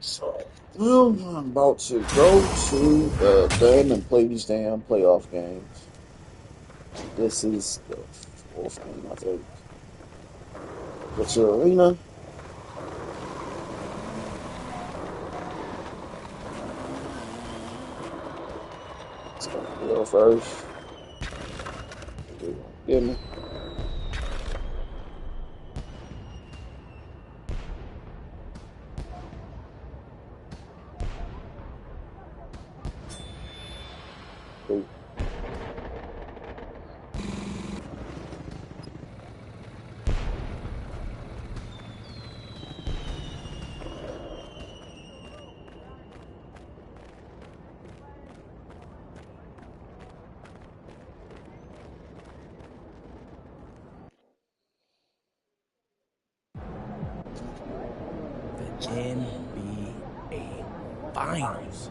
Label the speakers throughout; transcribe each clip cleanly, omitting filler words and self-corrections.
Speaker 1: So, I'm about to go to the bed and play these damn playoff games. This is the fourth game, I think. Go to the arena. Let's go first. Get me.
Speaker 2: NBA Finals.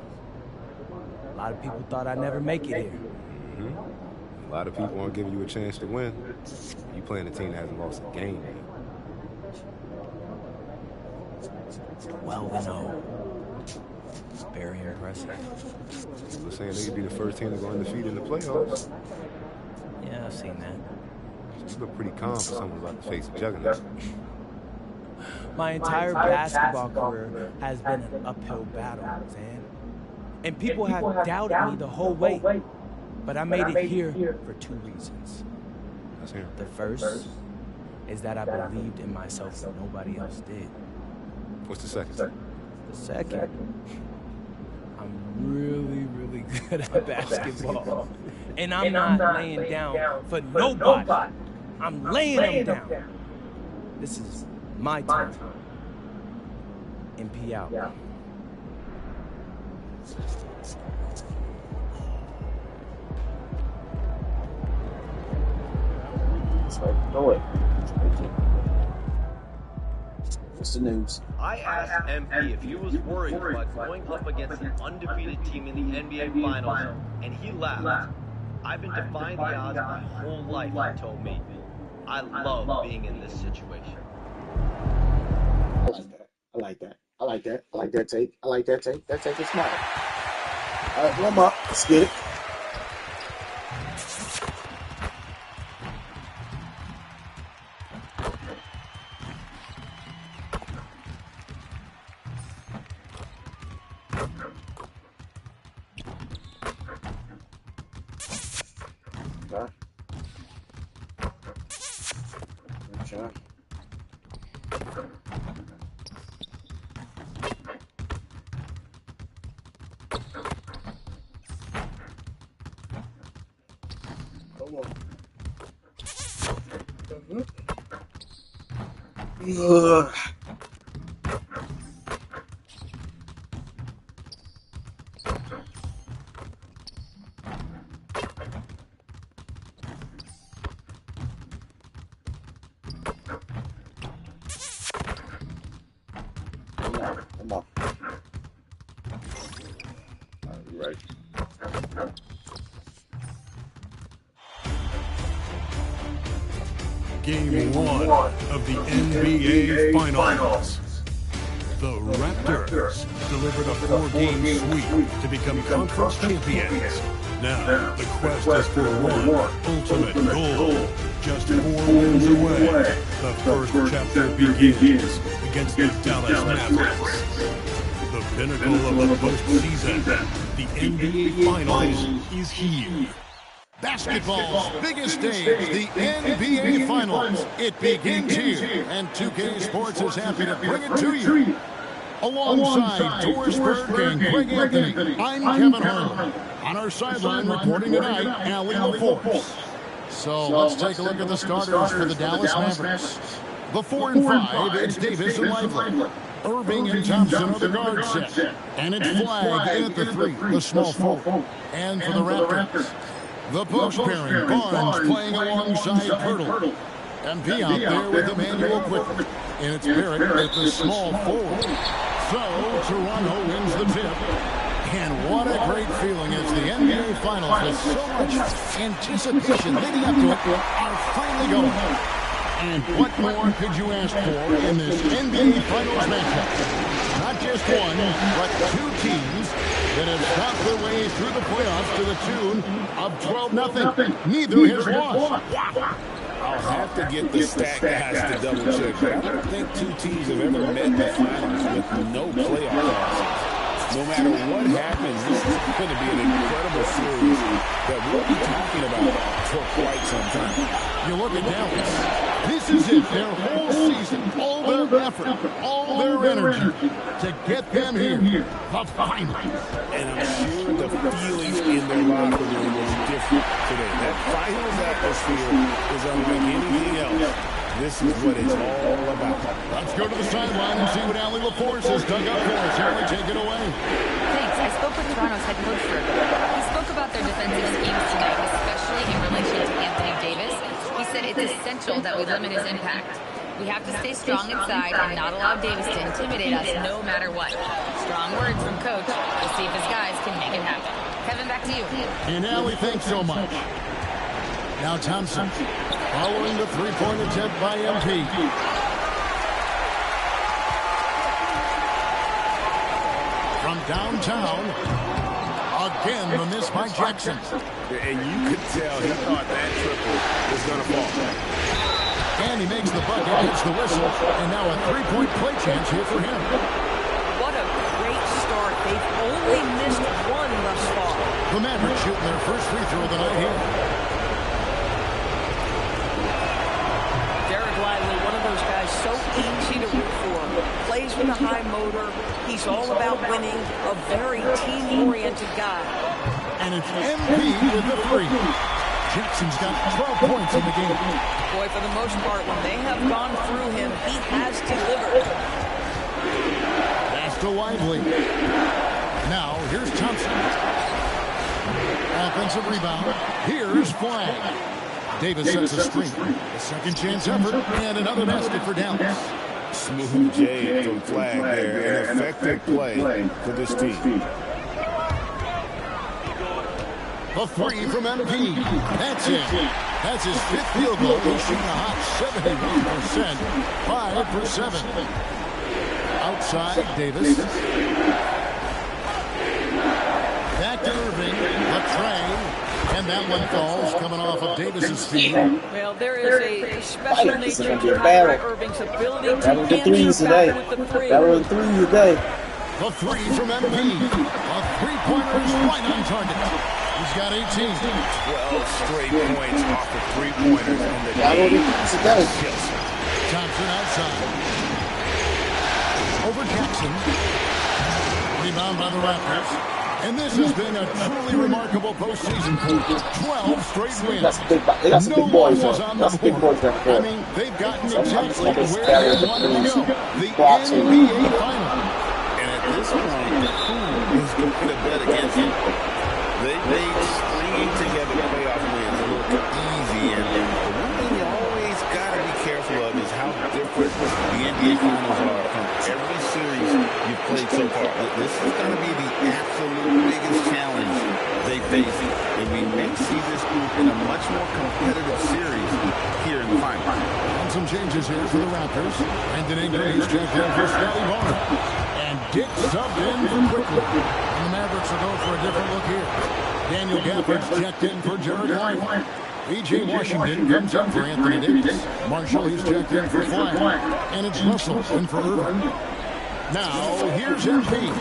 Speaker 2: A lot of people thought I'd never make it here.
Speaker 3: A lot of people aren't giving you a chance to win. You playing a team that hasn't lost a game yet.
Speaker 2: 12-0. Very impressive.
Speaker 3: People are saying they could be the first team to go undefeated in the playoffs.
Speaker 2: Yeah, I've seen that.
Speaker 3: You look pretty calm for someone about to face a juggernaut.
Speaker 2: My entire basketball career has been an uphill battle, man. And people have doubted me the whole way. But I made it here for two reasons. The first is that I believed in myself when nobody else did.
Speaker 3: What's the second?
Speaker 2: The second, I'm really, really good at basketball. And I'm not laying down for nobody. I'm laying them down. This is my time. MP out.
Speaker 1: It's like, know it. What's the news?
Speaker 4: I asked MP if he was worried about going up against an undefeated team in the NBA Finals, and he laughed. I've been defying the odds my whole life, he told me. I love being in this situation.
Speaker 1: I like that. I like that. I like that take. I like that take. That take is smart. All right, warm up. Let's get it. Okay. Come on. Come on. All right.
Speaker 5: Game 1 of the NBA Finals. The Raptors delivered a 4-game sweep to become conference champions. Now, the quest is for one ultimate goal. Just 4 wins away. The first chapter begins against the Dallas Mavericks. The pinnacle of the postseason, the NBA Finals, is here.
Speaker 6: Basketball's biggest stage, the NBA Finals. It begins here, and 2K Sports is happy to bring it to you. Alongside Torsberg and Greg Anthony, I'm Kevin Harlan. On our sideline reporting tonight, Allie LaForce. So let's take a look at the starters for the Dallas Mavericks. The 4 and 5, it's Davis and Lively. Irving and Thompson are the guard set. And it's Flagg in at the 3, the small forward. And for the Raptors, the post pairing, Barnes playing alongside Pirtle. MP out there with Emmanuel Quickly. And it's Barrett at the small forward. So, Toronto wins the tip. And what a great feeling as the NBA Finals with so much anticipation leading up to it are finally going. And what more could you ask for in this NBA Finals matchup? Not not just one, but two teams that have stopped their way through the playoffs to the tune of 12-0. Neither has lost.
Speaker 7: I'll have to get the stat guys to double check, but I don't think two teams have ever met in the finals with no playoff losses. No matter what happens, this is going to be an incredible series that we'll be talking about for quite some time.
Speaker 6: You look at Dallas. This is it, their whole season, all their effort, all their energy to get them here, the finals.
Speaker 7: And I'm sure the feeling in their locker room was different today. That finals atmosphere is unlike anything else. This is what it's all about.
Speaker 6: Let's go to the sideline and see what Allie LaForce has dug up for us. Allie, take it away.
Speaker 8: Thanks. I spoke with Toronto's head coach for a bit. He spoke about their defensive schemes tonight, especially in relation to Anthony Davis. He said it's essential that we limit his impact. We have to stay strong inside and not allow Davis to intimidate us no matter what. Strong words from coach. We'll see if his guys can make it happen. Kevin, back to you.
Speaker 6: And Allie, thanks so much. Now Thompson, following the three-point attempt by MP. From downtown, again the miss by Jackson.
Speaker 7: And you could tell he thought that triple was going to fall.
Speaker 6: And he makes the bucket, hits the whistle, and now a three-point play chance here for him.
Speaker 9: What a great start. They've only missed one thus far.
Speaker 6: The Mavericks shooting their first free throw of the night here.
Speaker 9: So easy to root for. Plays with a high motor. He's all about winning. A very team-oriented guy.
Speaker 6: And it's MP with the three. Jackson's got 12 points in the game.
Speaker 9: Boy, for the most part, when they have gone through him, he has delivered.
Speaker 6: Pass to Lively. Now, here's Thompson. Offensive rebound. Here's Flag. Davis sets a screen. A second chance effort, and another basket for Dallas.
Speaker 7: Smooth J from Flag there. An effective play for this team.
Speaker 6: A three from MP. That's it. That's his fifth field goal. He's shooting a hot 71%. 5 for 7. Outside, Davis. Back to Irving. Latrey. And that one falls, coming off of Davis's feet.
Speaker 9: Well, there is a special nature to Kyrie Irving's ability to
Speaker 1: answer threes today. Battle of threes today.
Speaker 6: The three from MP. A three-pointer is right on target. He's got 18.
Speaker 7: 12 straight points off the three-pointers. And the
Speaker 1: Battle of threes today.
Speaker 6: Thompson outside. Over Jackson. Rebound by the Raptors. And this has been a truly remarkable postseason for 12 straight wins.
Speaker 1: They got some big boys on. That's big boys there.
Speaker 6: I mean, they've gotten exactly where they wanted to go. The NBA Final.
Speaker 7: And at this point, who is going to bet against them? They made stringing together playoff wins look easy. And the one thing you always got to be careful of is how different the NBA Finals are from every series you've played so far. This is going to be the absolute biggest challenge they face, and we may see this group in a much more competitive series here in the final.
Speaker 6: And some changes here for the Raptors. Brandon Ingram, he's checked in for Scotty Barnes. And Dick subbed in for Quickly. And the Mavericks will go for a different look here. Daniel Gafford's checked in for Jared Lively. B.J. Washington comes up for Anthony Davis. Marshall, he's checked in for Flag. And it's Russell in for Irving. Now, here's MP.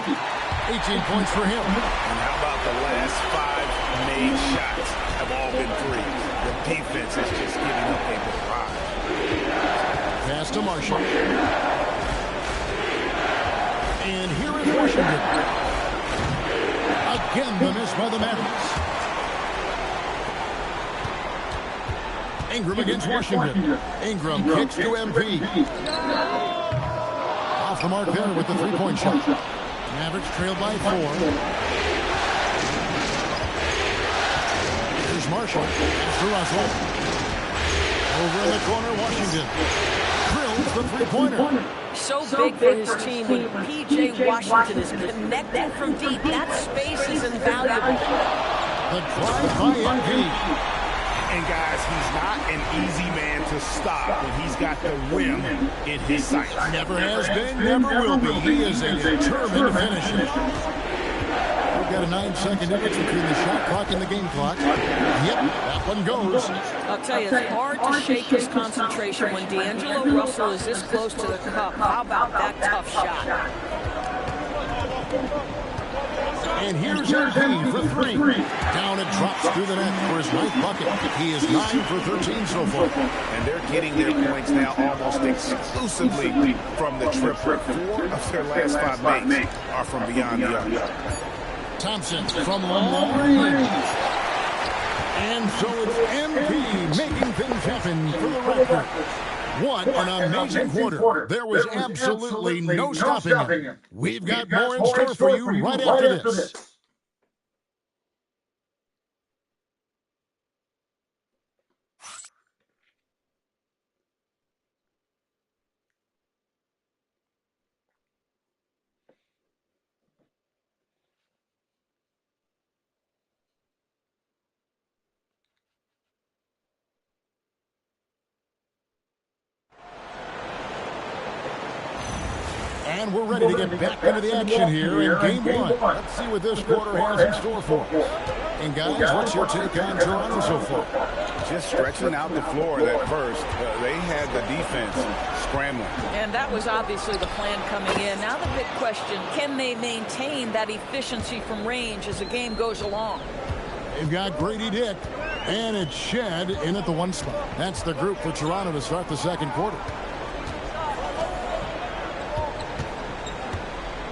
Speaker 6: 18 points for him.
Speaker 7: And how about the last 5 made shots have all been threes? The defense is just giving up a barrage.
Speaker 6: Pass to Marshall. And here is Washington. Again, the miss by the Mavericks. Ingram against Washington. Ingram kicks to MP. Off the mark there with the three-point shot. Mavericks trailed by 4. Here's Marshall. After Russell. Over in the corner, Washington. Drills the three-pointer.
Speaker 9: So big for his team when P.J. Washington is connected from deep. That space is invaluable.
Speaker 6: The drive by MP.
Speaker 10: And guys, he's not an easy man to stop when he's got the rim in his sights.
Speaker 6: Never has been, never will be. He is a determined finisher. We've got a 9-second difference between the shot clock and the game clock. Yep, that one goes.
Speaker 9: I'll tell you, it's hard to shake his concentration when D'Angelo Russell is this close to the cup. How about that tough shot?
Speaker 6: And here's MP for three. Down it drops through the net for his ninth bucket. He is 9 for 13 so far.
Speaker 10: And they're getting their points now almost exclusively from the triple. 4 of their last 5 makes are from beyond the arc.
Speaker 6: Thompson from long range. And so it's MP making things happen for the Raptors. What an amazing quarter. There was absolutely no stopping him. We've got more in store for you right after this. And we're ready to get back into the action here in Game 1. Let's see what this quarter has in store for us. And guys, what's your take on Toronto so far?
Speaker 10: Just stretching out the floor at first. They had the defense scrambling.
Speaker 9: And that was obviously the plan coming in. Now the big question, can they maintain that efficiency from range as the game goes along?
Speaker 6: They've got Grady Dick, and it's Shed in at the 1 spot. That's the group for Toronto to start the second quarter.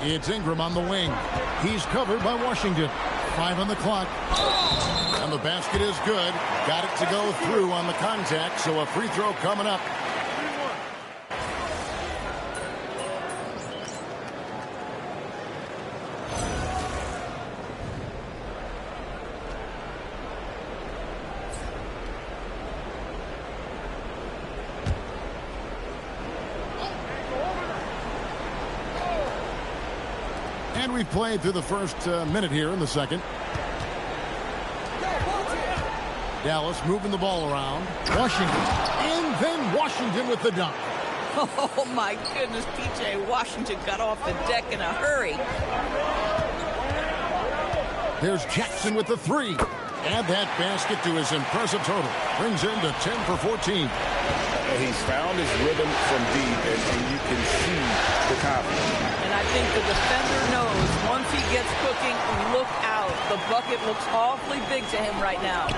Speaker 6: It's Ingram on the wing. He's covered by Washington. 5 on the clock. And the basket is good. Got it to go through on the contact, so a free throw coming up. And we've played through the first minute here in the second. Dallas moving the ball around. Washington. And then Washington with the dunk.
Speaker 9: Oh, my goodness. P.J. Washington got off the deck in a hurry.
Speaker 6: There's Jackson with the 3. Add that basket to his impressive total. Brings him to 10 for 14.
Speaker 10: He's found his rhythm from deep, and you can see the confidence.
Speaker 9: And I think the defender knows once he gets cooking, look out. The bucket looks awfully big to him right now.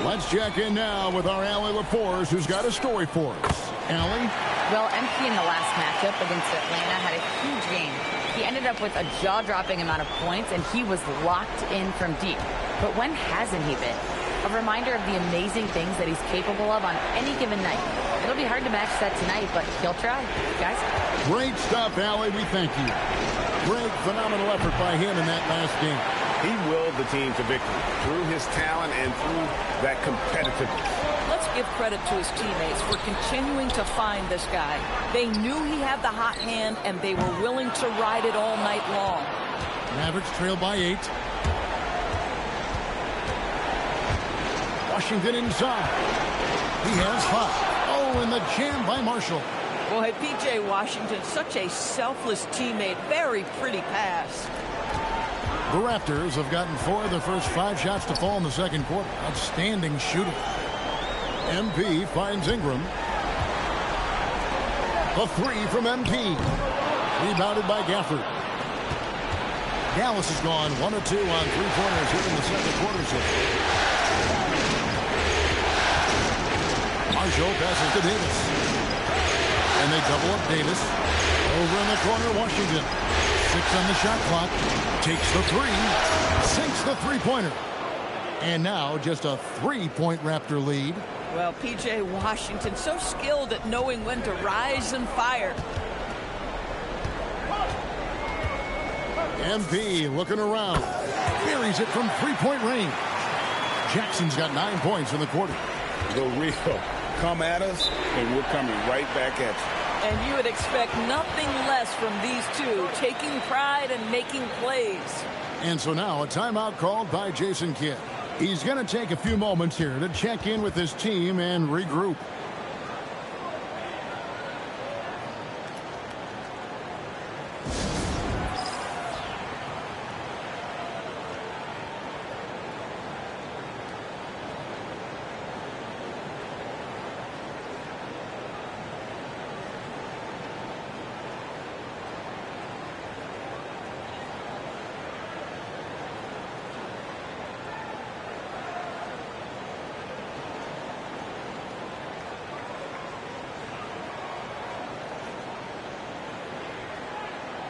Speaker 6: Let's check in now with our Allie LaForce, who's got a story for us. Allie?
Speaker 8: Well, MP in the last matchup against Atlanta had a huge game. He ended up with a jaw-dropping amount of points, and he was locked in from deep. But when hasn't he been? A reminder of the amazing things that he's capable of on any given night. It'll be hard to match that tonight, but he'll try. Guys?
Speaker 6: Great stuff, Allie. We thank you. Great, phenomenal effort by him in that last game.
Speaker 10: He willed the team to victory through his talent and through that competitiveness.
Speaker 9: Let's give credit to his teammates for continuing to find this guy. They knew he had the hot hand, and they were willing to ride it all night long.
Speaker 6: Mavericks trail by 8. Washington inside. He has 5. Oh, and the jam by Marshall.
Speaker 9: Boy, P.J. Washington, such a selfless teammate. Very pretty pass.
Speaker 6: The Raptors have gotten 4 of their first 5 shots to fall in the second quarter. Outstanding shooting. MP finds Ingram. The 3 from MP. Rebounded by Gafford. Dallas has gone 1 of 2 on 3-pointers here in the second quarter. Marshall passes to Davis. And they double up Davis. Over in the corner, Washington. 6 on the shot clock. Takes the 3. Sinks the 3-pointer. And now just a 3-point Raptor lead.
Speaker 9: Well, P.J. Washington, so skilled at knowing when to rise and fire.
Speaker 6: MP looking around. Buries it from 3-point range. Jackson's got 9 points in the quarter.
Speaker 10: The real. Come at us, and we're coming right back at you.
Speaker 9: And you would expect nothing less from these two, taking pride and making plays.
Speaker 6: And so now a timeout called by Jason Kidd. He's going to take a few moments here to check in with his team and regroup.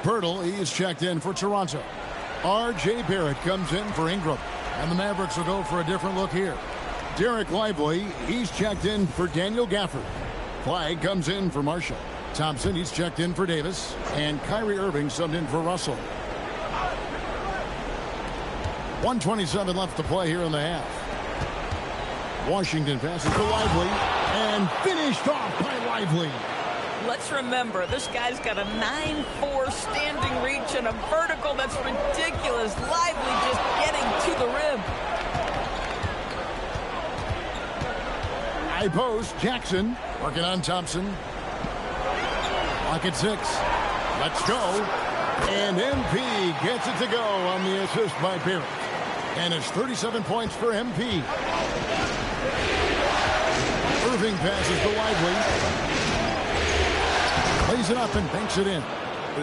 Speaker 6: Pirtle, he is checked in for Toronto. R.J. Barrett comes in for Ingram. And the Mavericks will go for a different look here. Derek Lively, he's checked in for Daniel Gafford. Clyde comes in for Marshall. Thompson, he's checked in for Davis. And Kyrie Irving subbed in for Russell. 1:27 left to play here in the half. Washington passes to Lively. And finished off by Lively.
Speaker 9: Let's remember, this guy's got a 9-4 standing reach and a vertical that's ridiculous. Lively just getting to the rim.
Speaker 6: High post, Jackson working on Thompson. Lock at 6. Let's go. And MP gets it to go on the assist by Barrett. And it's 37 points for MP. Irving passes to Lively. Plays it up and banks it in.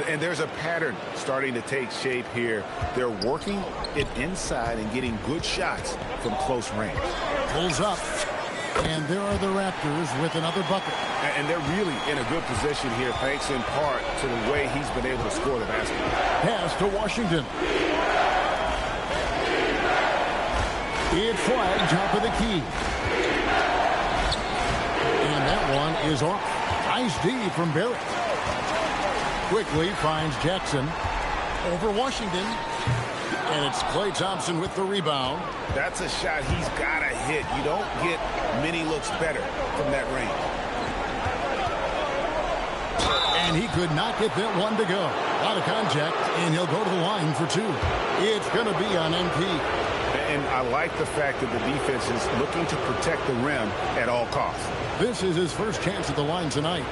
Speaker 10: And there's a pattern starting to take shape here. They're working it inside and getting good shots from close range.
Speaker 6: Pulls up. And there are the Raptors with another bucket.
Speaker 10: And they're really in a good position here, thanks in part to the way he's been able to score the basketball.
Speaker 6: Pass to Washington. It's flagged top of the key. And that one is off. Nice D from Barrett. Quickly finds Jackson over Washington. And it's Klay Thompson with the rebound.
Speaker 10: That's a shot he's got to hit. You don't get many looks better from that range.
Speaker 6: And he could not get that one to go. A lot of contact, and he'll go to the line for 2. It's going to be on MP.
Speaker 10: And I like the fact that the defense is looking to protect the rim at all costs.
Speaker 6: This is his first chance at the line tonight.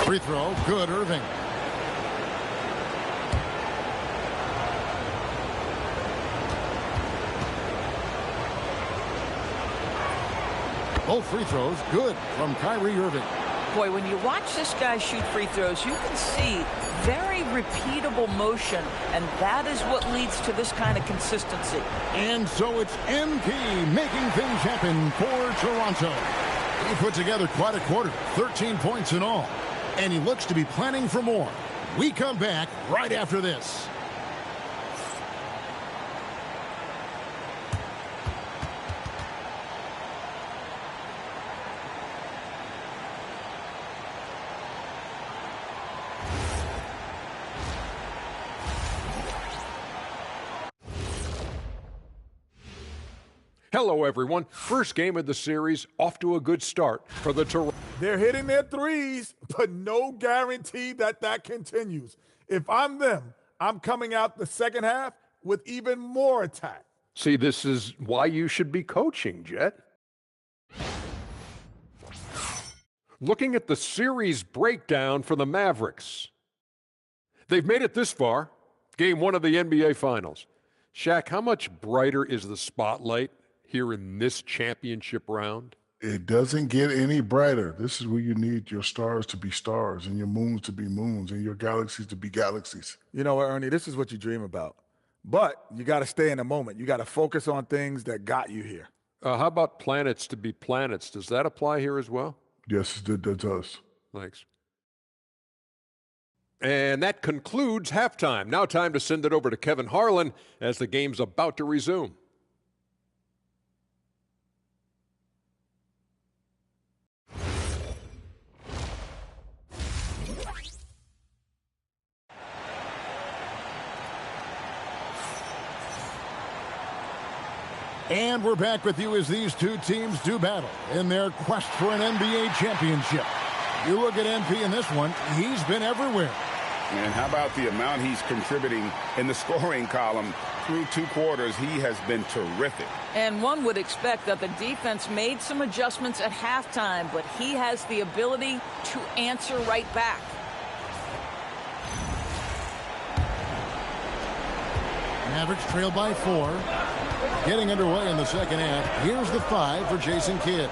Speaker 6: Free throw, good, Irving. Both free throws, good from Kyrie Irving.
Speaker 9: Boy, when you watch this guy shoot free throws, you can see very repeatable motion, and that is what leads to this kind of consistency.
Speaker 6: And so it's MP making things happen for Toronto. He put together quite a quarter, 13 points in all. And he looks to be planning for more. We come back right after this.
Speaker 11: Hello, everyone. First game of the series, off to a good start for the Toronto.
Speaker 12: They're hitting their threes, but no guarantee that that continues. If I'm them, I'm coming out the second half with even more attack.
Speaker 11: See, this is why you should be coaching, Jet. Looking at the series breakdown for the Mavericks. They've made it this far, game 1 of the NBA Finals. Shaq, how much brighter is the spotlight here in this championship round?
Speaker 13: It doesn't get any brighter. This is where you need your stars to be stars and your moons to be moons and your galaxies to be galaxies.
Speaker 12: You know what, Ernie, this is what you dream about. But you got to stay in the moment. You got to focus on things that got you here.
Speaker 11: How about planets to be planets? Does that apply here as well?
Speaker 13: Yes, it does.
Speaker 11: Thanks. And that concludes halftime. Now time to send it over to Kevin Harlan as the game's about to resume.
Speaker 6: And we're back with you as these two teams do battle in their quest for an NBA championship. You look at MP in this one, he's been everywhere.
Speaker 10: And how about the amount he's contributing in the scoring column? Through 2 quarters, he has been terrific.
Speaker 9: And one would expect that the defense made some adjustments at halftime, but he has the ability to answer right back.
Speaker 6: Mavericks trail by 4. Getting underway in the second half. Here's the 5 for Jason Kidd.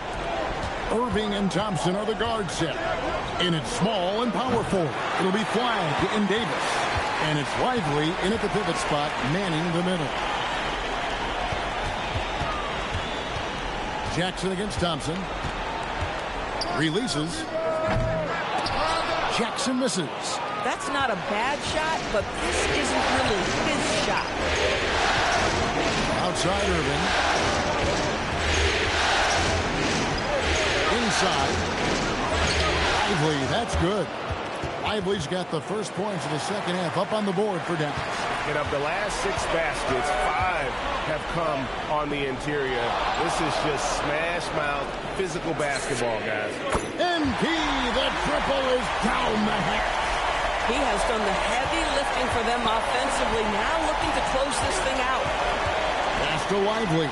Speaker 6: Irving and Thompson are the guard set. And it's small and power forward. It'll be flagged in Davis. And it's Lively in at the pivot spot, manning the middle. Jackson against Thompson. Releases. Jackson misses.
Speaker 9: That's not a bad shot, but this isn't really his shot.
Speaker 6: Outside Irving. Inside. Lively, that's good. Lively's got the first points of the second half up on the board for Dallas.
Speaker 14: And of the last 6 baskets, 5 have come on the interior. This is just smash mouth physical basketball, guys.
Speaker 6: NP, the triple is down the hatch.
Speaker 9: He has done the heavy lifting for them offensively, now looking to close this thing out.
Speaker 6: Pass to Lively.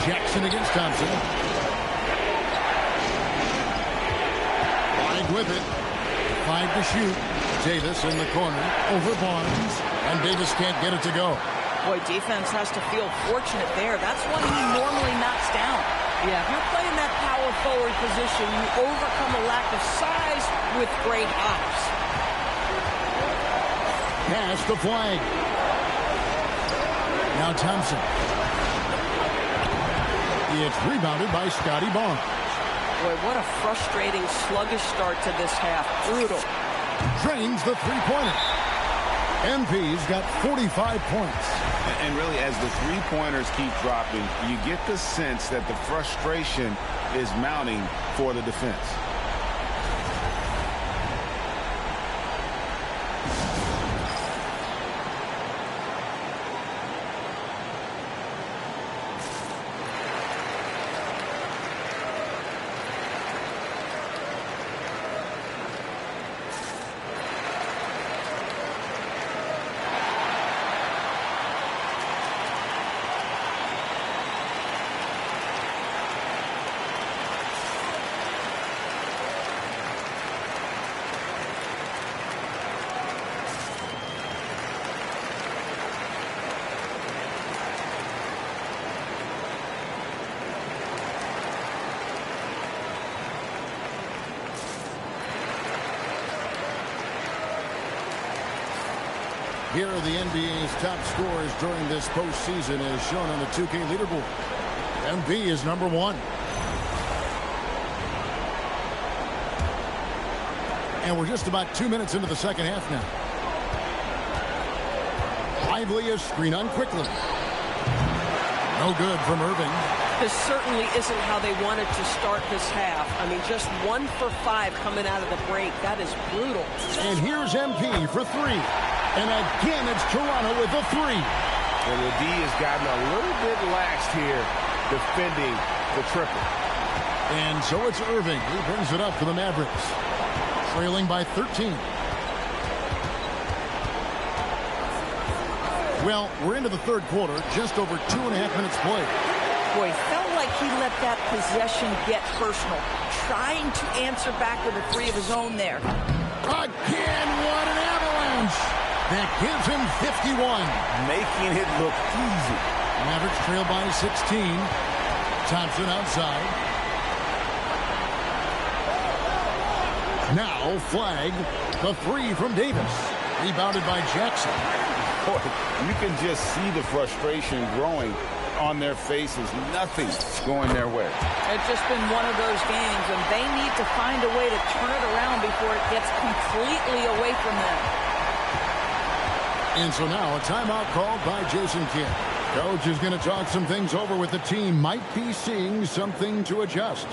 Speaker 6: Jackson against Thompson. Wide with it. 5 to shoot. Davis in the corner. Over Barnes. And Davis can't get it to go.
Speaker 9: Boy, defense has to feel fortunate there. That's one he normally knocks down. Yeah, if you're playing that power forward position, you overcome a lack of size with great hops.
Speaker 6: Pass the flag. Now Thompson. It's rebounded by Scotty Barnes.
Speaker 9: Boy, what a frustrating, sluggish start to this half. Brutal.
Speaker 6: Drains the three-pointer. MP's got 45 points.
Speaker 10: And really, as the three-pointers keep dropping, you get the sense that the frustration is mounting for the defense.
Speaker 6: Here are the NBA's top scorers during this postseason as shown on the 2K leaderboard. MP is number 1. And we're just about 2 minutes into the second half now. Lively is screen on quickly. No good from Irving.
Speaker 9: This certainly isn't how they wanted to start this half. I mean, just 1 for 5 coming out of the break. That is brutal.
Speaker 6: And here's MP for 3. And again, it's Toronto with a 3.
Speaker 14: And the D has gotten a little bit laxed here defending the triple.
Speaker 6: And so it's Irving who brings it up for the Mavericks. Trailing by 13. Well, we're into the third quarter, just over 2.5 minutes played.
Speaker 9: Boy, felt like he let that possession get personal, trying to answer back with a 3 of his own there.
Speaker 6: Again, what an avalanche! That gives him 51.
Speaker 10: Making it look easy.
Speaker 6: Mavericks trail by 16. Thompson outside. Now flag. The 3 from Davis. Rebounded by Jackson.
Speaker 10: Boy, you can just see the frustration growing on their faces. Nothing going their way.
Speaker 9: It's just been one of those games, and they need to find a way to turn it around before it gets completely away from them.
Speaker 6: And so now a timeout called by Jason Kidd. Coach is going to talk some things over with the team. Might be seeing something to adjust.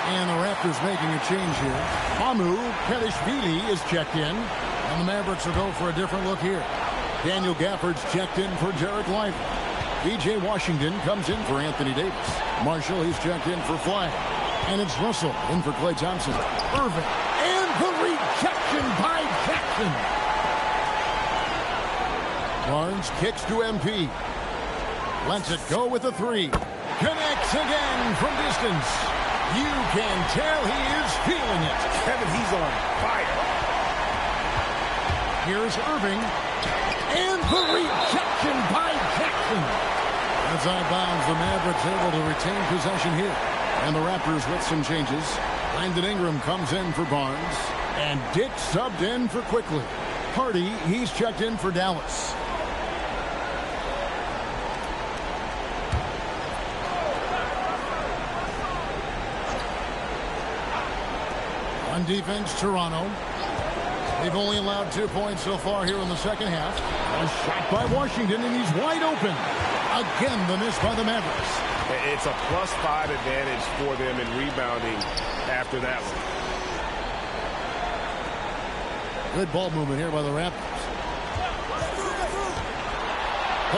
Speaker 6: And the Raptors making a change here. Mamu Kelishvili is checked in. And the Mavericks will go for a different look here. Daniel Gafford's checked in for Derek Lively. B.J. Washington comes in for Anthony Davis. Marshall, he's checked in for Flag. And it's Russell in for Klay Thompson. Irving. And the rejection by Jackson. Barnes kicks to MP. Lets it go with a three. Connects again from distance. You can tell he is feeling it.
Speaker 10: Kevin, he's on fire.
Speaker 6: Here's Irving. And the rejection by Jackson. That's out of bounds. The Mavericks able to retain possession here. And the Raptors with some changes. Brandon Ingram comes in for Barnes. And Dick subbed in for Quickly. Hardy, he's checked in for Dallas. On defense, Toronto. They've only allowed 2 points so far here in the second half. A shot by Washington, and he's wide open. Again, the miss by the Mavericks.
Speaker 14: It's a +5 advantage for them in rebounding after that one.
Speaker 6: Good ball movement here by the Raptors.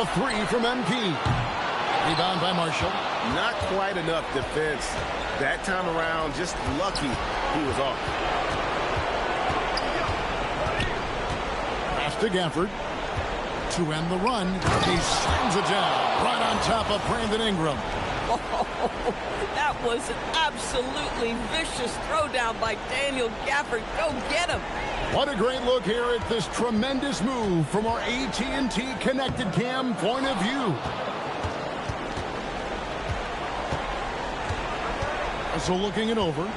Speaker 6: A three from MP. Rebound by Marshall.
Speaker 10: Not quite enough defense. That time around, just lucky he was off.
Speaker 6: Pass to Gafford. To end the run, he slams it down right on top of Brandon Ingram.
Speaker 9: Oh, that was an absolutely vicious throwdown by Daniel Gafford. Go get him.
Speaker 6: What a great look here at this tremendous move from our AT&T Connected Cam point of view. So looking it over.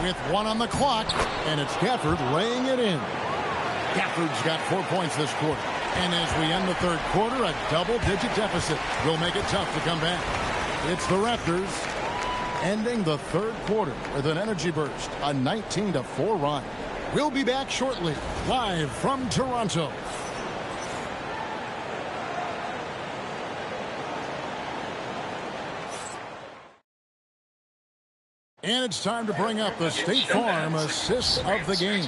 Speaker 6: With 1 on the clock, and it's Gafford laying it in. Gafford's got 4 points this quarter. And as we end the third quarter, a double-digit deficit will make it tough to come back. It's the Raptors ending the third quarter with an energy burst, a 19-4 run. We'll be back shortly, live from Toronto. And it's time to bring up the State Farm assist of the game.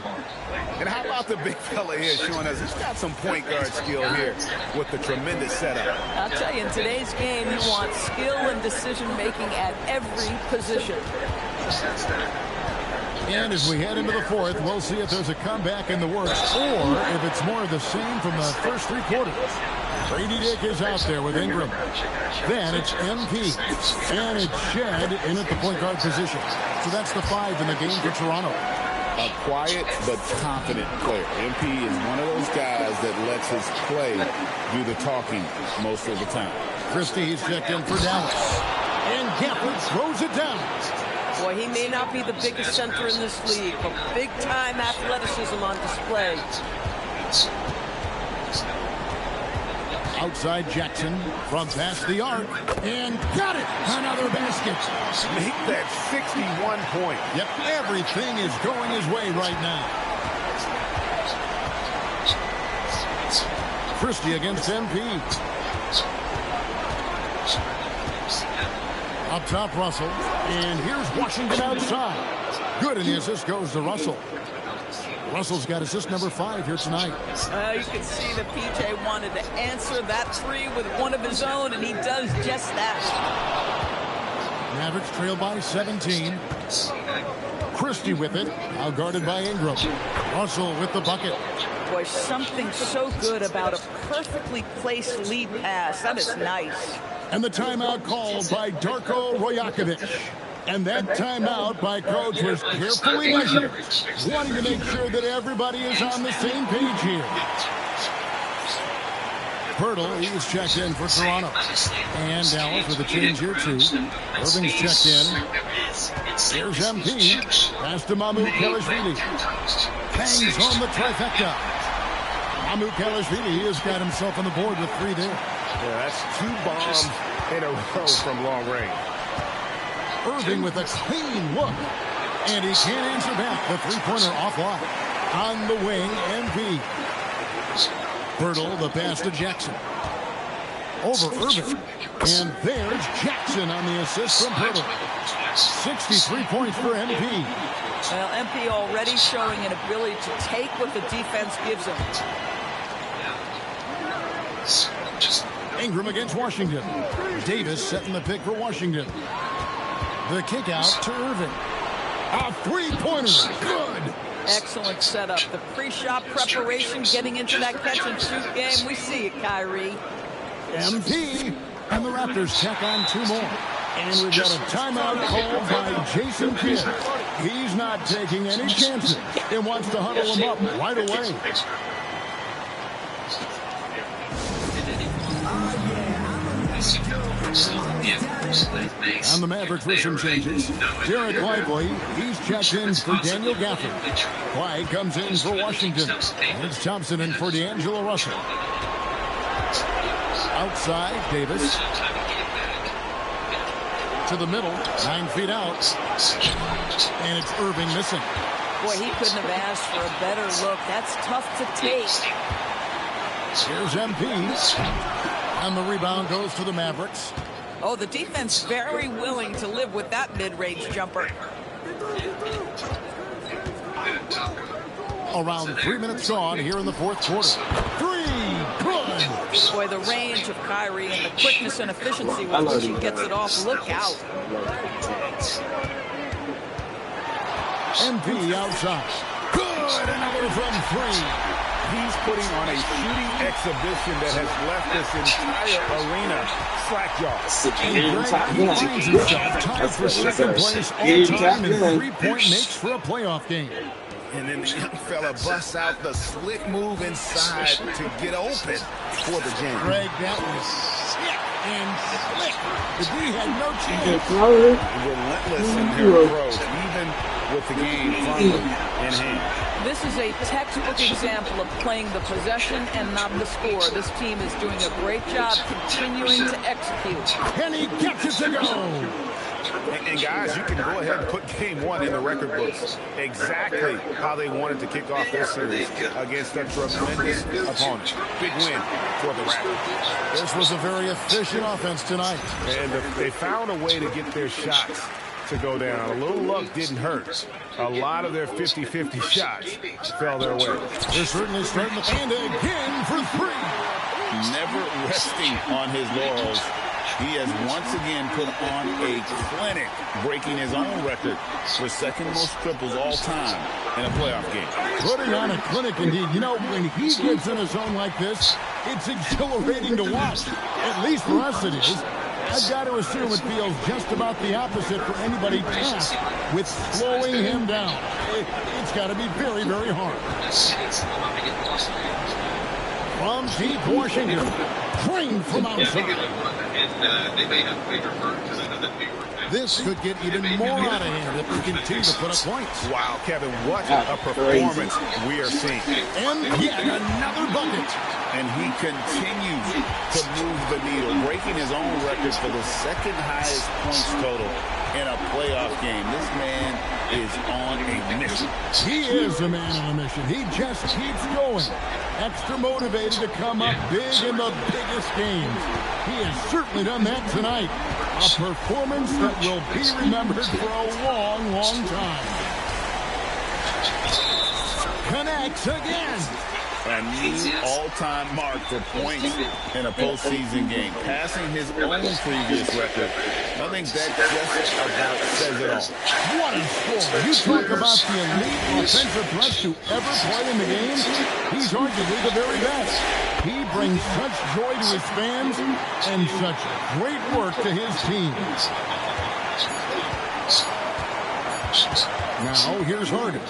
Speaker 10: And how about the big fella here showing us he's got some point guard skill here with the tremendous setup.
Speaker 9: I'll tell you, in today's game, you want skill and decision-making at every position.
Speaker 6: And as we head into the fourth, we'll see if there's a comeback in the works or if it's more of the same from the first 3 quarters. Brady Dick is out there with Ingram. Then it's MP. And it's Shed in at the point guard position. So that's the 5 in the game for Toronto.
Speaker 7: A quiet but confident player. MP is one of those guys that lets his play do the talking most of the time.
Speaker 6: Christie is checked in for Dallas. And Gafford throws it down.
Speaker 9: Boy, he may not be the biggest center in this league, but big-time athleticism on display.
Speaker 6: Outside Jackson from past the arc. And got it! Another basket.
Speaker 10: Make that 61 point.
Speaker 6: Yep, everything is going his way right now. Christie against MP. Up top, Russell. And here's Washington outside. Good, and the assist goes to Russell. Russell's got assist number 5 here tonight.
Speaker 9: You can see that PJ wanted to answer that 3 with one of his own, and he does just that.
Speaker 6: Mavericks trail by 17. Christie with it, now guarded by Ingram. Russell with the bucket.
Speaker 9: Boy, something so good about a perfectly placed lead pass. That is nice.
Speaker 6: And the timeout called by Darko Rajakovic. And that timeout by Coach was carefully measured, wanting to make sure that everybody is on the same page here. Pirtle, he was checked in for Toronto. And Dallas with a change here too. Irving's checked in. Here's MP. Pass to Mamu Kelishvili. Bangs home the trifecta. Mamu Kelishvili has got himself on the board with 3 there.
Speaker 14: Yeah, that's 2 bombs in a row from long range.
Speaker 6: Irving with a clean look. And he can't answer back. The 3-pointer offline. On the wing, MP. Pirtle, the pass to Jackson. over Irving. And there's Jackson on the assist from Purtle. 63 points for MP.
Speaker 9: Well, MP already showing an ability to take what the defense gives him.
Speaker 6: Ingram against Washington. Davis setting the pick for Washington. The kick out to Irving. A three-pointer. Good.
Speaker 9: Excellent setup. The pre-shot preparation, getting into that catch-and-shoot game. We see it, Kyrie.
Speaker 6: MP. And the Raptors tack on 2 more. And we've got a timeout called by Jason Kidd. He's not taking any chances and wants to huddle him up right away. And the Mavericks with some changes. Derek Lively, he's checked in for Daniel Gafford. Clyde comes in for Washington. And it's Thompson in for D'Angelo Russell. Outside, Davis. To the middle, 9 feet out. And it's Irving missing.
Speaker 9: Boy, he couldn't have asked for a better look. That's tough to take.
Speaker 6: Here's MP. And the rebound goes to the Mavericks.
Speaker 9: Oh, the defense very willing to live with that mid-range jumper.
Speaker 6: Around 3 minutes gone here in the fourth quarter. 3, good.
Speaker 9: Boy, the range of Kyrie and the quickness and efficiency with which he gets it off. Look out.
Speaker 6: MP outside. Good, another from 3.
Speaker 10: He's putting on a shooting exhibition that has left this entire arena slack-jawed.
Speaker 6: And Greg finds himself tied for second place all-time in three-point makes for a playoff game.
Speaker 10: And then the young fella busts out the slick move inside to get open for the game.
Speaker 6: Greg, that was sick and slick. The D had no chance.
Speaker 10: Relentless in their approach, even with the game firmly in hand.
Speaker 9: This is a textbook example of playing the possession and not the score. This team is doing a great job continuing to execute.
Speaker 6: And he gets it to go.
Speaker 10: And guys, you can go ahead and put game 1 in the record books. Exactly how they wanted to kick off this series against a tremendous opponent. Big win for the Raptors.
Speaker 6: This was a very efficient offense tonight.
Speaker 10: And they found a way to get their shots to go down. A little luck didn't hurt. A lot of their 50-50 shots fell their way.
Speaker 6: They're certainly starting the band again for 3.
Speaker 7: Never resting on his laurels. He has once again put on a clinic, breaking his own record for second most triples all time in a playoff game.
Speaker 6: Putting on a clinic indeed. You know, when he gets in a zone like this, it's exhilarating to watch. At least for us it is. I've got to assume it feels just about the opposite for anybody tasked with slowing him down. It's got to be very, very hard. From deep Washington, trained from outside. This could get even more out of hand if we continue to put up points.
Speaker 10: Wow, Kevin, what a performance we are seeing.
Speaker 6: And yet another bucket.
Speaker 7: And he continues to move the needle, breaking his own record for the second highest points total in a playoff game. This man is on a mission.
Speaker 6: He is a man on a mission. He just keeps going. Extra motivated to come up big in the biggest games. He has certainly done that tonight. A performance that will be remembered for a long, long time. Connects again.
Speaker 7: A new all-time mark for points in a postseason game, passing his own previous record. I think that just about says it all.
Speaker 6: What a score. You talk about the elite offensive thrust to ever play in the game. He's arguably the very best. He brings such joy to his fans and such great work to his team. Now, here's Harden.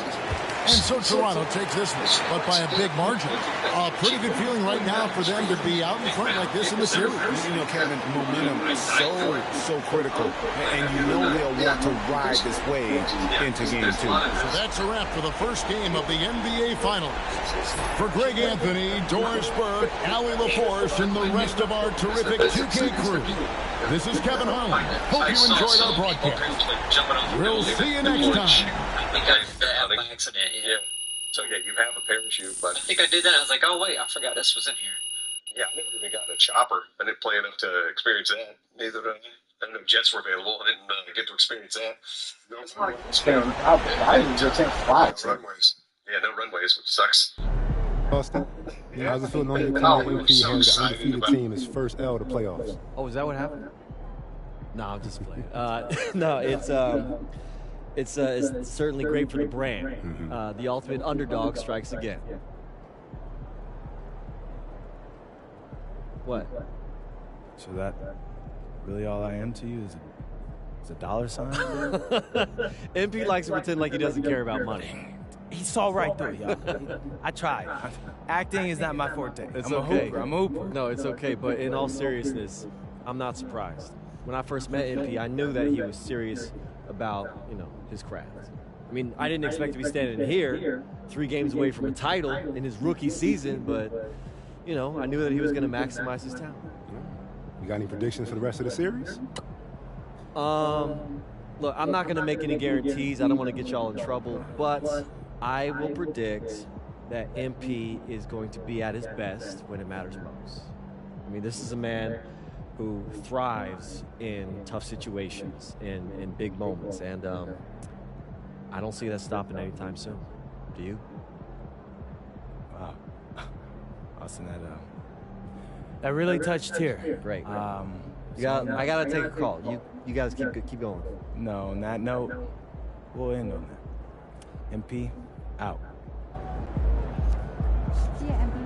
Speaker 6: And so Toronto takes this one, but by a big margin. A pretty good feeling right now for them to be out in front like this in the series.
Speaker 10: You know, Kevin, momentum is so critical. And you know they'll want to ride this wave into game 2.
Speaker 6: So that's a wrap for the first game of the NBA Finals. For Greg Anthony, Doris Burke, Allie LaForce, and the rest of our terrific 2K crew, this is Kevin Harlan. Hope you enjoyed our broadcast. We'll see you next time.
Speaker 15: I think I fell by accident, yeah. So, yeah, you have a parachute, but I think I did that. I was like, oh, wait, I forgot this was in here.
Speaker 16: Yeah, I never even got a chopper. I didn't play enough to experience that. Neither did I. I didn't know jets were available. I didn't get to experience that.
Speaker 1: I didn't just think fly.
Speaker 16: No runways. Yeah, no runways, which sucks.
Speaker 3: Austin, how's it feeling on your team?
Speaker 16: I'm
Speaker 3: MP
Speaker 16: so
Speaker 3: handed the
Speaker 16: excited
Speaker 3: undefeated
Speaker 16: about
Speaker 3: team his first L to playoffs.
Speaker 17: Oh, is that what happened? No, I'm just playing. No, it's certainly great for the brand. The ultimate underdog strikes again. What?
Speaker 2: So that really all I am to you is a dollar sign?
Speaker 17: MP likes to pretend like he doesn't care about money.
Speaker 2: He saw right through it, y'all. I tried. Acting is not my forte.
Speaker 17: It's
Speaker 2: I'm
Speaker 17: okay.
Speaker 2: a hooper.
Speaker 17: No, it's okay. But in all seriousness, I'm not surprised. When I first met MP, I knew that he was serious about, his craft. I mean, I didn't expect to be standing here 3 games away from a title in his rookie season, but, I knew that he was going to maximize his talent.
Speaker 3: You got any predictions for the rest of the series?
Speaker 17: Look, I'm not going to make any guarantees. I don't want to get y'all in trouble, but I will predict that MP is going to be at his best when it matters most. I mean, this is a man who thrives in tough situations, in big moments, and I don't see that stopping anytime soon. Do you?
Speaker 2: Wow. Austin, that really touched here.
Speaker 17: Great. I gotta take a call. You guys keep going.
Speaker 2: No, on that note, we'll end on that. MP, out.
Speaker 18: See ya, MP.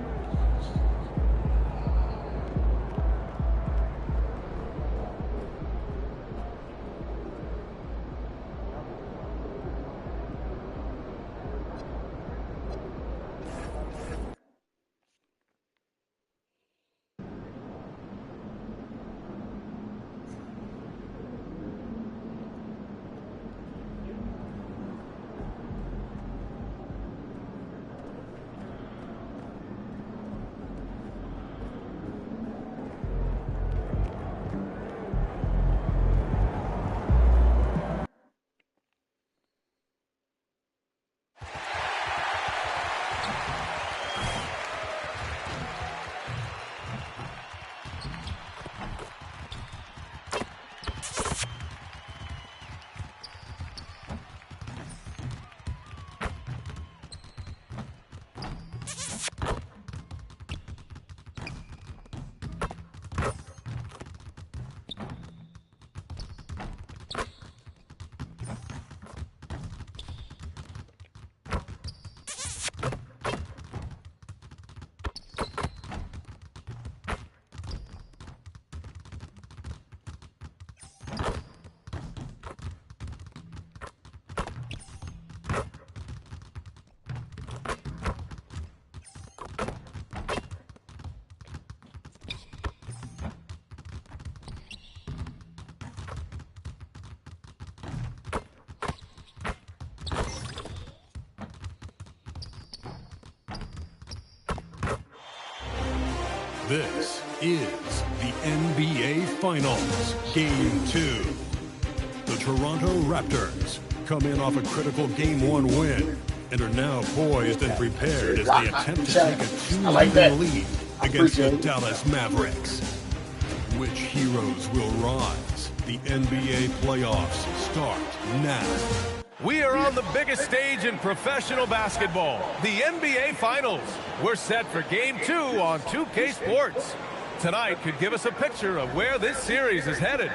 Speaker 5: This is the NBA Finals, Game 2. The Toronto Raptors come in off a critical Game 1 win and are now poised and prepared as they attempt to take a 2-0 lead against the Dallas Mavericks. Which heroes will rise? The NBA playoffs start now.
Speaker 14: We are on the biggest stage in professional basketball, the NBA Finals. We're set for Game 2 on 2K Sports. Tonight could give us a picture of where this series is headed.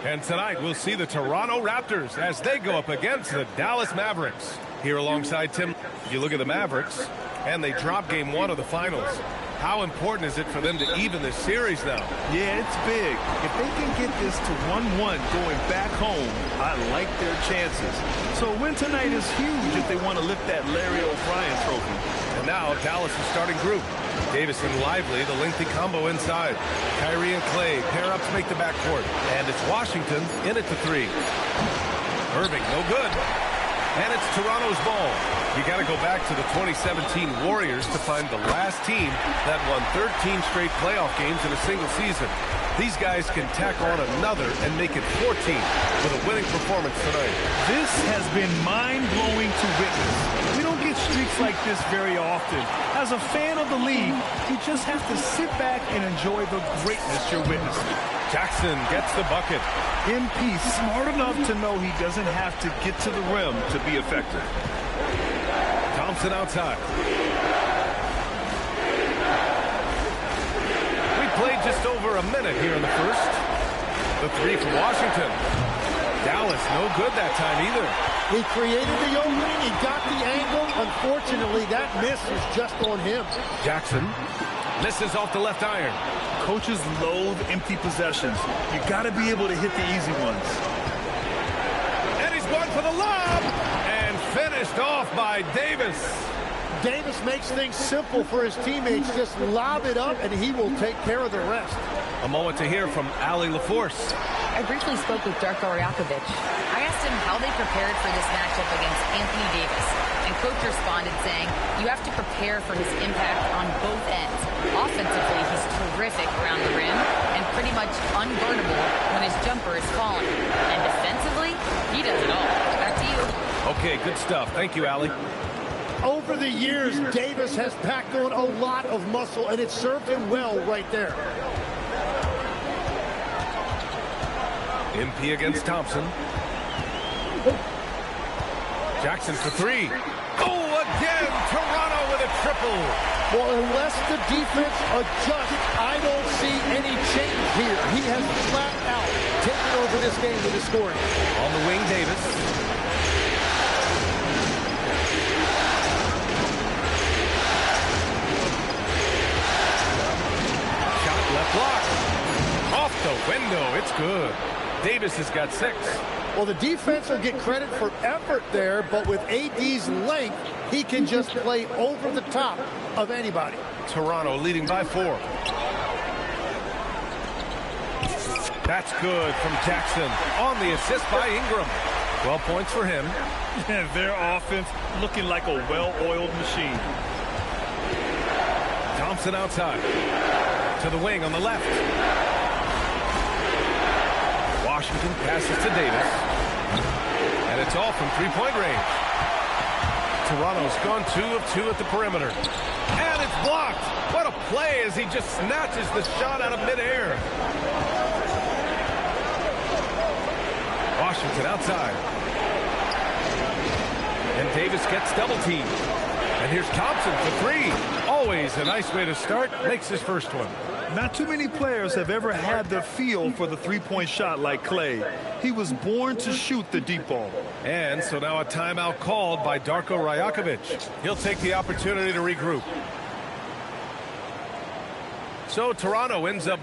Speaker 14: And tonight we'll see the Toronto Raptors as they go up against the Dallas Mavericks. Here alongside Tim, you look at the Mavericks, and they drop Game 1 of the Finals. How important is it for them to even this series now?
Speaker 19: Yeah, it's big. If they can get this to 1-1 going back home, I like their chances. So a win tonight is huge if they want to lift that Larry O'Brien trophy.
Speaker 14: And now Dallas' starting group. Davis and Lively, the lengthy combo inside. Kyrie and Clay pair up to make the backcourt. And it's Washington in at the 3. Irving, no good. And it's Toronto's ball. You got to go back to the 2017 Warriors to find the last team that won 13 straight playoff games in a single season. These guys can tack on another and make it 14 with a winning performance tonight.
Speaker 19: This has been mind-blowing to witness. We don't get streaks like this very often. As a fan of the league, you just have to sit back and enjoy the greatness you're witnessing.
Speaker 14: Jackson gets the bucket.
Speaker 19: MP smart enough to know he doesn't have to get to the rim to be effective.
Speaker 14: Thompson outside. We played just over a minute here in the first. The three from Washington. Dallas, no good that time either.
Speaker 18: He created the opening. He got the angle. Unfortunately, that miss was just on him.
Speaker 14: Jackson misses off the left iron.
Speaker 19: Coaches loathe empty possessions. You got to be able to hit the easy ones.
Speaker 14: And he's going for the lob. And finished off by Davis.
Speaker 18: Davis makes things simple for his teammates. Just lob it up, and he will take care of the rest.
Speaker 14: A moment to hear from Ali LaForce.
Speaker 8: I briefly spoke with Darko Rajakovic. I asked him how they prepared for this matchup against Anthony Davis, and Coach responded saying, you have to prepare for his impact on both ends. Offensively, he's terrific around the rim and pretty much unguardable when his jumper is falling. And defensively, he does it all. Back to you.
Speaker 14: Okay, good stuff. Thank you, Ali.
Speaker 18: Over the years, Davis has packed on a lot of muscle, and it served him well right there.
Speaker 14: MP against Thompson. Jackson for three. Oh, again, Toronto with a triple.
Speaker 18: Well, unless the defense adjusts, I don't see any change here. He has flat out taken over this game with his scoring.
Speaker 14: On the wing, Davis. Shot left block. Off the window. It's good. Davis has got 6.
Speaker 18: Well, the defense will get credit for effort there, but with AD's length, he can just play over the top of anybody.
Speaker 14: Toronto leading by 4. That's good from Jackson on the assist by Ingram. 12 points for him.
Speaker 19: And their offense looking like a well-oiled machine.
Speaker 14: Thompson outside. To the wing on the left. Washington passes to Davis. And it's all from three-point range. Toronto's gone 2 of 2 at the perimeter. And it's blocked. What a play as he just snatches the shot out of midair. Washington outside. And Davis gets double-teamed. And here's Thompson for 3. Always a nice way to start. Makes his first one.
Speaker 19: Not too many players have ever had the feel for the three-point shot like Clay. He was born to shoot the deep ball.
Speaker 14: And so now a timeout called by Darko Rajakovic. He'll take the opportunity to regroup. So Toronto ends up...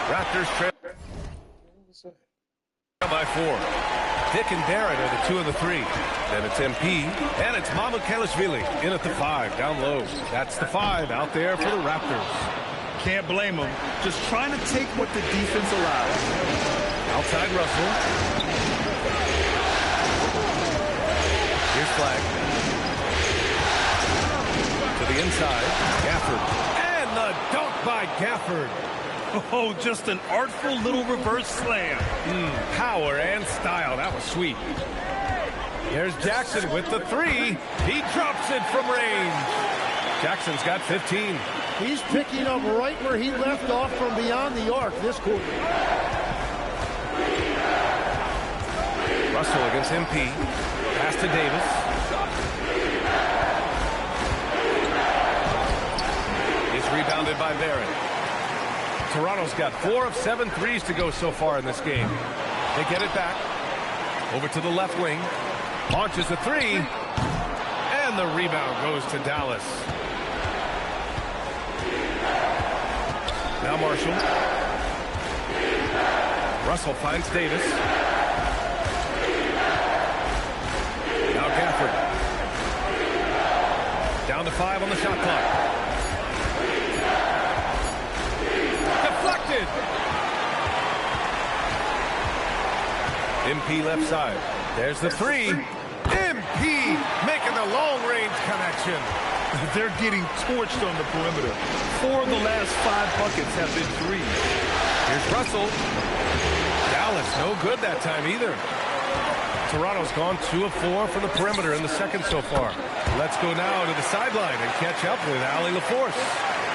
Speaker 14: Raptors trail by 4. Dick and Barrett are the 2 and the 3. Then it's MP, and it's Mamukelashvili in at the 5, down low. That's the 5 out there for the Raptors.
Speaker 19: Can't blame him. Just trying to take what the defense allows.
Speaker 14: Outside Russell. Here's Flag. To the inside, Gafford. And the dunk by Gafford.
Speaker 19: Oh, just an artful little reverse slam.
Speaker 14: Power and style. That was sweet. Here's Jackson with the 3. He drops it from range. Jackson's got 15.
Speaker 18: He's picking up right where he left off from beyond the arc this quarter.
Speaker 14: Russell against MP. Pass to Davis. It's rebounded by Barrett. Toronto's got 4 of 7 threes to go so far in this game. They get it back. Over to the left wing. Launches the 3. And the rebound goes to Dallas. Now Marshall. Russell finds Davis. Now Gafford. Down to 5 on the shot clock. Deflected. MP left side. There's the 3. MP making the long-range connection.
Speaker 19: They're getting torched on the perimeter. 4 of the last 5 buckets have been threes.
Speaker 14: Here's Russell. Dallas, no good that time either. Toronto's gone 2 of 4 from the perimeter in the second so far. Let's go now to the sideline and catch up with Allie LaForce.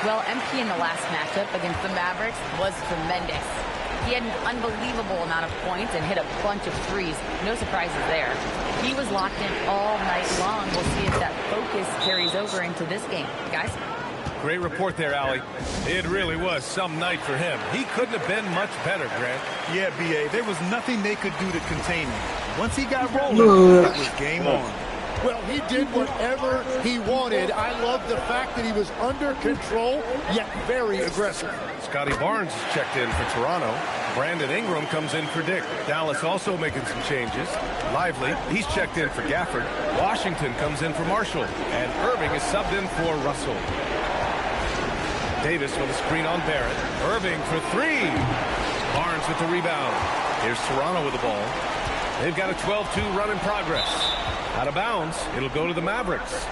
Speaker 8: Well, MP in the last matchup against the Mavericks was tremendous. He had an unbelievable amount of points and hit a bunch of threes. No surprises there. He was locked in all night long. We'll see if that focus carries over into this game. Guys?
Speaker 14: Great report there, Allie. It really was some night for him. He couldn't have been much better, Grant.
Speaker 19: Yeah, B.A., there was nothing they could do to contain him. Once he got rolling, it was game on.
Speaker 18: Well, he did whatever he wanted. I love the fact that he was under control, yet very aggressive.
Speaker 14: Scotty Barnes is checked in for Toronto. Brandon Ingram comes in for Dick. Dallas also making some changes. Lively, he's checked in for Gafford. Washington comes in for Marshall. And Irving is subbed in for Russell. Davis with a screen on Barrett. Irving for 3. Barnes with the rebound. Here's Toronto with the ball. They've got a 12-2 run in progress. Out of bounds, it'll go to the Mavericks.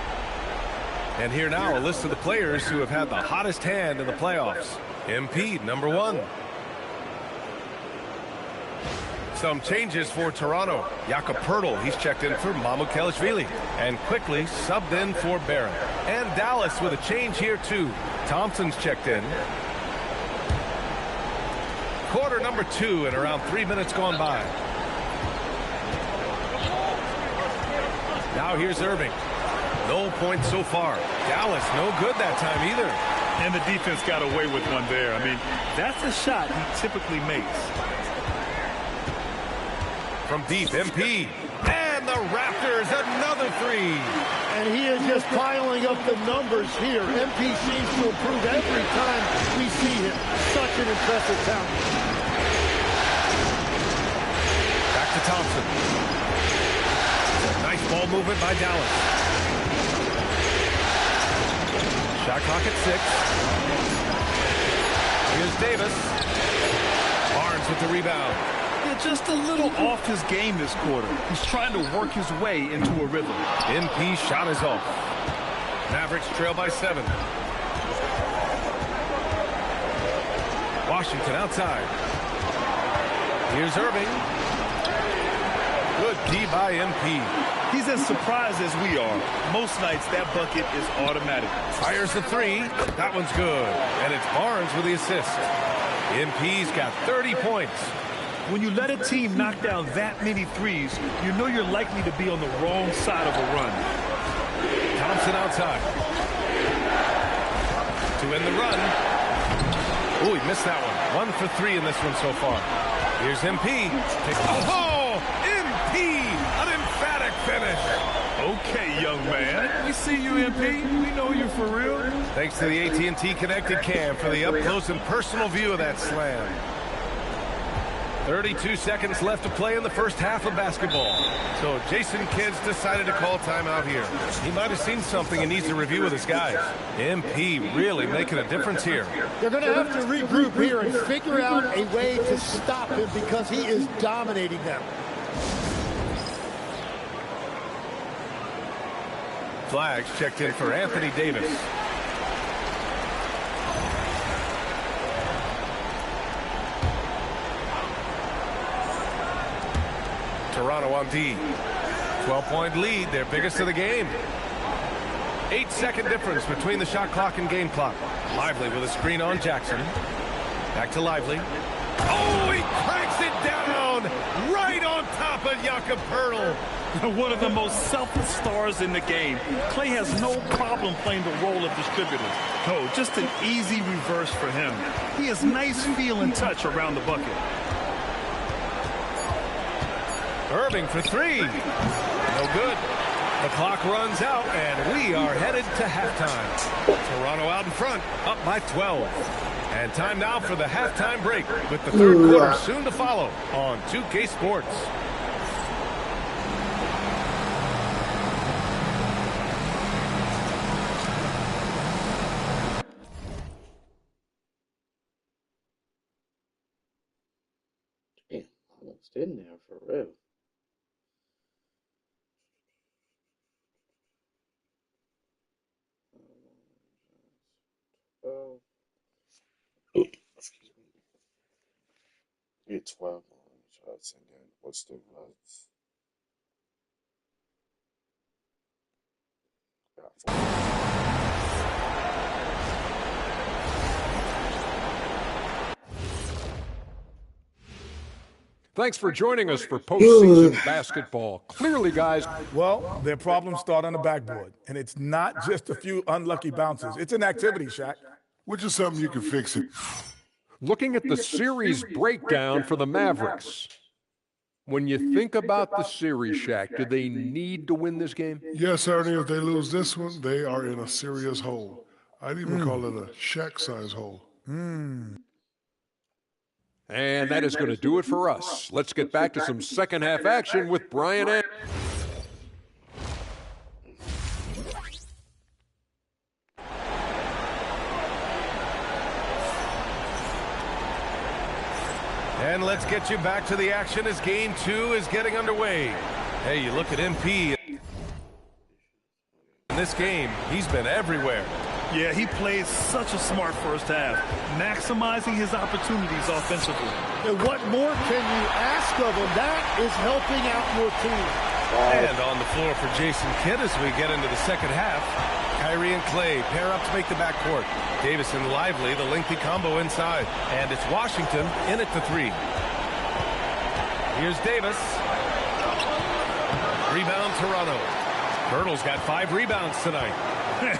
Speaker 14: And here now, a list of the players who have had the hottest hand in the playoffs. MP, number 1. Some changes for Toronto. Jakob Poeltl, he's checked in for Mamukelashvili. And quickly subbed in for Barrett. And Dallas with a change here too. Thompson's checked in. Quarter number 2 and around 3 minutes gone by. Now here's Irving. No points so far. Dallas no good that time either.
Speaker 19: And the defense got away with one there. I mean, that's a shot he typically makes.
Speaker 14: From deep, MP. And the Raptors, another 3.
Speaker 18: And he is just piling up the numbers here. MP seems to improve every time we see him. Such an impressive talent.
Speaker 14: Back to Thompson. Nice ball movement by Dallas. Shot clock at 6. Here's Davis. Barnes with the rebound.
Speaker 19: Yeah, just a little off his game this quarter. He's trying to work his way into a rhythm.
Speaker 14: MP shot is off. Mavericks trail by 7. Washington outside. Here's Irving. Good D by MP.
Speaker 19: He's as surprised as we are. Most nights, that bucket is automatic.
Speaker 14: Fires the 3. That one's good. And it's Barnes with the assist. MP's got 30 points.
Speaker 19: When you let a team knock down that many threes, you know you're likely to be on the wrong side of a run.
Speaker 14: Thompson outside. To end the run. Oh, he missed that one. 1 for 3 in this one so far. Here's MP. Oh, MP! An emphatic finish.
Speaker 19: Okay, young man. We see you, MP. We know you're for real.
Speaker 14: Thanks to the AT&T Connected Cam for the up-close and personal view of that slam. 32 seconds left to play in the first half of basketball. So Jason Kidd's decided to call timeout here. He might have seen something and needs to review with his guys. MP really making a difference here.
Speaker 18: They're going to have to regroup here and figure out a way to stop him because he is dominating them.
Speaker 14: Flags checked in for Anthony Davis. Toronto on D. 12-point lead, their biggest of the game. 8-second difference between the shot clock and game clock. Lively with a screen on Jackson. Back to Lively. Oh, he cranks it down right on top of Jakob Poeltl.
Speaker 19: One of the most selfless stars in the game. Clay has no problem playing the role of distributor. Oh, just an easy reverse for him. He has nice feel and touch around the bucket.
Speaker 14: Irving for 3. No good. The clock runs out, and we are headed to halftime. Toronto out in front, up by 12. And time now for the halftime break, with the third quarter soon to follow on 2K Sports.
Speaker 1: Damn, almost in there for real. get 12 shots and then what's the runs?
Speaker 11: Thanks for joining us for postseason basketball. Clearly, guys.
Speaker 12: Well, their problems start on the backboard, and it's not just a few unlucky bounces. It's an activity, Shaq.
Speaker 13: Which is something you can fix it.
Speaker 11: Looking at the series breakdown for the Mavericks. When you think about the series, Shaq, do they need to win this game?
Speaker 13: Yes, Ernie, if they lose this one, they are in a serious hole. I'd even call it a Shaq-size hole.
Speaker 11: And that is going to do it for us. Let's get back to some second-half action with Brian and...
Speaker 14: And let's get you back to the action as Game 2 is getting underway. Hey, you look at MP. In this game, he's been everywhere.
Speaker 19: Yeah, he played such a smart first half, maximizing his opportunities offensively.
Speaker 18: And what more can you ask of him? That is helping out your team.
Speaker 14: And on the floor for Jason Kidd as we get into the second half. Kyrie and Clay pair up to make the backcourt. Davis and Lively, the lengthy combo inside. And it's Washington in at the 3. Here's Davis. Rebound Toronto. Hurdle's got 5 rebounds tonight.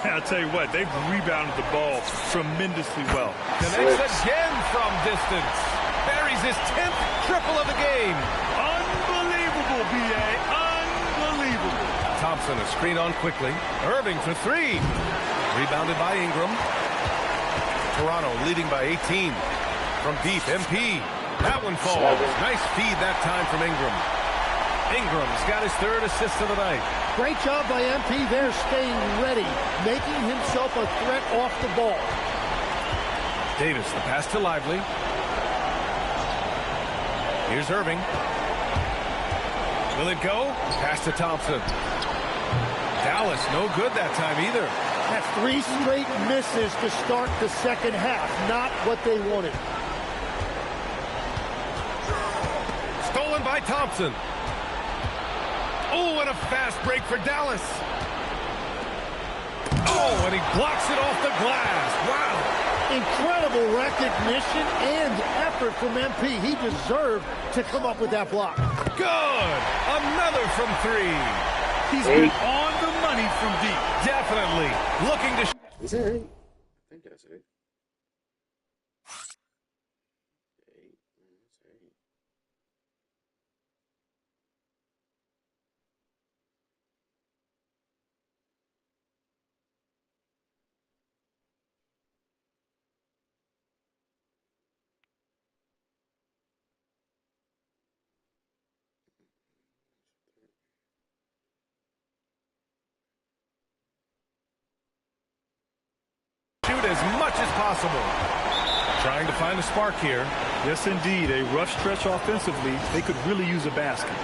Speaker 19: I'll tell you what, they've rebounded the ball tremendously well.
Speaker 14: Connects again from distance. Buries his 10th triple of the game.
Speaker 19: Unbelievable, B.A. Unbelievable.
Speaker 14: Thompson, a screen on quickly. Irving for 3. Rebounded by Ingram. Toronto leading by 18. From deep, MP. That one falls. Nice feed that time from Ingram. Ingram's got his 3rd assist of the night.
Speaker 18: Great job by MP there, staying ready, making himself a threat off the ball.
Speaker 14: Davis, the pass to Lively. Here's Irving. Will it go? Pass to Thompson. Dallas, no good that time either.
Speaker 18: That's 3 straight misses to start the second half. Not what they wanted.
Speaker 14: Stolen by Thompson. Oh, and a fast break for Dallas. Oh, and he blocks it off the glass. Wow.
Speaker 18: Incredible recognition and effort from MP. He deserved to come up with that block.
Speaker 14: Good. Another from 3.
Speaker 19: He's been on the money from deep.
Speaker 14: Definitely. Looking to...
Speaker 1: Is that 8? I think that's 8.
Speaker 14: Shoot as much as possible. Trying to find a spark here.
Speaker 19: Yes, indeed. A rough stretch offensively. They could really use a basket.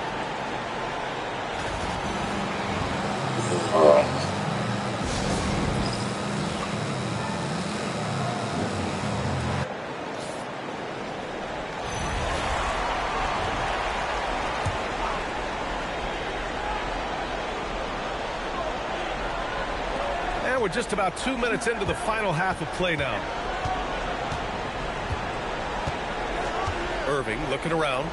Speaker 14: And we're just about 2 minutes into the final half of play now. Irving looking around.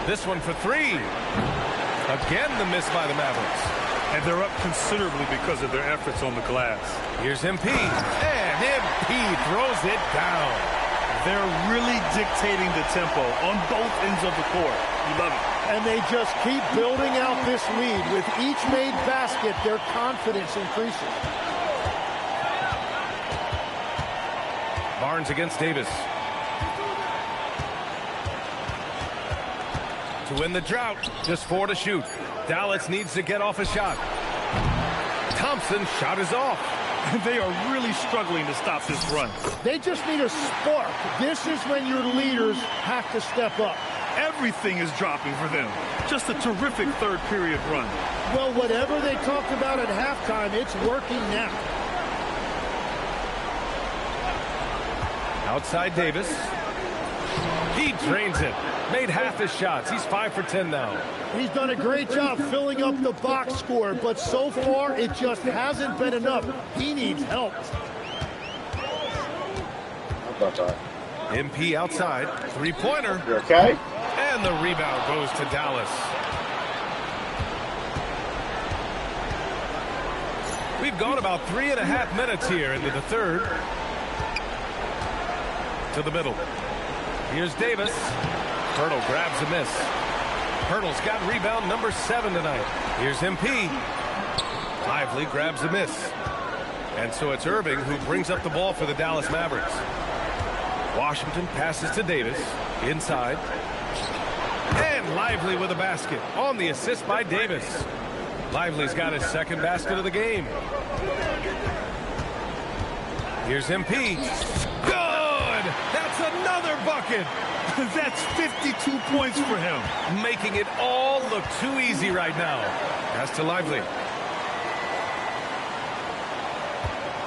Speaker 14: This one for 3. Again, the miss by the Mavericks.
Speaker 19: And they're up considerably because of their efforts on the glass.
Speaker 14: Here's MP. And MP throws it down.
Speaker 19: They're really dictating the tempo on both ends of the court. You love it.
Speaker 18: And they just keep building out this lead. With each made basket, their confidence increases.
Speaker 14: Barnes against Davis. To win the drought, just 4 to shoot. Dallas needs to get off a shot. Thompson's shot is off.
Speaker 19: They are really struggling to stop this run.
Speaker 18: They just need a spark. This is when your leaders have to step up.
Speaker 19: Everything is dropping for them. Just a terrific third period run.
Speaker 18: Well, whatever they talked about at halftime, it's working now.
Speaker 14: Outside Davis. He drains it. Made half his shots. He's 5 for 10 now.
Speaker 18: He's done a great job filling up the box score, but so far it just hasn't been enough. He needs help.
Speaker 1: How about that?
Speaker 14: MP outside. Three-pointer.
Speaker 1: You okay?
Speaker 14: And the rebound goes to Dallas. We've gone about 3.5 minutes here into the third. To the middle. Here's Davis. Hurdle grabs a miss. Hurdle's got rebound number 7 tonight. Here's MP. Lively grabs a miss. And so it's Irving who brings up the ball for the Dallas Mavericks. Washington passes to Davis. Inside. And Lively with a basket. On the assist by Davis. Lively's got his second basket of the game. Here's MP. Good! That's another bucket!
Speaker 19: That's 52 points for him.
Speaker 14: Making it all look too easy right now. Pass to Lively.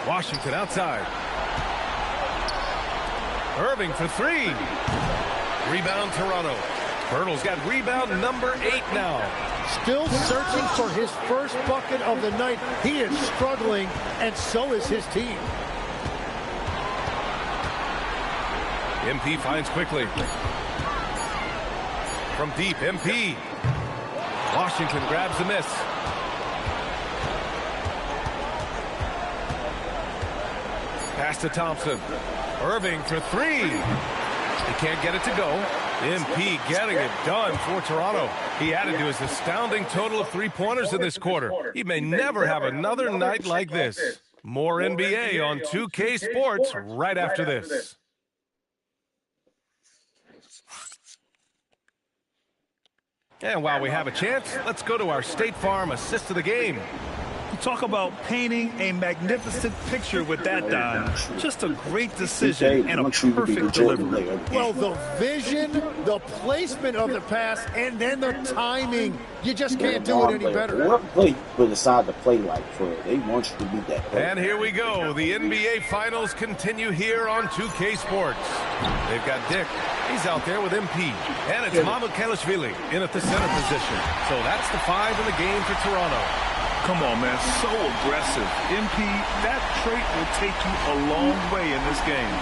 Speaker 14: Washington outside. Irving for 3. Rebound Toronto. Hurdle's got rebound number 8 now.
Speaker 18: Still searching for his first bucket of the night. He is struggling, and so is his team.
Speaker 14: MP finds quickly. From deep, MP. Washington grabs the miss. Pass to Thompson. Irving for 3. He can't get it to go. MP getting it done for Toronto. He added to his astounding total of 3-pointers in this quarter. He may never have another night like this. More NBA on 2K Sports right after this. And while we have a chance, let's go to our State Farm assist of the game.
Speaker 19: You talk about painting a magnificent picture with that, Don. Just a great decision and a perfect delivery.
Speaker 18: Well, the vision, the placement of the pass, and then the timing. You just can't do it any better.
Speaker 1: What play will decide to play like for it? They want you to be that player.
Speaker 14: And here we go. The NBA Finals continue here on 2K Sports. They've got Dick. He's out there with MP. And it's Mahmoud Kalashvili in at the center position. So that's the 5 in the game for Toronto.
Speaker 19: Come on, man. So aggressive. MP, that trait will take you a long way in this game.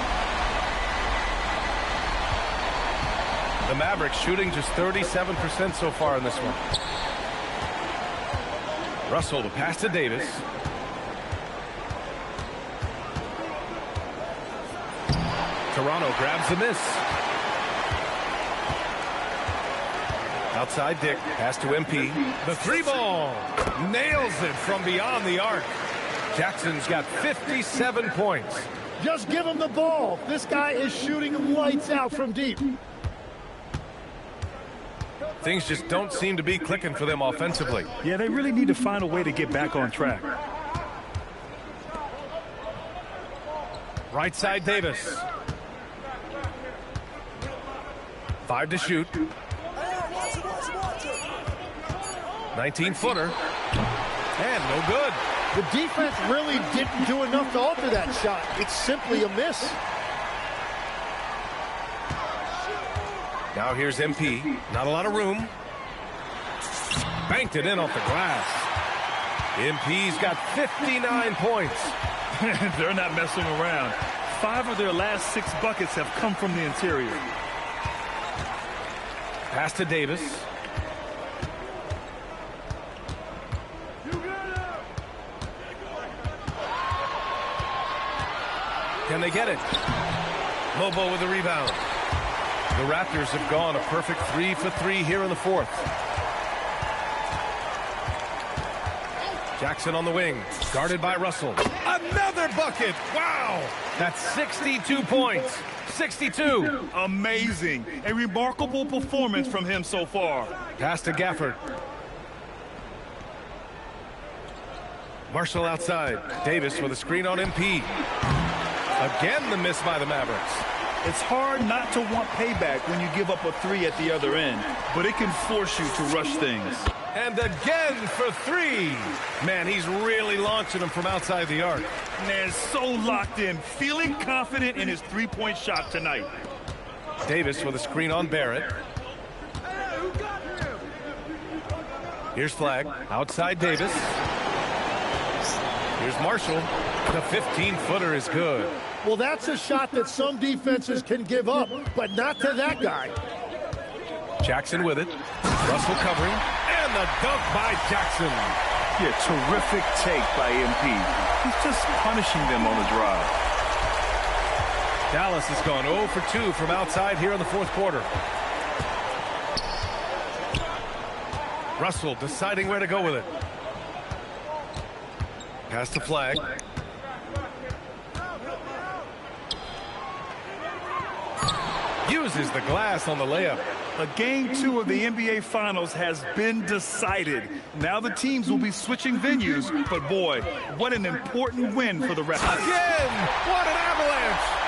Speaker 14: The Mavericks shooting just 37% so far in this one. Russell to pass to Davis. Toronto grabs the miss. Outside Dick, pass to MP. The 3-ball. Nails it from beyond the arc. Jackson's got 57 points.
Speaker 18: Just give him the ball. This guy is shooting him lights out from deep.
Speaker 14: Things just don't seem to be clicking for them offensively.
Speaker 19: Yeah, they really need to find a way to get back on track.
Speaker 14: Right side Davis. 5 to shoot. 19-footer. And no good.
Speaker 18: The defense really didn't do enough to alter that shot. It's simply a miss.
Speaker 14: Now here's MP. Not a lot of room. Banked it in off the glass. MP's got 59 points.
Speaker 19: They're not messing around. 5 of their last 6 buckets have come from the interior.
Speaker 14: Pass to Davis. Can they get it? Lobo with the rebound. The Raptors have gone a perfect 3 for 3 here in the fourth. Jackson on the wing, guarded by Russell. Another bucket! Wow! That's 62 points. 62.
Speaker 19: Amazing. A remarkable performance from him so far.
Speaker 14: Pass to Gafford. Marshall outside. Davis with a screen on MP. Again, the miss by the Mavericks.
Speaker 19: It's hard not to want payback when you give up a 3 at the other end, but it can force you to rush things.
Speaker 14: And again for 3. Man, he's really launching them from outside the arc.
Speaker 19: Man, so locked in, feeling confident in his 3-point shot tonight.
Speaker 14: Davis with a screen on Barrett. Here's Flag. Outside Davis. Here's Marshall. The 15-footer is good.
Speaker 18: Well, that's a shot that some defenses can give up, but not to that guy.
Speaker 14: Jackson with it. Russell covering. And the dunk by Jackson.
Speaker 19: Yeah, terrific take by MP. He's just punishing them on the drive.
Speaker 14: Dallas has gone 0 for 2 from outside here in the fourth quarter. Russell deciding where to go with it. Pass to Flag. Uses the glass on the layup.
Speaker 19: A game 2 of the NBA Finals has been decided. Now the teams will be switching venues, but boy, what an important win for the Raptors.
Speaker 14: Again! What an avalanche!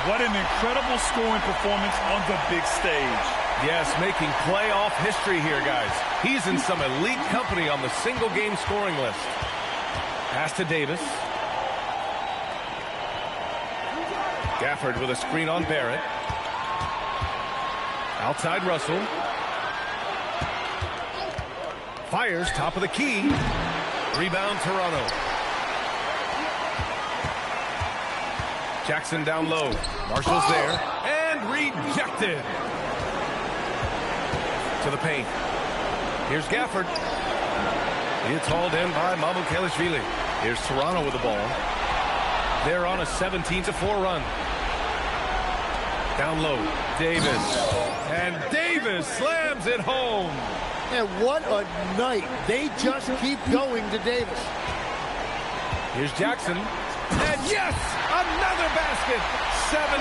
Speaker 19: What an incredible scoring performance on the big stage.
Speaker 14: Yes, making playoff history here, guys. He's in some elite company on the single-game scoring list. Pass to Davis. Gafford with a screen on Barrett. Outside Russell. Fires top of the key. Rebound Toronto. Jackson down low. Marshall's there. And rejected. To the paint. Here's Gafford. It's hauled in by Mamukelashvili. Here's Toronto with the ball. They're on a 17-4 run. Down low, Davis. And Davis slams it home.
Speaker 18: And what a night. They just keep going to Davis.
Speaker 14: Here's Jackson. And yes, another basket. 71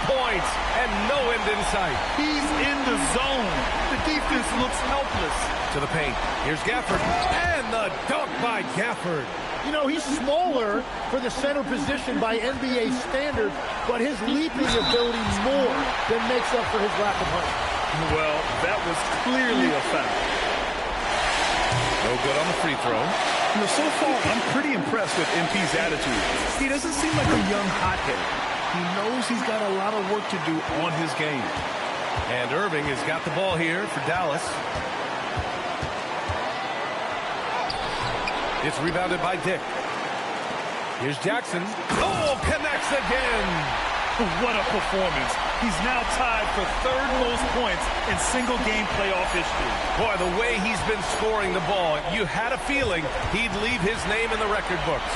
Speaker 14: points and no end in sight.
Speaker 19: He's in the zone. The defense looks helpless.
Speaker 14: To the paint. Here's Gafford. And the dunk by Gafford.
Speaker 18: You know, he's smaller for the center position by NBA standards, but his leaping ability more than makes up for his lack of height.
Speaker 19: Well, that was clearly a foul.
Speaker 14: No good on the free throw.
Speaker 19: You know, so far, I'm pretty impressed with MP's attitude. He doesn't seem like a young hothead. He knows he's got a lot of work to do on his game.
Speaker 14: And Irving has got the ball here for Dallas. It's rebounded by Dick. Here's Jackson. Oh, connects again.
Speaker 19: What a performance. He's now tied for third most points in single-game playoff history.
Speaker 14: Boy, the way he's been scoring the ball, you had a feeling he'd leave his name in the record books.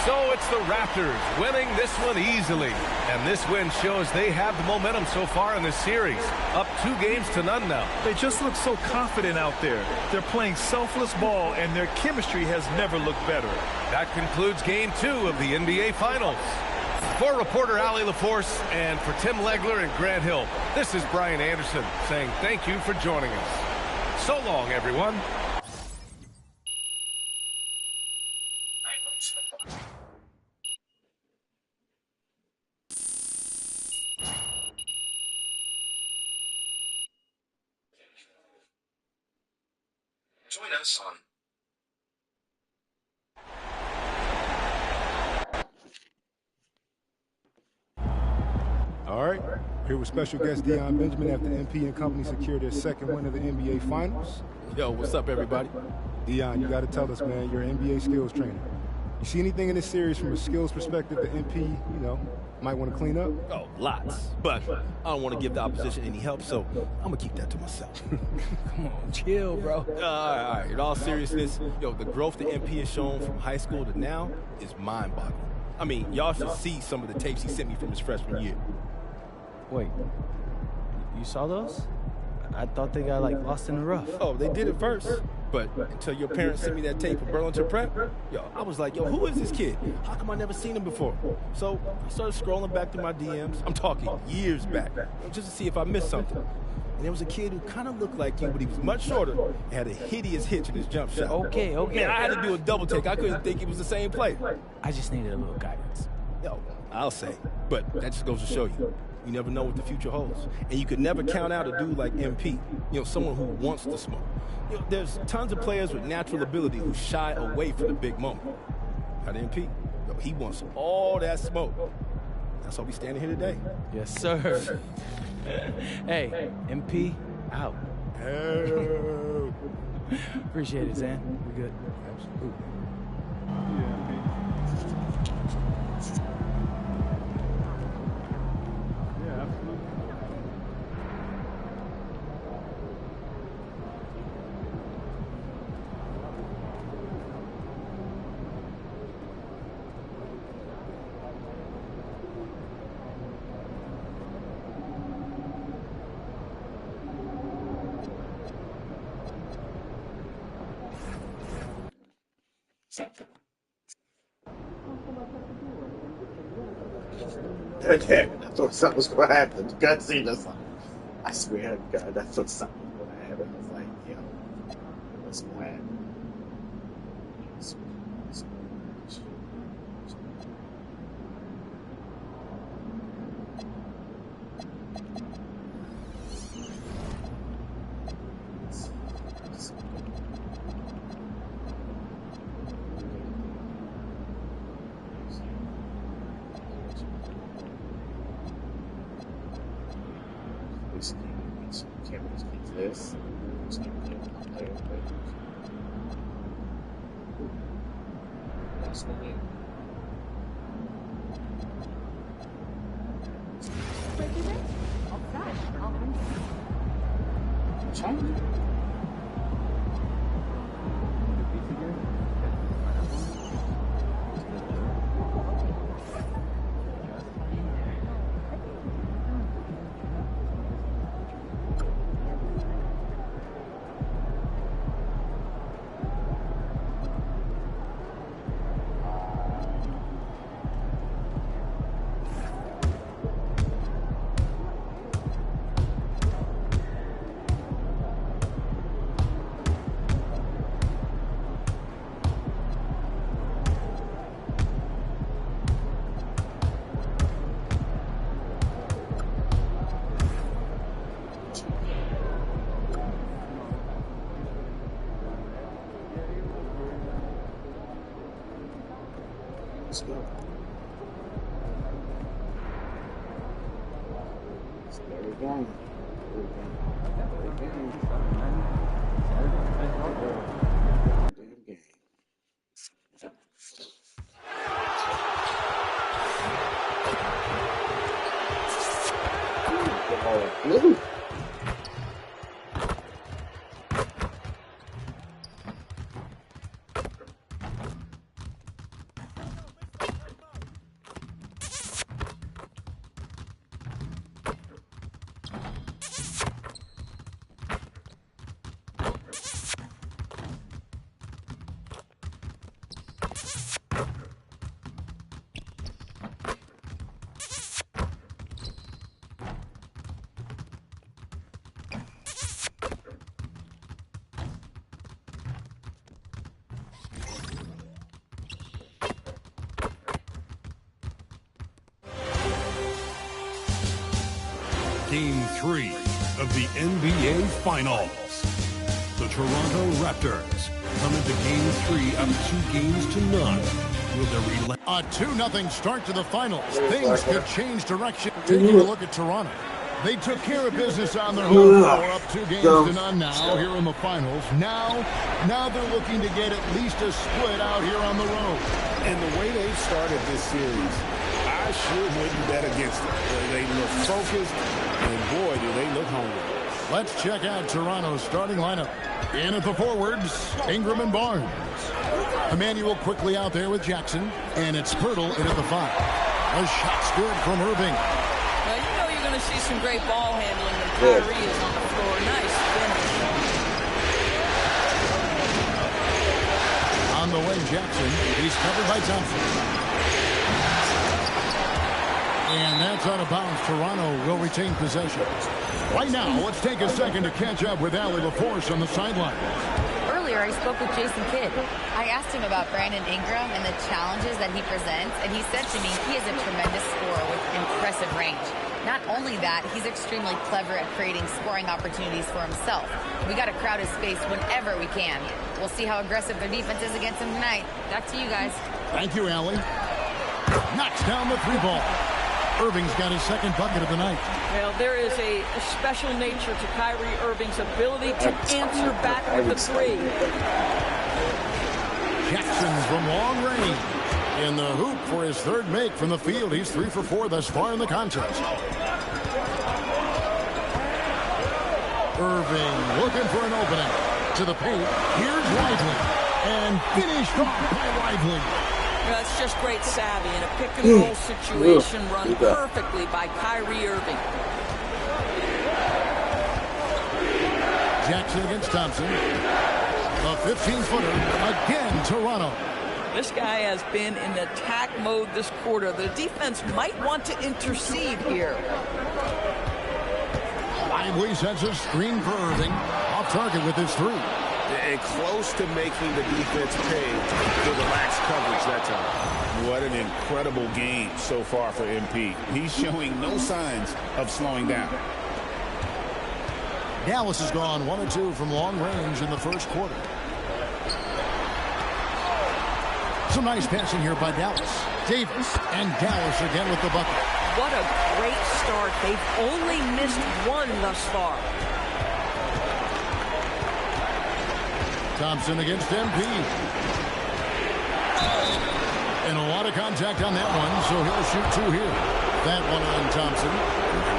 Speaker 14: So it's the Raptors winning this one easily. And this win shows they have the momentum so far in this series. Up 2-0 now.
Speaker 19: They just look so confident out there. They're playing selfless ball, and their chemistry has never looked better.
Speaker 14: That concludes Game 2 of the NBA Finals. For reporter Allie LaForce and for Tim Legler and Grant Hill, this is Brian Anderson saying thank you for joining us. So long, everyone.
Speaker 16: Join us on
Speaker 3: All right, here with special guest Deion Benjamin after MP and company secured their second win of the NBA Finals.
Speaker 17: Yo, what's up, everybody?
Speaker 3: Deion, you got to tell us, man, you're an NBA skills trainer. You see anything in this series from a skills perspective that MP, might want to clean up?
Speaker 17: Oh, lots. But I don't want to give the opposition any help, so I'm going to keep that to myself.
Speaker 2: Come on, chill, bro.
Speaker 17: All right. In all seriousness, the growth that MP has shown from high school to now is mind-boggling. I mean, y'all should see some of the tapes he sent me from his freshman year.
Speaker 2: Wait, you saw those? I thought they got, lost in the rough.
Speaker 17: Oh, they did it first. But until your parents sent me that tape of Burlington Prep, I was like, who is this kid? How come I never seen him before? So I started scrolling back through my DMs. I'm talking years back, just to see if I missed something. And there was a kid who kind of looked like you, but he was much shorter and had a hideous hitch in his jump shot.
Speaker 2: Okay.
Speaker 17: Man, I had to do a double take. I couldn't think it was the same player.
Speaker 2: I just needed a little guidance.
Speaker 17: I'll say. But that just goes to show you. You never know what the future holds. And you could never count out a dude like MP, someone who wants to smoke. There's tons of players with natural ability who shy away from the big moment. Not MP. He wants all that smoke. That's why we standing here today.
Speaker 2: Yes, sir. Hey, MP, out.
Speaker 12: Oh.
Speaker 2: Appreciate it, Zan. We good?
Speaker 12: Absolutely.
Speaker 3: Yeah, absolutely.
Speaker 1: Okay, I thought something was going to happen. Cutscene or something. I swear to God, I thought something was going to happen. I was like, yo, what's going to happen? This. That's the name. Change. Let's go. It's very game. Very game. Damn game. Blue.
Speaker 5: Game 3 of the NBA Finals. The Toronto Raptors come into Game 3 up 2 games to none. Will there be
Speaker 6: a 2-0 start to the finals? Things could change direction. Taking a look at Toronto. They took care of business on their home floor, up 2 games to none now here in the finals. Now they're looking to get at least a split out here on the road.
Speaker 10: And the way they've started this series, I sure wouldn't bet against them. They look focused, and boy, do they look hungry.
Speaker 6: Let's check out Toronto's starting lineup. In at the forwards, Ingram and Barnes. Emmanuel quickly out there with Jackson, and it's Pirtle in at the 5. A shot's good from Irving.
Speaker 9: Well, you know you're going to see some great ball handling when Kyrie is on the floor. Nice finish.
Speaker 6: On the way, Jackson. He's covered by Thompson. And that's out of bounds. Toronto will retain possession. Right now, let's take a second to catch up with Allie LaForce on the sideline.
Speaker 8: Earlier, I spoke with Jason Kidd. I asked him about Brandon Ingram and the challenges that he presents, and he said to me he is a tremendous scorer with impressive range. Not only that, he's extremely clever at creating scoring opportunities for himself. We got to crowd his space whenever we can. We'll see how aggressive their defense is against him tonight. Back to you guys.
Speaker 6: Thank you, Allie. Knocks down the 3 ball.
Speaker 18: Irving's got his second bucket of the night.
Speaker 9: Well, there is a special nature to Kyrie Irving's ability to answer back with the three.
Speaker 18: Jackson from long range. In the hoop for his third make from the field. He's 3 for 4 thus far in the contest. Irving looking for an opening. To the paint. Here's Lively. And finished off by Lively.
Speaker 9: That's just great savvy in a pick-and-roll situation run perfectly by Kyrie Irving.
Speaker 18: Jackson against Thompson. A 15-footer. Again, Toronto.
Speaker 9: This guy has been in attack mode this quarter. The defense might want to intercede here.
Speaker 18: Lively sets a screen for Irving. Off target with his three.
Speaker 10: And close to making the defense pay for the lax coverage that time. What an incredible game so far for MP. He's showing no signs of slowing down.
Speaker 18: Dallas has gone 1 of 2 from long range in the first quarter. Some nice passing here by Dallas. Davis and Dallas again with the bucket.
Speaker 9: What a great start. They've only missed one thus far.
Speaker 18: Thompson against MP. And a lot of contact on that one, so he'll shoot 2 here. That one on Thompson.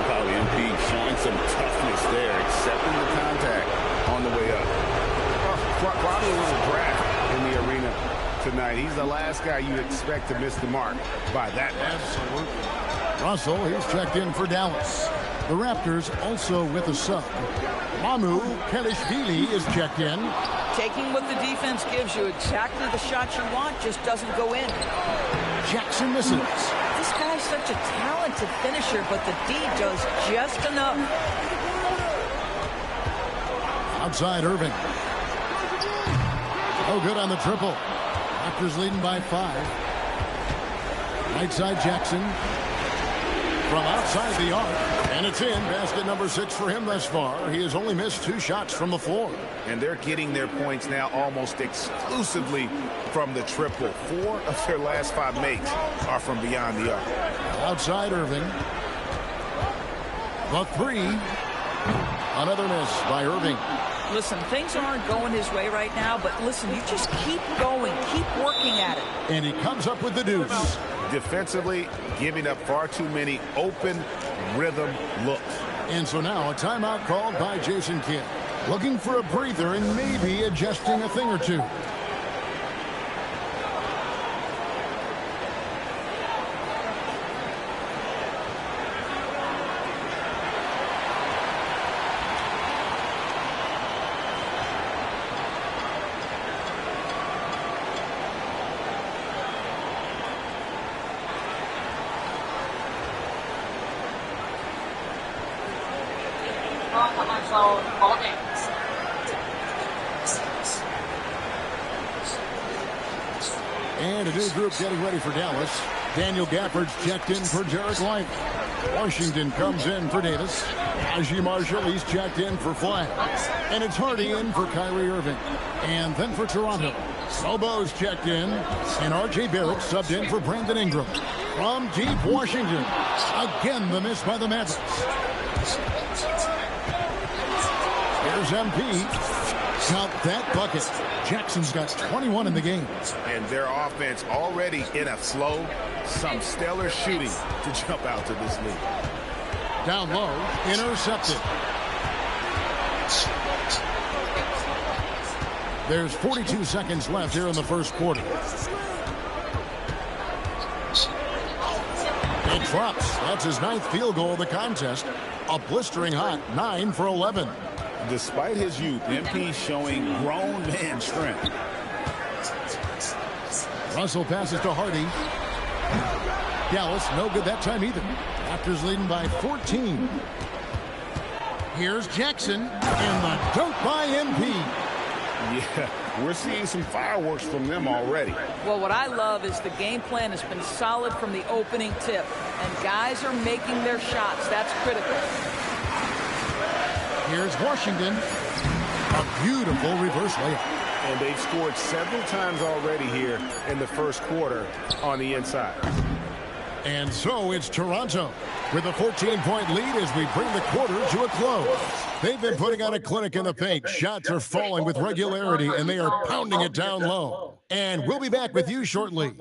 Speaker 10: How MP showing some toughness there, accepting the contact on the way up. Probably a little draft in the arena tonight. He's the last guy you expect to miss the mark by that much.
Speaker 18: Absolutely. Russell, he's checked in for Dallas. The Raptors also with a sub. Mamu Kelishvili is checked in.
Speaker 9: Taking what the defense gives you, exactly the shot you want, just doesn't go in.
Speaker 18: Jackson misses.
Speaker 9: This guy's such a talented finisher, but the D does just enough.
Speaker 18: Outside Irving. Oh, good on the triple. Raptors leading by 5. Right side Jackson. From outside the arc. And it's in. Basket number 6 for him thus far. He has only missed 2 shots from the floor.
Speaker 10: And they're getting their points now almost exclusively from the triple. 4 of their last 5 makes are from beyond the arc.
Speaker 18: Outside Irving. The 3. Another miss by Irving.
Speaker 9: Listen, things aren't going his way right now, but listen, you just keep going, keep working at it.
Speaker 18: And he comes up with the deuce.
Speaker 10: Defensively, giving up far too many open rhythm looks.
Speaker 18: And so now a timeout called by Jason Kidd. Looking for a breather and maybe adjusting a thing or two. And a new group getting ready for Dallas. Daniel Gafford's checked in for Derek Lively. Washington comes in for Davis. Najee Marshall, he's checked in for Flash. And it's Hardy in for Kyrie Irving. And then for Toronto, Sobo's checked in. And R.J. Barrett subbed in for Brandon Ingram. From deep Washington, again the miss by the Mavericks. Here's MP. Count that bucket. Jackson's got 21 in the game.
Speaker 10: And their offense already in a flow. Some stellar shooting to jump out to this lead.
Speaker 18: Down low, intercepted. There's 42 seconds left here in the first quarter. It drops. That's his 9th field goal of the contest. A blistering hot 9 for 11.
Speaker 10: Despite his youth, MP showing grown man strength.
Speaker 18: Russell passes to Hardy. Dallas, no good that time either. Raptors leading by 14. Here's Jackson, and the dunk by MP.
Speaker 10: Yeah, we're seeing some fireworks from them already.
Speaker 9: Well, what I love is the game plan has been solid from the opening tip, and guys are making their shots. That's critical.
Speaker 18: Here's Washington. A beautiful reverse layup.
Speaker 10: And they've scored several times already here in the first quarter on the inside.
Speaker 18: And so it's Toronto with a 14-point lead as we bring the quarter to a close. They've been putting on a clinic in the paint. Shots are falling with regularity, and they are pounding it down low. And we'll be back with you shortly.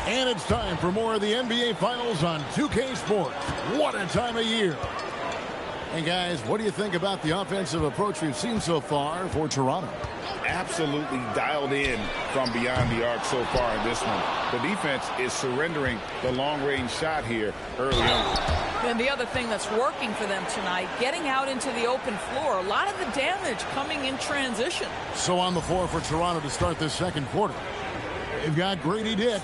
Speaker 18: And it's time for more of the NBA Finals on 2K Sports. What a time of year. Hey, guys, what do you think about the offensive approach we've seen so far for Toronto?
Speaker 10: Absolutely dialed in from beyond the arc so far in this one. The defense is surrendering the long-range shot here early on.
Speaker 9: And the other thing that's working for them tonight, getting out into the open floor. A lot of the damage coming in transition.
Speaker 18: So on the floor for Toronto to start this second quarter. They've got Grady Dick.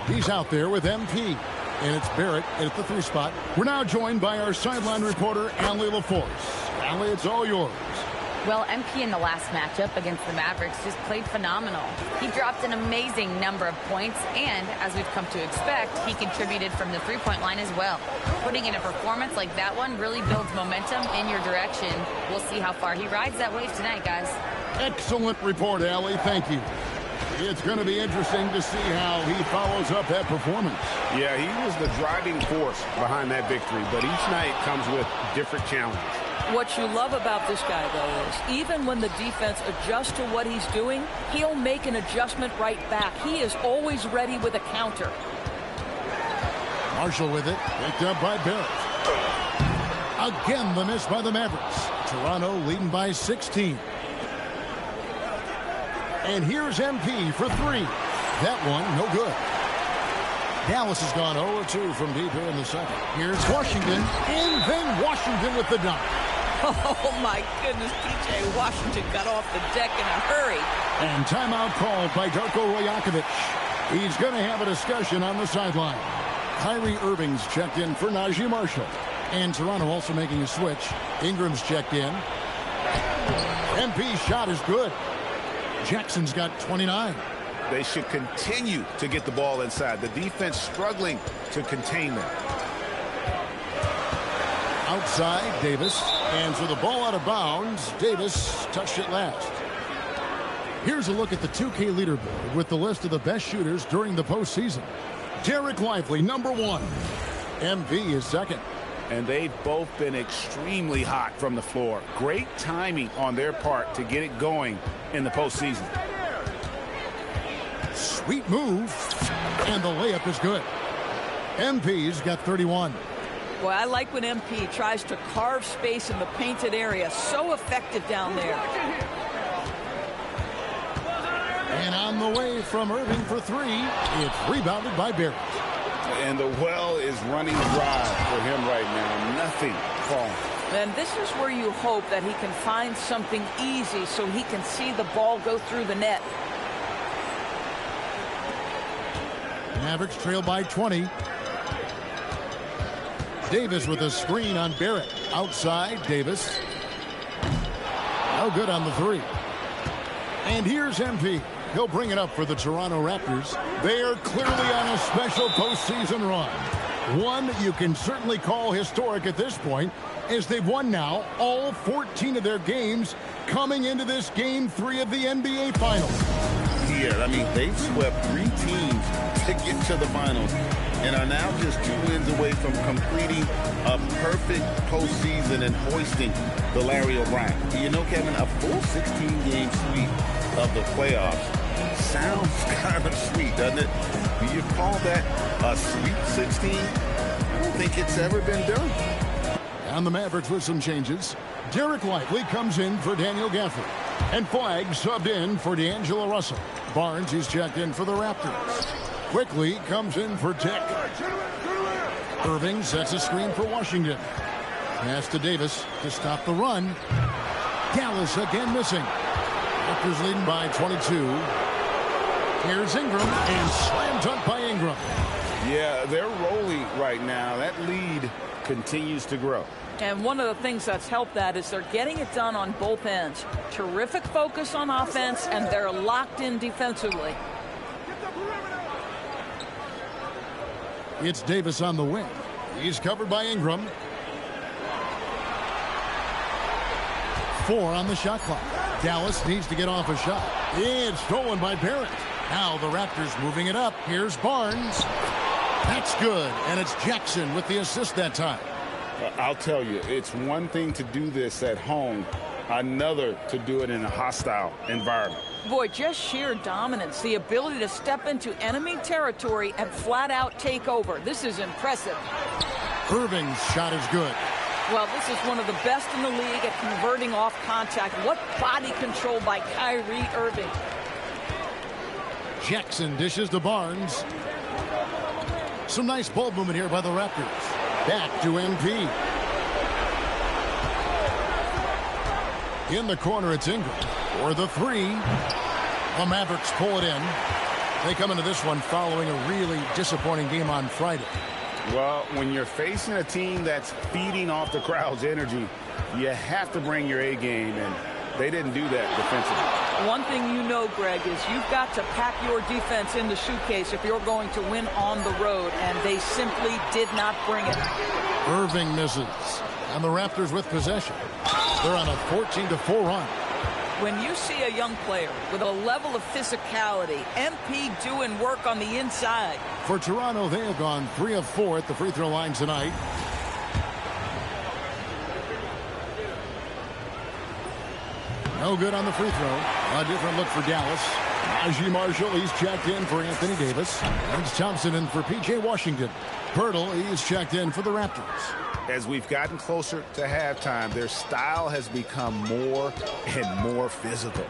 Speaker 18: He's out there with MP. And it's Barrett at the 3 spot. We're now joined by our sideline reporter, Allie LaForce. Allie, it's all yours.
Speaker 8: Well, MP in the last matchup against the Mavericks just played phenomenal. He dropped an amazing number of points, and as we've come to expect, he contributed from the 3-point line as well. Putting in a performance like that one really builds momentum in your direction. We'll see how far he rides that wave tonight, guys.
Speaker 18: Excellent report, Allie. Thank you. It's going to be interesting to see how he follows up that performance.
Speaker 10: Yeah, he was the driving force behind that victory, but each night comes with different challenges.
Speaker 9: What you love about this guy, though, is even when the defense adjusts to what he's doing, he'll make an adjustment right back. He is always ready with a counter.
Speaker 18: Marshall with it, picked up by Barrett. Again, the miss by the Mavericks. Toronto leading by 16. And here's MP for 3. That one, no good. Dallas has gone 0-2 from deep here in the second. Here's Washington, and then Washington with the dunk.
Speaker 9: Oh, my goodness, P.J. Washington got off the deck in a hurry.
Speaker 18: And timeout called by Darko Rajakovic. He's going to have a discussion on the sideline. Kyrie Irving's checked in for Najee Marshall. And Toronto also making a switch. Ingram's checked in. MP's shot is good. Jackson's got 29.
Speaker 10: They should continue to get the ball inside. The defense struggling to contain them.
Speaker 18: Outside, Davis. And for the ball out of bounds, Davis touched it last. Here's a look at the 2K leaderboard with the list of the best shooters during the postseason. Derek Lively, number 1. MV is second.
Speaker 10: And they've both been extremely hot from the floor. Great timing on their part to get it going in the postseason.
Speaker 18: Sweet move. And the layup is good. MP's got 31.
Speaker 9: Boy, I like when MP tries to carve space in the painted area. So effective down there.
Speaker 18: And on the way from Irving for 3. It's rebounded by Barrett.
Speaker 10: And the well is running dry for him right now. Nothing falling.
Speaker 9: And this is where you hope that he can find something easy so he can see the ball go through the net.
Speaker 18: Mavericks trail by 20. Davis with a screen on Barrett. Outside, Davis. No good on the 3. And here's MP. He'll bring it up for the Toronto Raptors. They are clearly on a special postseason run. One you can certainly call historic at this point, as they've won now all 14 of their games coming into this Game 3 of the NBA Finals.
Speaker 7: Yeah, I mean, they've swept 3 teams to get to the finals and are now just 2 wins away from completing a perfect postseason and hoisting the Larry O'Brien. You know, Kevin, a full 16-game sweep of the playoffs sounds kind of sweet, doesn't it? Do you call that a sweet 16? I don't think it's ever been done.
Speaker 18: And the Mavericks with some changes. Derek Lively comes in for Daniel Gafford. And Flagg subbed in for D'Angelo Russell. Barnes is checked in for the Raptors. Quickly comes in for Dick. Irving sets a screen for Washington. Pass to Davis to stop the run. Dallas again missing. Raptors leading by 22. Here's Ingram, and slam dunk by Ingram.
Speaker 10: Yeah, they're rolling right now. That lead continues to grow.
Speaker 9: And one of the things that's helped that is they're getting it done on both ends. Terrific focus on offense, and they're locked in defensively.
Speaker 18: It's Davis on the wing. He's covered by Ingram. 4 on the shot clock. Dallas needs to get off a shot. It's stolen by Barrett. Now the Raptors moving it up. Here's Barnes. That's good, and it's Jackson with the assist that time.
Speaker 10: I'll tell you, it's one thing to do this at home, another to do it in a hostile environment.
Speaker 9: Boy, just sheer dominance, the ability to step into enemy territory and flat out take over. This is impressive.
Speaker 18: Irving's shot is good.
Speaker 9: Well, this is one of the best in the league at converting off contact. What body control by Kyrie Irving.
Speaker 18: Jackson dishes to Barnes. Some nice ball movement here by the Raptors. Back to MP. In the corner, it's Ingram. For the 3. The Mavericks pull it in. They come into this one following a really disappointing game on Friday.
Speaker 10: Well, when you're facing a team that's feeding off the crowd's energy, you have to bring your A game, and they didn't do that defensively.
Speaker 9: One thing you know, Greg, is you've got to pack your defense in the suitcase if you're going to win on the road, and they simply did not bring it.
Speaker 18: Irving misses, and the Raptors with possession. They're on a 14-4 run.
Speaker 9: When you see a young player with a level of physicality, MP doing work on the inside.
Speaker 18: For Toronto, they have gone 3 of 4 at the free throw line tonight. No good on the free throw. A different look for Dallas. Najee Marshall, he's checked in for Anthony Davis. It's Thompson in for P.J. Washington. Pirtle, he's checked in for the Raptors.
Speaker 10: As we've gotten closer to halftime, their style has become more and more physical.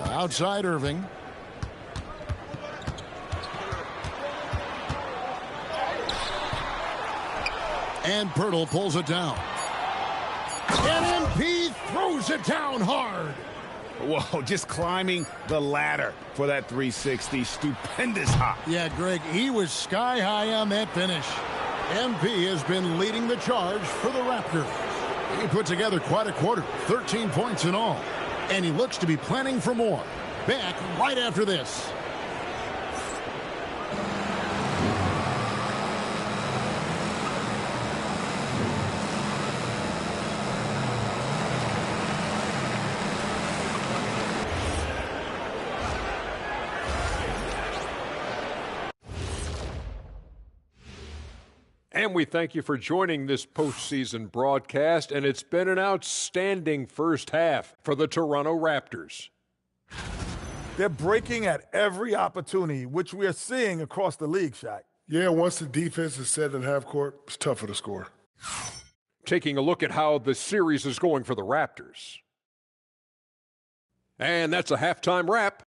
Speaker 18: Outside Irving. And Pirtle pulls it down. And MP throws it down hard.
Speaker 10: Whoa, just climbing the ladder for that 360. Stupendous hop.
Speaker 18: Yeah, Greg, he was sky high on that finish. MP has been leading the charge for the Raptors. He put together quite a quarter, 13 points in all. And he looks to be planning for more. Back right after this.
Speaker 11: And we thank you for joining this postseason broadcast, and it's been an outstanding first half for the Toronto Raptors.
Speaker 12: They're breaking at every opportunity, which we are seeing across the league, Shaq.
Speaker 13: Yeah, once the defense is set in half court, it's tougher to score.
Speaker 11: Taking a look at how the series is going for the Raptors. And that's a halftime wrap.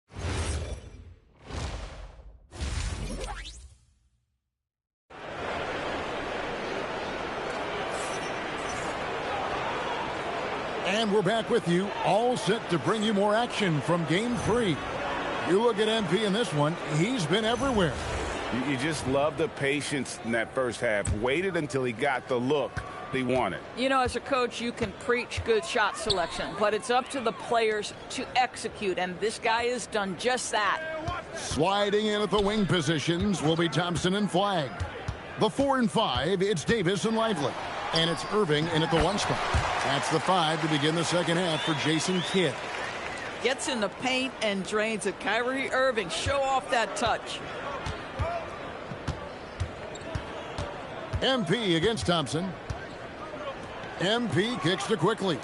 Speaker 18: And we're back with you, all set to bring you more action from Game 3. You look at MP in this one, he's been everywhere.
Speaker 10: You just love the patience in that first half. Waited until he got the look he wanted.
Speaker 9: You know, as a coach, you can preach good shot selection, but it's up to the players to execute, and this guy has done just that.
Speaker 18: Sliding in at the wing positions will be Thompson and Flagg. The 4 and 5, it's Davis and Lively. And it's Irving in at the 1 spot. That's the 5 to begin the second half for Jason Kidd.
Speaker 9: Gets in the paint and drains it. Kyrie Irving, show off that touch.
Speaker 18: MP against Thompson. MP kicks to Quickly.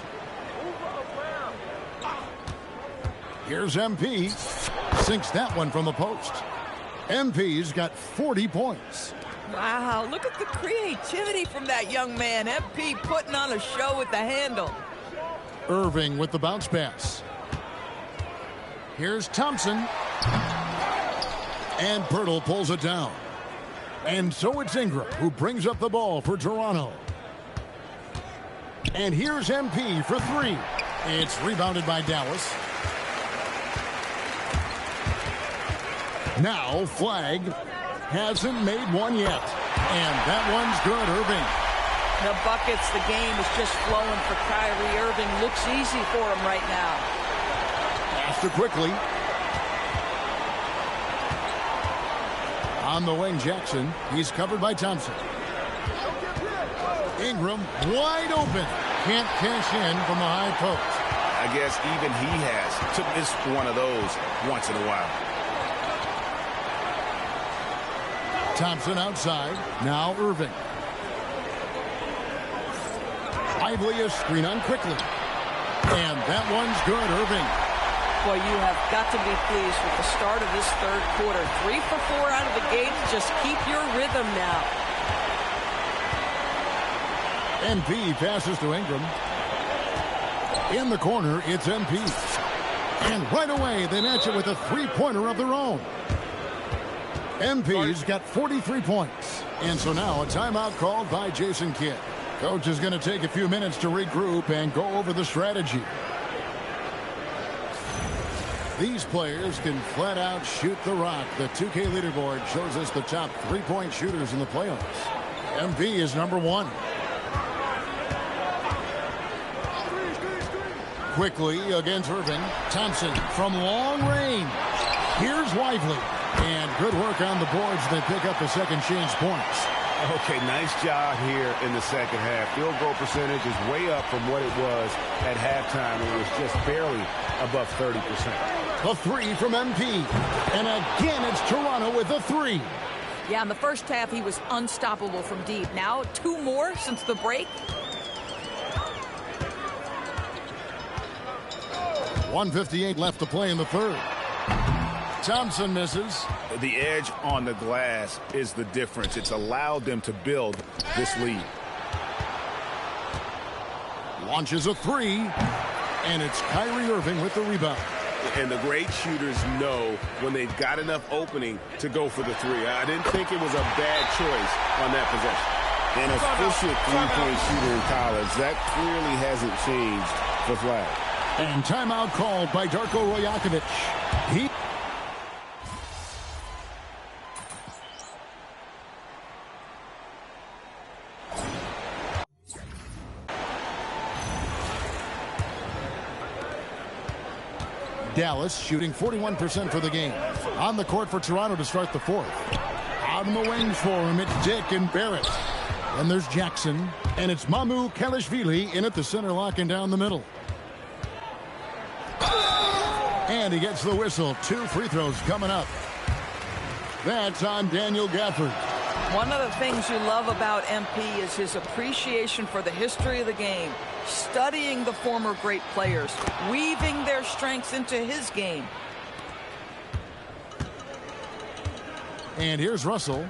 Speaker 18: Here's MP. Sinks that one from the post. MP's got 40 points.
Speaker 9: Wow, look at the creativity from that young man. MP putting on a show with the handle.
Speaker 18: Irving with the bounce pass. Here's Thompson. And Pirtle pulls it down. And so it's Ingram who brings up the ball for Toronto. And here's MP for 3. It's rebounded by Dallas. Now Flag hasn't made one yet. And that one's good, Irving.
Speaker 9: The buckets, the game is just flowing for Kyrie Irving. Looks easy for him right now.
Speaker 18: After quickly. On the wing, Jackson. He's covered by Thompson. Ingram wide open. Can't cash in from the high post.
Speaker 10: I guess even he has to miss one of those once in a while.
Speaker 18: Thompson outside. Now Irving. Lively a screen on quickly. And that one's good, Irving.
Speaker 9: Boy, you have got to be pleased with the start of this third quarter. 3 for 4 out of the gate. Just keep your rhythm now.
Speaker 18: MP passes to Ingram. In the corner, it's MP. And right away, they match it with a three-pointer of their own. MP's got 43 points. And so now a timeout called by Jason Kidd. Coach is going to take a few minutes to regroup and go over the strategy. These players can flat out shoot the rock. The 2K leaderboard shows us the top three-point shooters in the playoffs. MP is number 1. Quickly against Irving. Thompson from long range. Here's Lively. And good work on the boards. They pick up the second chance points.
Speaker 10: Okay, nice job here in the second half. Field goal percentage is way up from what it was at halftime. It was just barely above 30%.
Speaker 18: A three from MP. And again, it's Toronto with a three.
Speaker 9: Yeah, in the first half, he was unstoppable from deep. Now, 2 more since the break.
Speaker 18: 1:58 left to play in the third. Thompson misses.
Speaker 10: The edge on the glass is the difference. It's allowed them to build this lead.
Speaker 18: Launches a three. And it's Kyrie Irving with the rebound.
Speaker 10: And the great shooters know when they've got enough opening to go for the three. I didn't think it was a bad choice on that possession. An efficient three-point shooter in college. That clearly hasn't changed for Flag.
Speaker 18: And timeout called by Darko Rajakovic. Dallas shooting 41% for the game. On the court for Toronto to start the fourth. Out in the wings for him, it's Dick and Barrett. And there's Jackson. And it's Mamu Kelishvili in at the center, locking down the middle. And he gets the whistle. 2 free throws coming up. That's on Daniel Gafford.
Speaker 9: One of the things you love about MP is his appreciation for the history of the game, studying the former great players, weaving their strengths into his game.
Speaker 18: And here's Russell.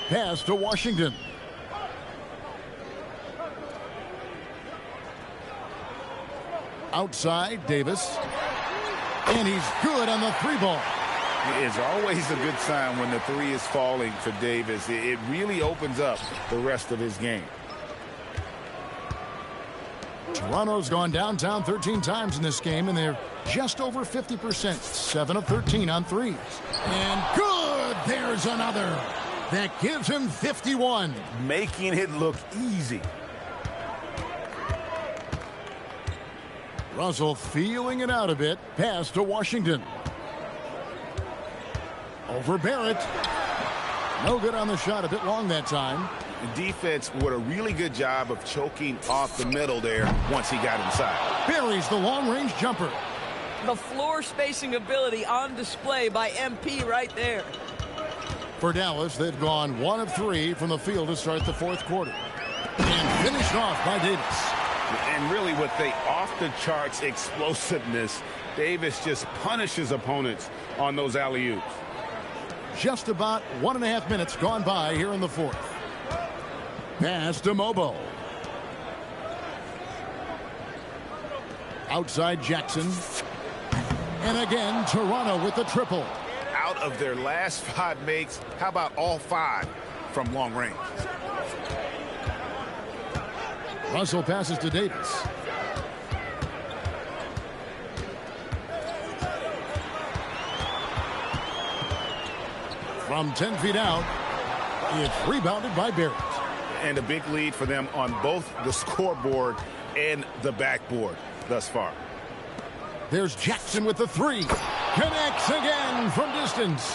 Speaker 18: Pass to Washington. Outside, Davis. And he's good on the three ball.
Speaker 10: It's always a good sign when the three is falling for Davis. It really opens up the rest of his game.
Speaker 18: Toronto's gone downtown 13 times in this game, and they're just over 50%. 7 of 13 on threes. And good! There's another. That gives him 51.
Speaker 10: Making it look easy.
Speaker 18: Russell feeling it out a bit. Pass to Washington. Over Barrett. No good on the shot. A bit long that time.
Speaker 10: The defense did a really good job of choking off the middle there once he got inside.
Speaker 18: Buries the long-range jumper.
Speaker 9: The floor spacing ability on display by MP right there.
Speaker 18: For Dallas, they've gone 1 of 3 from the field to start the fourth quarter. And finished off by Davis.
Speaker 10: And really with the off-the-charts explosiveness, Davis just punishes opponents on those alley-oops.
Speaker 18: Just about 1.5 minutes gone by here in the fourth. Pass to Mobo. Outside Jackson. And again, Toronto with the triple.
Speaker 10: Out of their last 5 makes, how about all 5 from long range?
Speaker 18: Russell passes to Davis. From 10 feet out, it's rebounded by Barrett.
Speaker 10: And a big lead for them on both the scoreboard and the backboard thus far.
Speaker 18: There's Jackson with the three. Connects again from distance.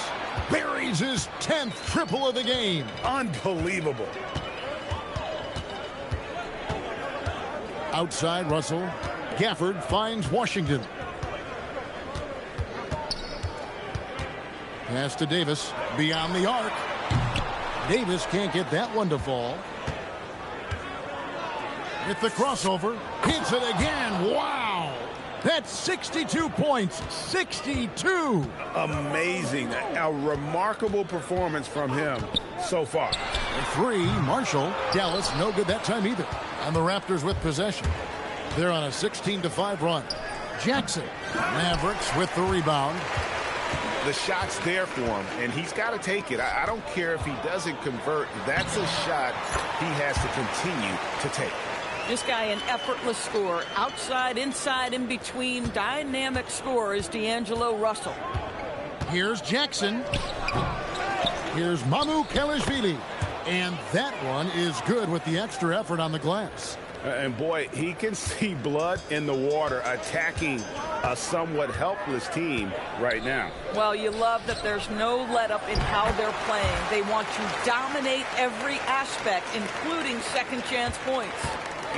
Speaker 18: Buries his 10th triple of the game.
Speaker 10: Unbelievable.
Speaker 18: Outside Russell. Gafford finds Washington. Pass to Davis. Beyond the arc. Davis can't get that one to fall. With the crossover. Hits it again. Wow. That's 62 points. 62.
Speaker 10: Amazing. A remarkable performance from him so far.
Speaker 18: A three, Marshall. Dallas, no good that time either. And the Raptors with possession. They're on a 16-5 run. Jackson. Mavericks with the rebound.
Speaker 10: The shot's there for him, and he's got to take it. I don't care if he doesn't convert. That's a shot he has to continue to take.
Speaker 9: This guy, an effortless scorer. Outside, inside, in between. Dynamic scorer is D'Angelo Russell.
Speaker 18: Here's Jackson. Here's Mamu Kelishvili. And that one is good with the extra effort on the glass.
Speaker 10: And boy, he can see blood in the water attacking a somewhat helpless team right now.
Speaker 9: Well, you love that there's no let-up in how they're playing. They want to dominate every aspect, including second-chance points.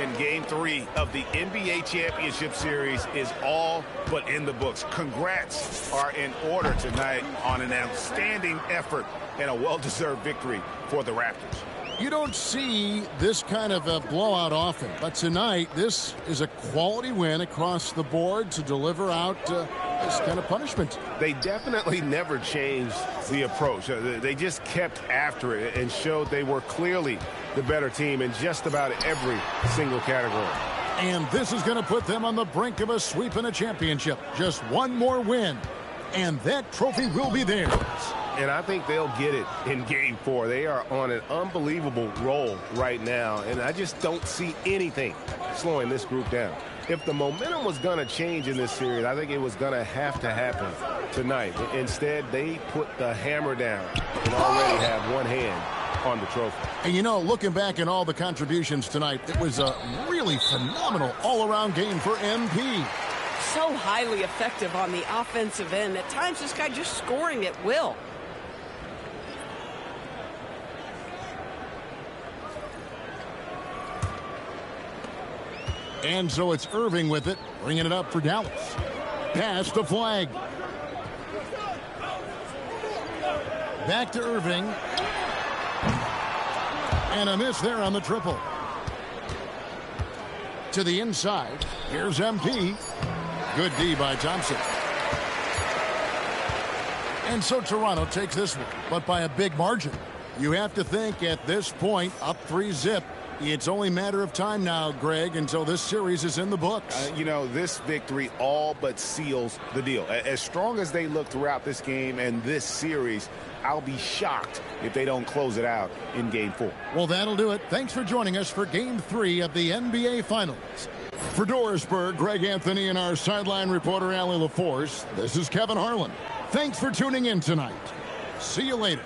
Speaker 10: In Game 3 of the NBA Championship Series is all but in the books. Congrats are in order tonight on an outstanding effort and a well-deserved victory for the Raptors.
Speaker 18: You don't see this kind of a blowout often, but tonight this is a quality win across the board to deliver out this kind of punishment.
Speaker 10: They definitely never changed the approach. They just kept after it and showed they were clearly the better team in just about every single category.
Speaker 18: And this is going to put them on the brink of a sweep and a championship. Just one more win, and that trophy will be theirs.
Speaker 10: And I think they'll get it in Game 4. They are on an unbelievable roll right now, and I just don't see anything slowing this group down. If the momentum was going to change in this series, I think it was going to have to happen tonight. Instead, they put the hammer down and already have one hand on the trophy.
Speaker 18: And you know, looking back at all the contributions tonight, it was a really phenomenal all-around game for MP.
Speaker 20: So highly effective on the offensive end. At times, this guy just scoring at will.
Speaker 18: And so it's Irving with it, bringing it up for Dallas. Pass to Flag. Back to Irving. And a miss there on the triple. To the inside. Here's MP. Good D by Thompson. And so Toronto takes this one, but by a big margin. You have to think at this point, up 3-zip. It's only a matter of time now, Greg, until this series is in the books.
Speaker 10: You know, this victory all but seals the deal. As strong as they look throughout this game and this series, I'll be shocked if they don't close it out in Game 4.
Speaker 18: Well, that'll do it. Thanks for joining us for Game 3 of the NBA Finals. For Dorisburg, Greg Anthony and our sideline reporter, Allie LaForce, this is Kevin Harlan. Thanks for tuning in tonight. See you later.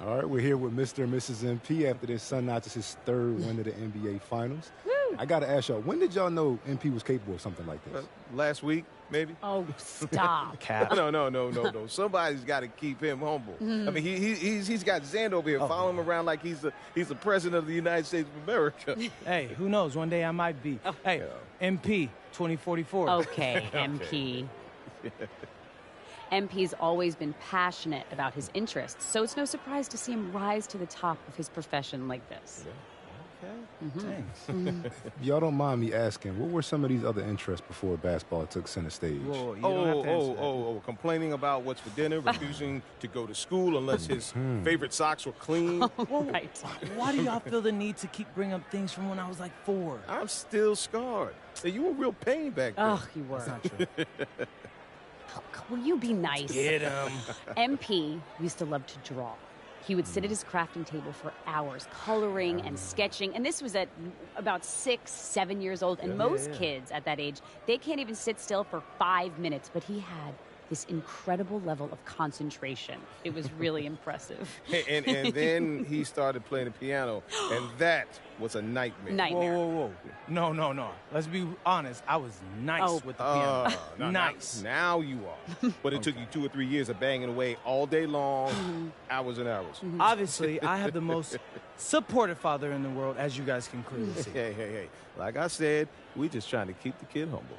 Speaker 3: All right, we're here with Mr. and Mrs. MP after their son notches his third win of the NBA Finals. Woo. I got to ask y'all, when did y'all know MP was capable of something like this?
Speaker 21: Last week, maybe.
Speaker 8: Oh, stop.
Speaker 21: No. Somebody's got to keep him humble. Mm-hmm. I mean, he's got Xander over here following him around like he's the president of the United States of America.
Speaker 2: Hey, who knows? One day I might be. Oh. Hey, MP 2044.
Speaker 8: Okay, MP. MP's always been passionate about his interests, so it's no surprise to see him rise to the top of his profession like this.
Speaker 21: Okay.
Speaker 2: Mm-hmm. Thanks.
Speaker 3: Mm-hmm. Y'all don't mind me asking, what were some of these other interests before basketball took center stage?
Speaker 21: Whoa, complaining about what's for dinner, refusing to go to school unless his favorite socks were clean.
Speaker 8: Right.
Speaker 2: Why do y'all feel the need to keep bringing up things from when I was like 4?
Speaker 21: I'm still scarred. Hey, you were real pain back then.
Speaker 8: Oh, you were.
Speaker 2: That's not true.
Speaker 8: Will you be nice?
Speaker 21: Get him.
Speaker 8: MP used to love to draw. He would sit at his crafting table for hours, coloring and sketching. And this was at about 6, 7 years old. And most kids at that age, they can't even sit still for 5 minutes. But he had
Speaker 4: this incredible level of concentration. It was really impressive.
Speaker 21: And then he started playing the piano, and that was a nightmare.
Speaker 4: Nightmare.
Speaker 2: Whoa. No. Let's be honest. I was nice with the piano. Nice.
Speaker 21: Now you are. But it took you 2 or 3 years of banging away all day long, hours and hours.
Speaker 2: Obviously, I have the most supportive father in the world, as you guys can clearly see.
Speaker 21: Hey. Like I said, we just trying to keep the kid humble.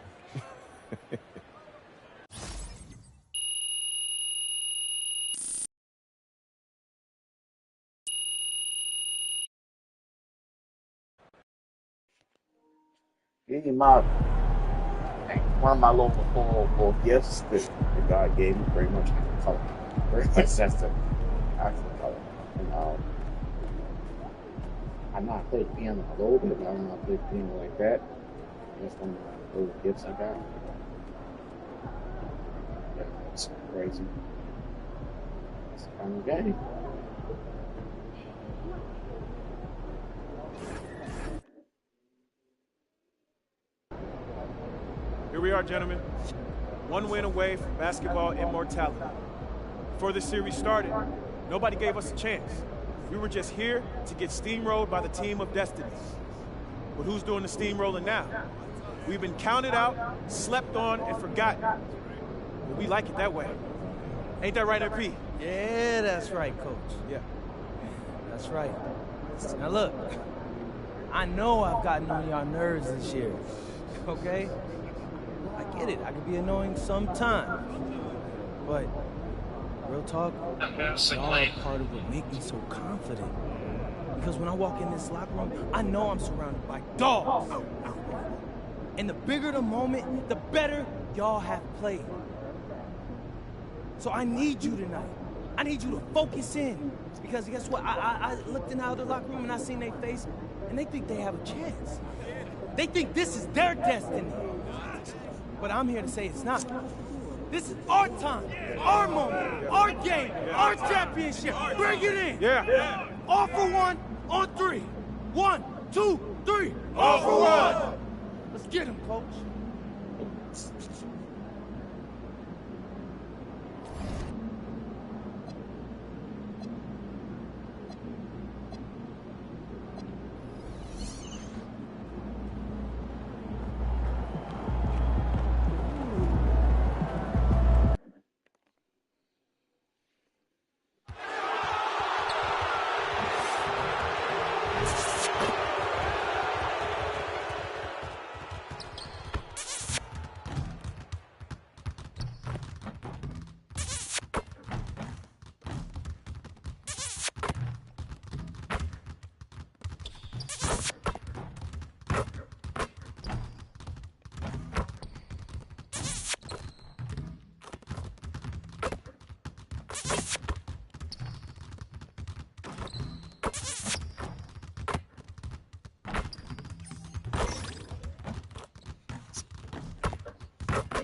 Speaker 1: One of my little gifts that God gave me, pretty much color. Very much that's the actual color. And I know I play the piano a little bit, but I don't know how to play the piano like that. That's one of the little gifts I got. Yeah, it's crazy. It's the kind of game.
Speaker 22: Here we are, gentlemen. One win away from basketball immortality. Before this series started, nobody gave us a chance. We were just here to get steamrolled by the team of destiny. But who's doing the steamrolling now? We've been counted out, slept on, and forgotten. But we like it that way. Ain't that right, RP?
Speaker 2: Yeah, that's right, Coach.
Speaker 22: Yeah.
Speaker 2: That's right. Now look, I know I've gotten on y'all nerves this year, okay? I get it. I can be annoying sometimes. But real talk, y'all are part of what makes me so confident. Because when I walk in this locker room, I know I'm surrounded by dogs. And the bigger the moment, the better y'all have played. So I need you tonight. I need you to focus in. Because guess what? I looked in the other locker room and I seen their face, and they think they have a chance. They think this is their destiny. But I'm here to say it's not. This is our time, our moment, our game, our championship. Bring it in.
Speaker 22: Yeah.
Speaker 2: All for one, on 3. 1, 2, 3. All for one. Let's get him, Coach.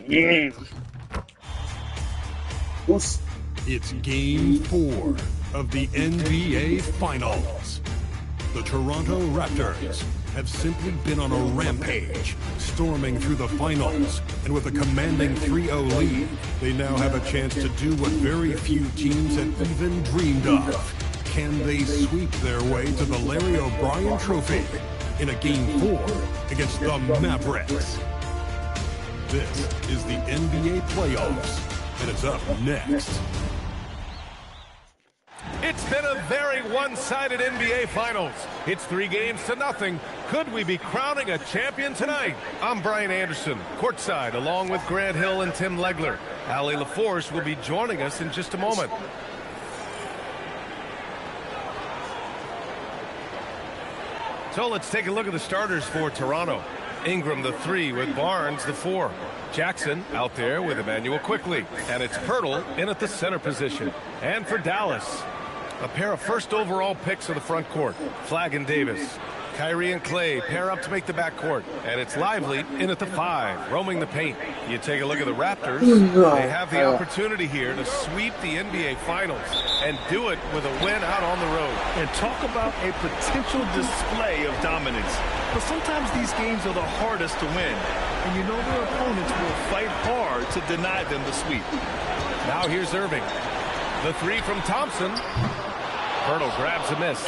Speaker 1: Yeah.
Speaker 5: It's Game 4 of the NBA Finals. The Toronto Raptors have simply been on a rampage, storming through the finals, and with a commanding 3-0 lead, they now have a chance to do what very few teams have even dreamed of. Can they sweep their way to the Larry O'Brien Trophy in a Game 4 against the Mavericks? This is the NBA playoffs, and it's up next.
Speaker 14: It's been a very one-sided NBA Finals. It's 3-0. Could we be crowning a champion tonight? I'm Brian Anderson, courtside, along with Grant Hill and Tim Legler. Allie LaForce will be joining us in just a moment. So let's take a look at the starters for Toronto. Ingram, the 3, with Barnes, the 4. Jackson out there with Emmanuel Quickly. And it's Pirtle in at the center position. And for Dallas, a pair of first overall picks in the front court, Flagg and Davis. Kyrie and Clay pair up to make the backcourt. And it's Lively in at the 5, roaming the paint. You take a look at the Raptors. They have the opportunity here to sweep the NBA Finals and do it with a win out on the road.
Speaker 15: And talk about a potential display of dominance. But sometimes these games are the hardest to win. And you know their opponents will fight hard to deny them the sweep.
Speaker 14: Now here's Irving. The 3 from Thompson. Pirtle grabs a miss.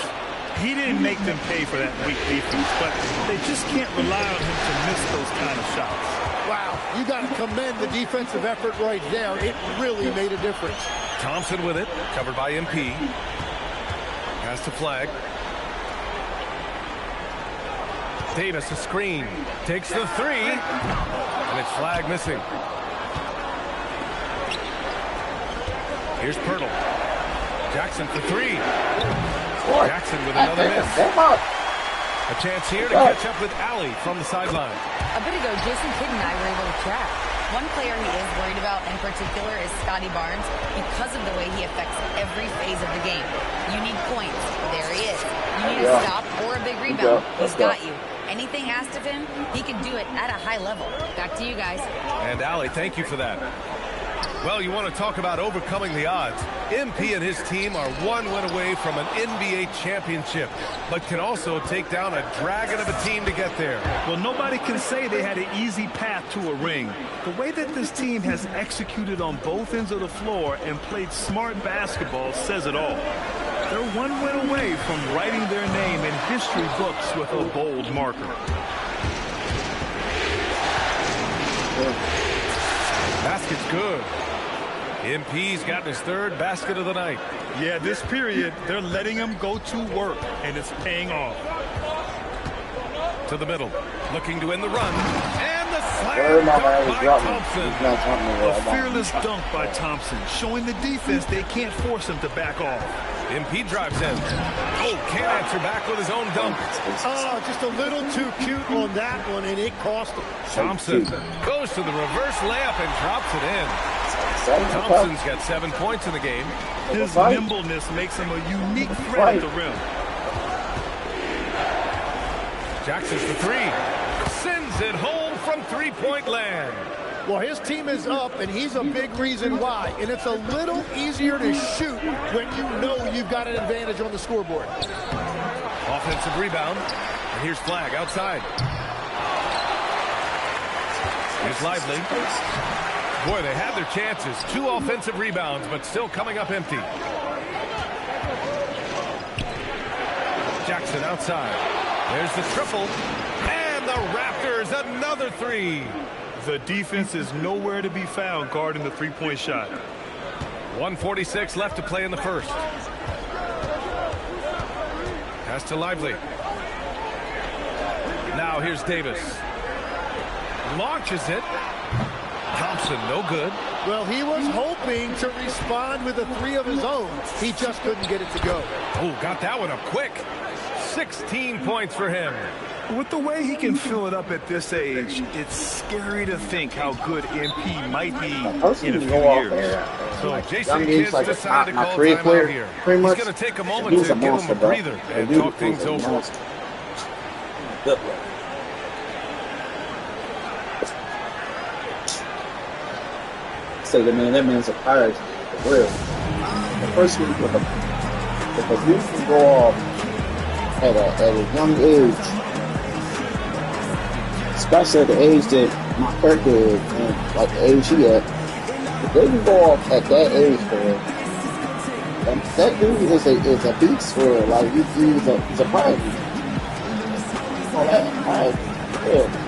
Speaker 15: He didn't make them pay for that weak defense, but they just can't rely on him to miss those kind of shots.
Speaker 18: Wow, you got to commend the defensive effort right there. It really made a difference.
Speaker 14: Thompson with it, covered by MP. Pass to Flag. Davis a screen, takes the 3, and it's Flag missing. Here's Pirtle. Jackson for 3. Jackson with another miss. A chance here to catch up with Allie from the sideline.
Speaker 8: A bit ago, Jason Kidd and I were able to chat. One player he is worried about in particular is Scotty Barnes because of the way he affects every phase of the game. You need points. There he is. You need a stop or a big rebound. He's got you. Anything asked of him, he can do it at a high level. Back to you guys.
Speaker 14: And Allie, thank you for that. Well, you want to talk about overcoming the odds. MP and his team are one win away from an NBA championship, but can also take down a dragon of a team to get there.
Speaker 15: Well, nobody can say they had an easy path to a ring. The way that this team has executed on both ends of the floor and played smart basketball says it all. They're one win away from writing their name in history books with a bold marker.
Speaker 14: Basket's good. MP's gotten his 3rd basket of the night.
Speaker 15: Yeah, this period, they're letting him go to work, and it's paying off.
Speaker 14: To the middle, looking to end the run, and the slam dunk by Thompson.
Speaker 15: A fearless dunk by Thompson, showing the defense they can't force him to back off.
Speaker 14: MP drives in. Oh, can't answer back with his own dunk.
Speaker 18: Oh, just a little too cute on that one, and it cost him.
Speaker 14: Thompson goes to the reverse layup and drops it in. Thompson's got 7 points in the game.
Speaker 15: His nimbleness makes him a unique threat at the rim.
Speaker 14: Jackson's the 3. Sends it home from three-point land.
Speaker 18: Well, his team is up, and he's a big reason why. And it's a little easier to shoot when you know you've got an advantage on the scoreboard.
Speaker 14: Offensive rebound. And here's Flag outside. Here's Lively. Boy, they had their chances. 2 offensive rebounds, but still coming up empty. Jackson outside. There's the triple. And the Raptors, another 3.
Speaker 15: The defense is nowhere to be found guarding the three-point shot.
Speaker 14: 1:46 left to play in the first. Pass to Lively. Now here's Davis. Launches it. Thompson, no good.
Speaker 18: Well, he was hoping to respond with a 3 of his own. He just couldn't get it to go.
Speaker 14: Oh, got that one up quick. 16 points for him.
Speaker 15: With the way he can fill it up at this age, it's scary to think how good MP might be in a few years.
Speaker 14: So Jason Kidd decided to call timeout here. He's going to take a moment to give him a breather and talk things over.
Speaker 1: Say that man's a pirate for real. The first week if a dude can go off at a young age, especially at the age that my character is and like the age he at, if they can go off at that age for real, and that dude is a beast for real. Like he's a pirate. Oh, that pirate, yeah.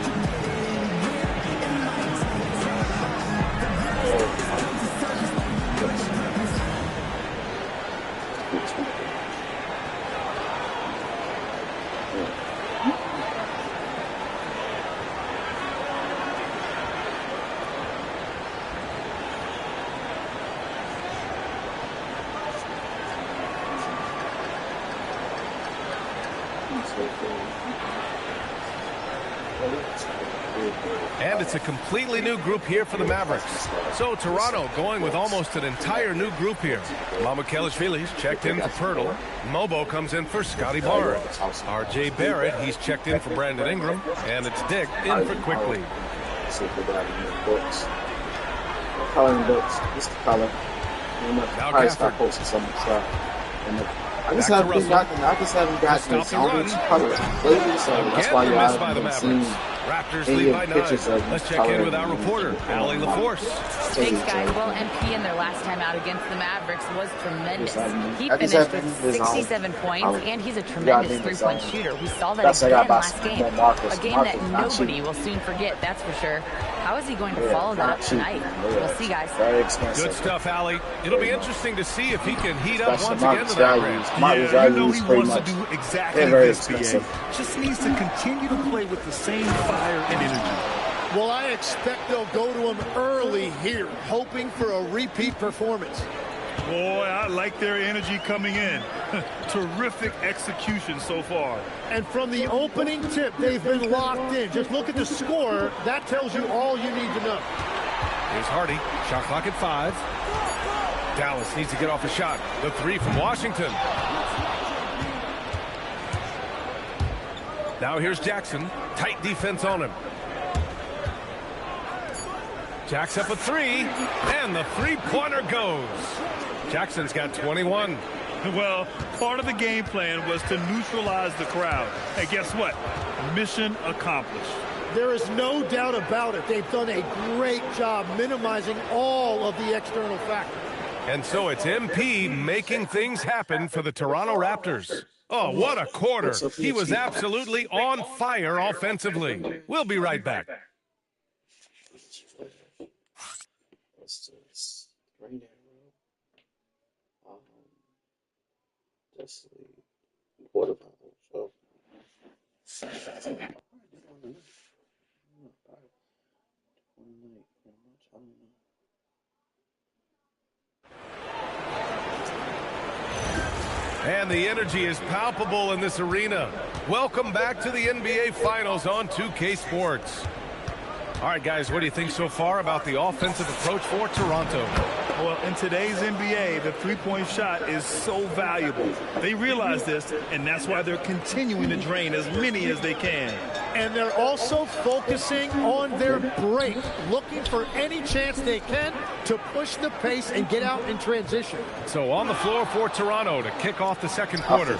Speaker 14: And it's a completely new group here for the Mavericks. So Toronto going with almost an entire new group here. Mamukelashvili's checked in for Pirtle. Mobo comes in for Scotty Barnes. R.J. Barrett, he's checked in for Brandon Ingram. And it's Dick in for Quickly.
Speaker 1: Coloring books. Just the color.
Speaker 14: Now
Speaker 1: Gafford. Start posting some stuff. I just haven't gotten this on colors lately, so that's why y'all haven't seen
Speaker 14: Raptors lead by 9. Let's check in with our reporter, Allie LaForce.
Speaker 8: Thanks, guys. Well, MP in their last time out against the Mavericks was tremendous. He finished with 67 points, and he's a tremendous three-point shooter. We saw that again last game. A game that nobody will soon forget, that's for sure. How is he going to follow that up tonight? We'll see, guys.
Speaker 14: Good stuff, Allie. It'll be interesting to see if he can heat up once again tonight.
Speaker 15: Yeah, you know he wants to do exactly this, BA. Just needs to continue to play with the same fire and energy.
Speaker 16: Well, I expect they'll go to him early here, hoping for a repeat performance.
Speaker 15: Boy, I like their energy coming in. Terrific execution so far.
Speaker 16: And from the opening tip, they've been locked in. Just look at the score. That tells you all you need to know.
Speaker 14: Here's Hardy. Shot clock at 5. Dallas needs to get off a shot. The 3 from Washington. Now here's Jackson. Tight defense on him. Jack's up a 3, and the three-pointer goes. Jackson's got 21.
Speaker 15: Well, part of the game plan was to neutralize the crowd. And guess what? Mission accomplished.
Speaker 16: There is no doubt about it. They've done a great job minimizing all of the external factors.
Speaker 14: And so it's MP making things happen for the Toronto Raptors. Oh, what a quarter. He was absolutely on fire offensively. We'll be right back.
Speaker 1: Just the quarter final. So
Speaker 14: and the energy is palpable in this arena. Welcome back to the NBA Finals on 2K Sports. All right, guys, what do you think so far about the offensive approach for Toronto?
Speaker 15: Well, in today's NBA, the three-point shot is so valuable. They realize this, and that's why they're continuing to drain as many as they can.
Speaker 16: And they're also focusing on their break, looking for any chance they can to push the pace and get out in transition.
Speaker 14: So on the floor for Toronto to kick off the second quarter.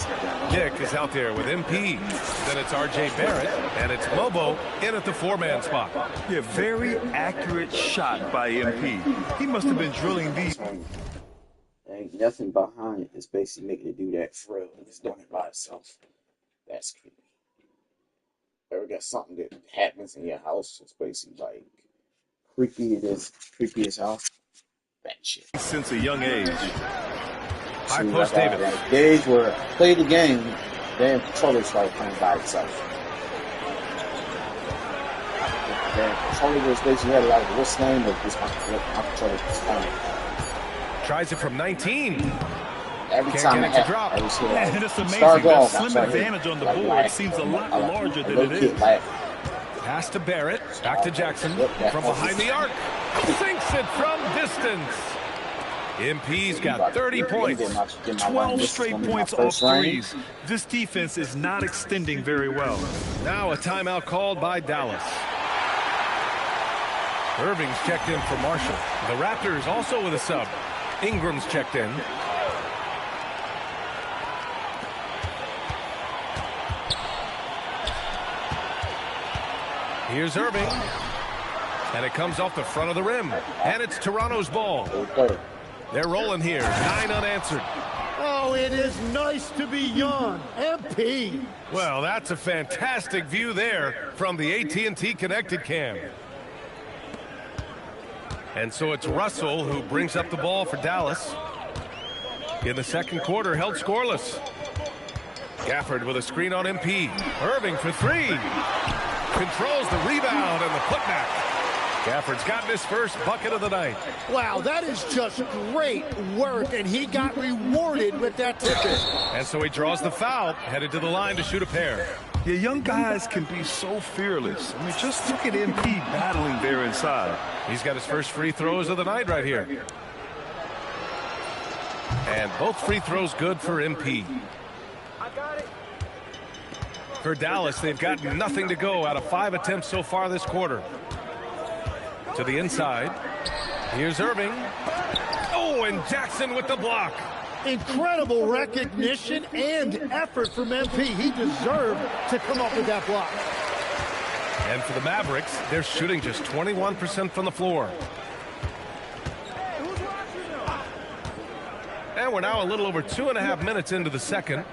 Speaker 14: Dick is out there with MP. Then it's R.J. Barrett, and it's Mobo in at the 4-man spot.
Speaker 15: Yeah, very accurate shot by MP. He must have been drilling these.
Speaker 1: Ain't nothing behind it. It's basically making it do that for real. It's doing it by itself. That's creepy. Ever got something that happens in your house? It's basically like creepy. It is creepy as hell. That shit.
Speaker 15: Since a young age.
Speaker 14: High post Davis.
Speaker 1: Like days where I play the game, then the controller started playing by itself. The controller was basically had like what's the name of this my controller was playing.
Speaker 14: Tries it from 19.
Speaker 1: Every
Speaker 14: Can't
Speaker 1: time
Speaker 14: get it to drop.
Speaker 15: And it's amazing. That slim advantage on the board seems a lot larger than it is.
Speaker 14: Pass to Barrett. Back to Jackson. From behind the arc. Sinks it from distance. MP's got 30 points.
Speaker 15: 12 straight points off threes. This defense is not extending very well.
Speaker 14: Now a timeout called by Dallas. Irving's checked in for Marshall. The Raptors also with a sub. Ingram's checked in. Here's Irving. And it comes off the front of the rim. And it's Toronto's ball. They're rolling here. 9 unanswered.
Speaker 16: Oh, it is nice to be young. MP.
Speaker 14: Well, that's a fantastic view there from the AT&T Connected Cam. And so it's Russell who brings up the ball for Dallas. In the second quarter, held scoreless. Gafford with a screen on MP. Irving for 3. Controls the rebound and the putback. Gafford's gotten his first bucket of the night.
Speaker 16: Wow, that is just great work, and he got rewarded with that tip-in.
Speaker 14: And so he draws the foul, headed to the line to shoot a pair.
Speaker 15: Yeah, young guys can be so fearless. I mean, just look at MP battling there inside.
Speaker 14: He's got his first free throws of the night right here. And both free throws good for MP. For Dallas, they've got nothing to go out of 5 attempts so far this quarter. To the inside. Here's Irving. Oh, and Jackson with the block.
Speaker 16: Incredible recognition and effort from MP. He deserved to come up with that block.
Speaker 14: And for the Mavericks, they're shooting just 21% from the floor. And we're now a little over 2.5 minutes into the second.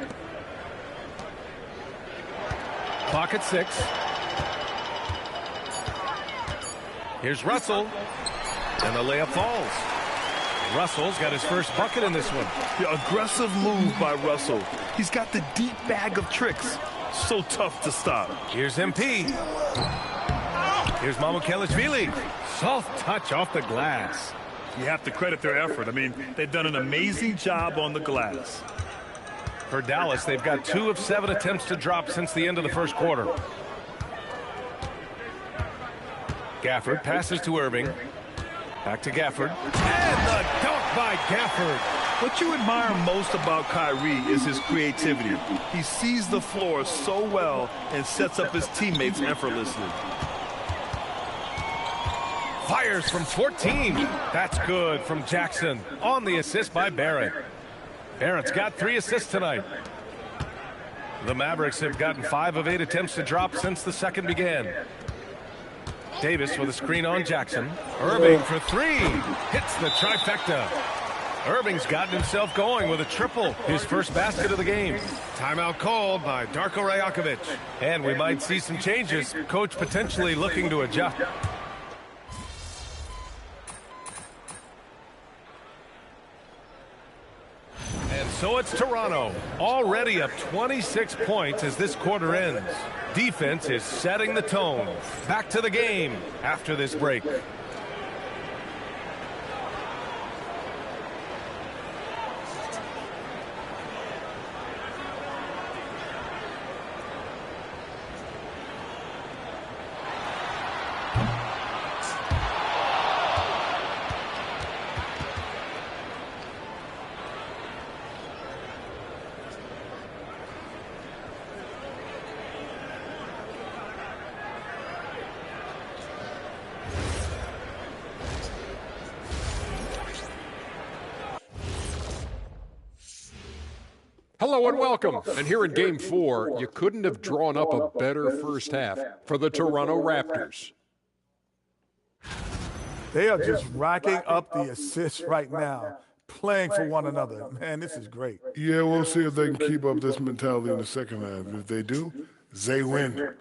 Speaker 14: Clock at 6. Here's Russell. And the layup falls. Russell's got his first bucket in this one.
Speaker 15: Yeah, aggressive move by Russell. He's got the deep bag of tricks. So tough to stop.
Speaker 14: Here's MP. Here's Mamukelashvili. Soft touch off the glass.
Speaker 15: You have to credit their effort. I mean, they've done an amazing job on the glass.
Speaker 14: For Dallas, they've got 2 of 7 attempts to drop since the end of the first quarter. Gafford passes to Irving. Back to Gafford. And the dunk by Gafford.
Speaker 15: What you admire most about Kyrie is his creativity. He sees the floor so well and sets up his teammates effortlessly.
Speaker 14: Fires from 14. That's good from Jackson on the assist by Barrett. Barrett's got 3 assists tonight. The Mavericks have gotten 5 of 8 attempts to drop since the second began. Davis with a screen on Jackson. Irving for 3. Hits the trifecta. Irving's gotten himself going with a triple. His first basket of the game. Timeout called by Darko Rajakovic. And we might see some changes. Coach potentially looking to adjust. And so it's Toronto, already up 26 points as this quarter ends. Defense is setting the tone. Back to the game after this break.
Speaker 11: Hello and welcome. And here in Game 4, you couldn't have drawn up a better first half for the Toronto Raptors.
Speaker 12: They are just racking up the assists right now, playing for one another. Man, this is great.
Speaker 13: Yeah, we'll see if they can keep up this mentality in the second half. If they do, they win.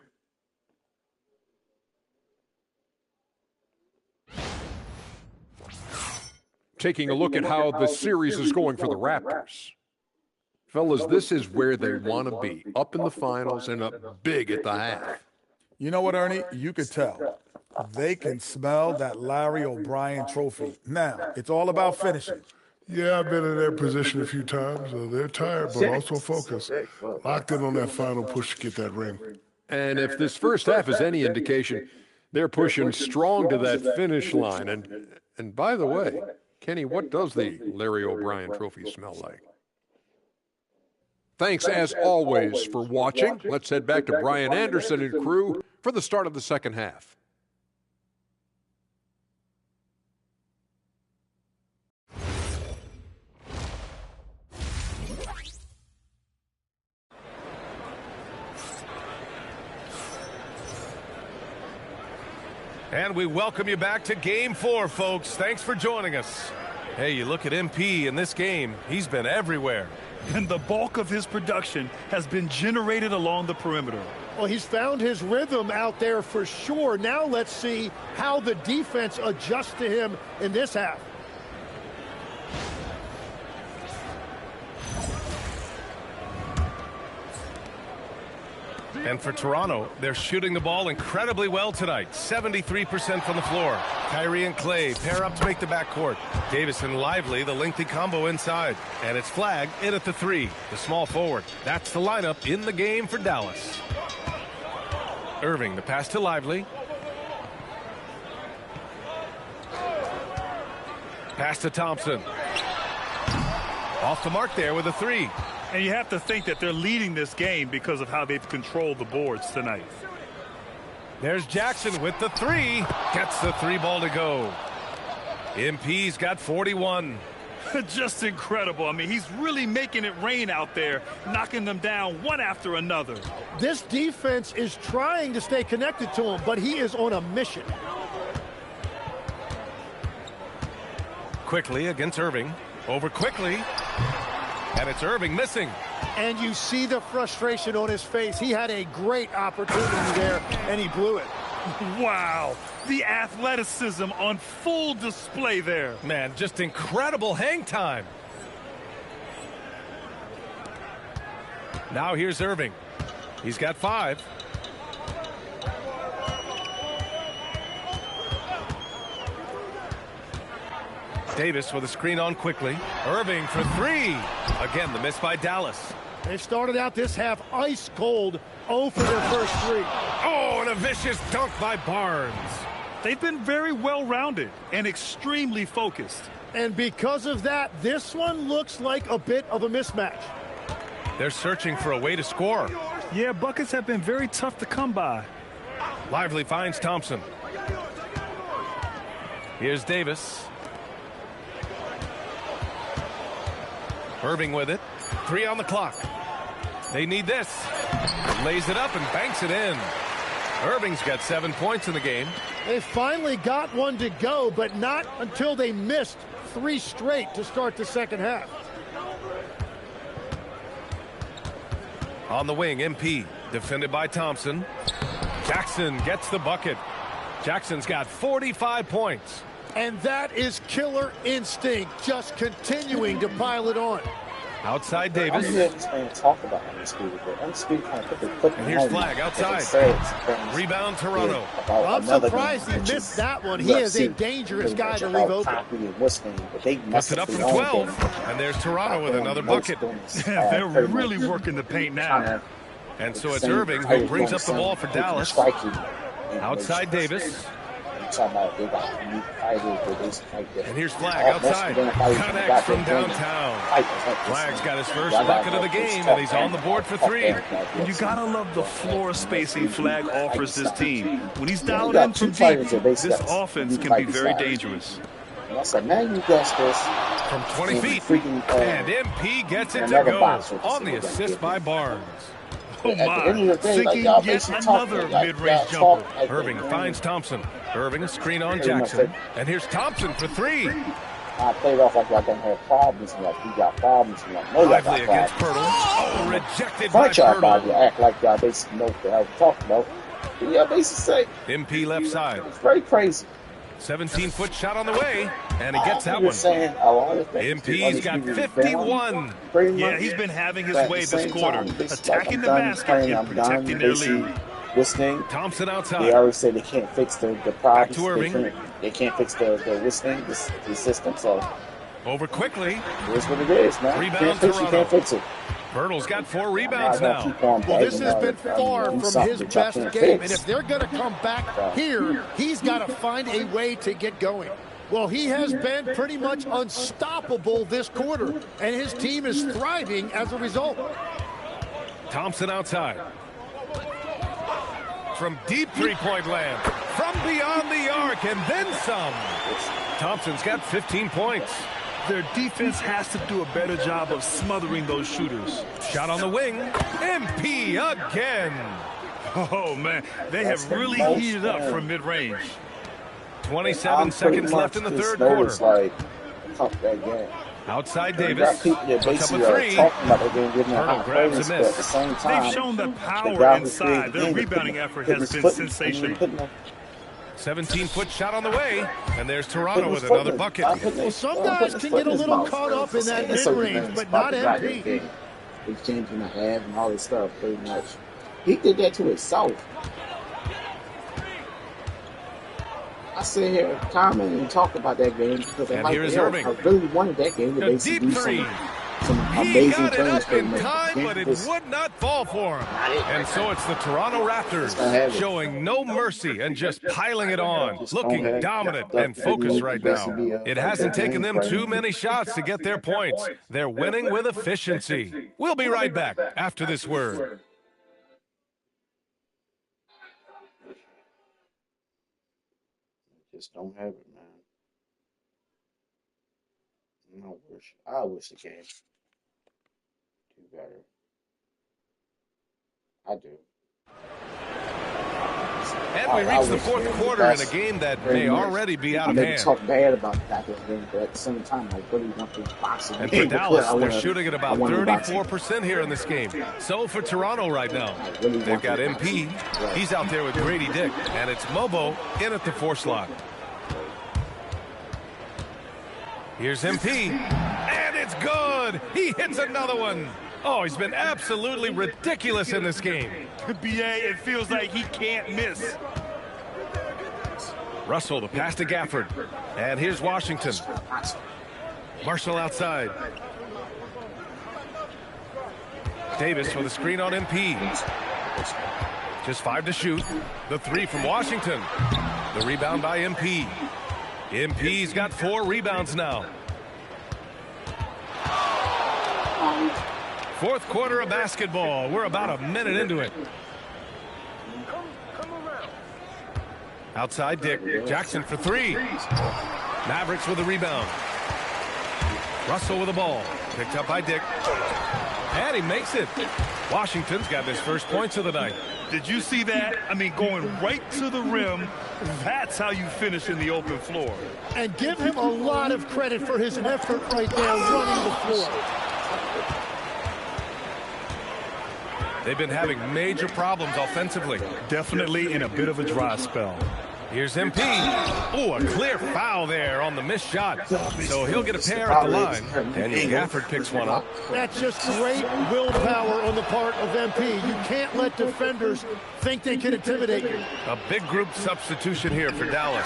Speaker 11: Taking a look at how the series is going for the Raptors. Fellas, this is where they want to be, up in the finals and up big at the half.
Speaker 12: You know what, Ernie? You could tell. They can smell that Larry O'Brien trophy. Now, it's all about finishing.
Speaker 13: Yeah, I've been in their position a few times. They're tired, but also focused. Locked in on that final push to get that ring.
Speaker 11: And if this first half is any indication, they're pushing strong to that finish line. And by the way, Kenny, what does the Larry O'Brien trophy smell like? Thanks, as always, for watching. Let's head back to Brian Anderson and crew for the start of the second half.
Speaker 14: And we welcome you back to Game 4, folks. Thanks for joining us. Hey, you look at MP in this game, he's been everywhere.
Speaker 15: And the bulk of his production has been generated along the perimeter.
Speaker 16: Well, he's found his rhythm out there for sure. Now let's see how the defense adjusts to him in this half.
Speaker 14: And for Toronto, they're shooting the ball incredibly well tonight. 73% from the floor. Kyrie and Clay pair up to make the backcourt. Davis and Lively, the lengthy combo inside. And it's flagged in at the 3, the small forward. That's the lineup in the game for Dallas. Irving, the pass to Lively. Pass to Thompson. Off the mark there with a three.
Speaker 15: And you have to think that they're leading this game because of how they've controlled the boards tonight.
Speaker 14: There's Jackson with the three. Gets the three ball to go. MP's got 41.
Speaker 15: Just incredible. I mean, he's really making it rain out there, knocking them down one after another.
Speaker 16: This defense is trying to stay connected to him, but he is on a mission.
Speaker 14: Quickly against Irving. Over quickly. And it's Irving missing.
Speaker 16: And you see the frustration on his face. He had a great opportunity there, and he blew it.
Speaker 15: Wow. The athleticism on full display there.
Speaker 14: Man, just incredible hang time. Now here's Irving. He's got 5. Davis with a screen on quickly. Irving for 3. Again, the miss by Dallas.
Speaker 16: They started out this half ice cold, 0 for their first 3.
Speaker 14: Oh, and a vicious dunk by Barnes.
Speaker 15: They've been very well-rounded and extremely focused.
Speaker 16: And because of that, this one looks like a bit of a mismatch.
Speaker 14: They're searching for a way to score.
Speaker 15: Yeah, buckets have been very tough to come by.
Speaker 14: Lively finds Thompson. Here's Davis. Irving with it. 3 on the clock. They need this. Lays it up and banks it in. Irving's got 7 points in the game.
Speaker 16: They finally got one to go, but not until they missed 3 straight to start the second half.
Speaker 14: On the wing, MP. Defended by Thompson. Jackson gets the bucket. Jackson's got 45 points.
Speaker 16: And that is killer instinct, just continuing to pile it on.
Speaker 14: Outside Davis.
Speaker 1: I'm here to talk about Undisputed, but Undisputed kind of put the foot in
Speaker 14: And here's
Speaker 1: home
Speaker 14: Flag outside.
Speaker 1: Rebound
Speaker 14: Toronto.
Speaker 16: I'm surprised he missed that one. He is a dangerous guy to leave open.
Speaker 14: Puts it up from 12. And there's Toronto with another bucket.
Speaker 15: They're really working the paint now.
Speaker 14: And so it's Irving who brings up the ball for Dallas. Outside Davis. And here's Flag outside. Connects from downtown. Flag's got his first bucket of the game, and he's on the board for 3.
Speaker 15: You gotta love the floor spacing Flag offers this team. When he's dialed in from deep, this offense can be very dangerous.
Speaker 14: From 20 feet, and MP gets it to go on the assist by Barnes.
Speaker 15: Oh my, thinking yet another mid-range jumper.
Speaker 14: Irving finds Thompson. Irving a screen on Jackson. And here's Thompson for 3.
Speaker 1: I played off like y'all don't have problems, and like you got problems, and like no, y'all got
Speaker 14: Lively
Speaker 1: problems.
Speaker 14: against Pirtle. Oh, rejected by
Speaker 1: Y'all
Speaker 14: Pirtle.
Speaker 1: act like y'all basically know what the hell we're talking about. But y'all basically say
Speaker 14: MP left side.
Speaker 1: it's very crazy.
Speaker 14: 17-foot shot on the way, and he gets that
Speaker 1: You're
Speaker 14: one.
Speaker 1: saying a lot of things.
Speaker 14: MP's got 51.
Speaker 15: Yeah, he's been having his way this quarter, attacking the basket and protecting their lead.
Speaker 1: This thing,
Speaker 14: Thompson outside.
Speaker 1: they always say they can't fix the problems.
Speaker 14: Back to Irving.
Speaker 1: They can't fix the system. So
Speaker 14: Over quickly.
Speaker 1: Here's what it is, man.
Speaker 14: Rebound
Speaker 1: You
Speaker 14: Toronto.
Speaker 1: can't fix it.
Speaker 14: Bertle's got 4 rebounds now.
Speaker 16: Well, this has been far from his best game, and if they're going to come back here, he's got to find a way to get going. Well, he has been pretty much unstoppable this quarter, and his team is thriving as a result.
Speaker 14: Thompson outside. From deep three-point land. From beyond the arc, and then some. Thompson's got 15 points.
Speaker 15: Their defense has to do a better job of smothering those shooters.
Speaker 14: Shot on the wing. MP again.
Speaker 15: Oh, man. They have really heated up from mid-range.
Speaker 14: 27 seconds left in the third quarter.
Speaker 1: Like, that game.
Speaker 14: Outside
Speaker 1: You
Speaker 14: Davis.
Speaker 1: got people that
Speaker 14: Puts up
Speaker 1: basically
Speaker 14: a
Speaker 1: are
Speaker 14: 3.
Speaker 1: talking about they're going to give them
Speaker 14: Pirtle
Speaker 1: high
Speaker 14: grabs
Speaker 1: praise,
Speaker 14: a
Speaker 1: but
Speaker 14: miss.
Speaker 1: at the same time,
Speaker 15: They've shown the
Speaker 1: the
Speaker 15: power
Speaker 1: guy who
Speaker 15: inside.
Speaker 1: created
Speaker 15: Their
Speaker 1: the game,
Speaker 15: rebounding effort has been sensational.
Speaker 14: 17-foot shot on the way, and there's Toronto with another bucket.
Speaker 16: Well, some guys can get a little caught up in that mid-range, but not MP.
Speaker 1: He's changing the half and all this stuff pretty much. He did that to himself. I sit here and comment and talk about that game because
Speaker 14: And here is Irving.
Speaker 1: I really wanted that game to
Speaker 14: A
Speaker 1: basically
Speaker 14: deep
Speaker 1: do
Speaker 14: three.
Speaker 1: something. some
Speaker 14: He
Speaker 1: amazing
Speaker 14: got it
Speaker 1: things.
Speaker 14: up in time, but it would not fall for him. And so it's the Toronto Raptors showing no mercy and just piling it on, looking dominant and focused right now. It hasn't taken them too many shots to get their points. They're winning with efficiency. We'll be right back after this word.
Speaker 1: Just don't have it, man. I wish the game do better. I do.
Speaker 14: And we reach the fourth quarter in a game that may already be out of hand.
Speaker 1: I talk bad about that game, but at the same time, I really want the boxing.
Speaker 14: And for Dallas, they're shooting at about 34% here in this game. So for Toronto right now, they've got MP. He's out there with Grady Dick, and it's Mobo in at the 4 slot. Here's MP, and it's good. He hits another one. Oh, he's been absolutely ridiculous in this game.
Speaker 15: BA, it feels like he can't miss.
Speaker 14: Russell, the pass to Gafford. And here's Washington. Marshall outside. Davis with a screen on MP. Just 5 to shoot. The 3 from Washington. The rebound by MP. MP's got 4 rebounds now. Fourth quarter of basketball. We're about a minute into it. Outside Dick. Jackson for 3. Mavericks with a rebound. Russell with the ball. Picked up by Dick. And he makes it. Washington's got his first points of the night.
Speaker 15: Did you see that? I mean, going right to the rim. That's how you finish in the open floor.
Speaker 16: And give him a lot of credit for his effort right there running the floor.
Speaker 14: They've been having major problems offensively.
Speaker 15: Definitely in a bit of a dry spell.
Speaker 14: Here's MP. Oh, a clear foul there on the missed shot. So he'll get a pair at the line. Daniel Gafford picks one up.
Speaker 16: That's just great willpower on the part of MP. You can't let defenders think they can intimidate you.
Speaker 14: A big group substitution here for Dallas.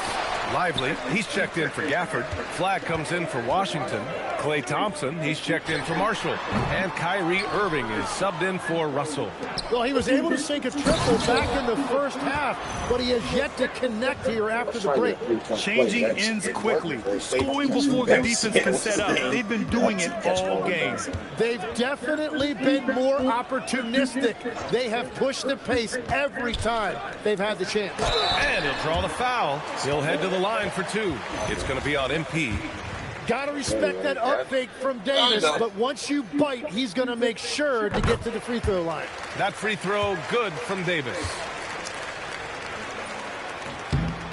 Speaker 14: Lively, he's checked in for Gafford. Flag comes in for Washington. Klay Thompson, he's checked in for Marshall. And Kyrie Irving is subbed in for Russell.
Speaker 16: Well, he was able to sink a triple back in the first half, but he has yet to connect here after the break.
Speaker 15: Changing ends quickly. Scoring before the defense can set up. They've been doing it all game.
Speaker 16: They've definitely been more opportunistic. They have pushed the pace every time they've had the chance.
Speaker 14: And he'll draw the foul. He'll head to the line for 2. It's going to be on MP.
Speaker 16: Gotta respect that up fake from Davis, but once you bite, he's gonna make sure to get to the free throw line.
Speaker 14: That free throw good from Davis.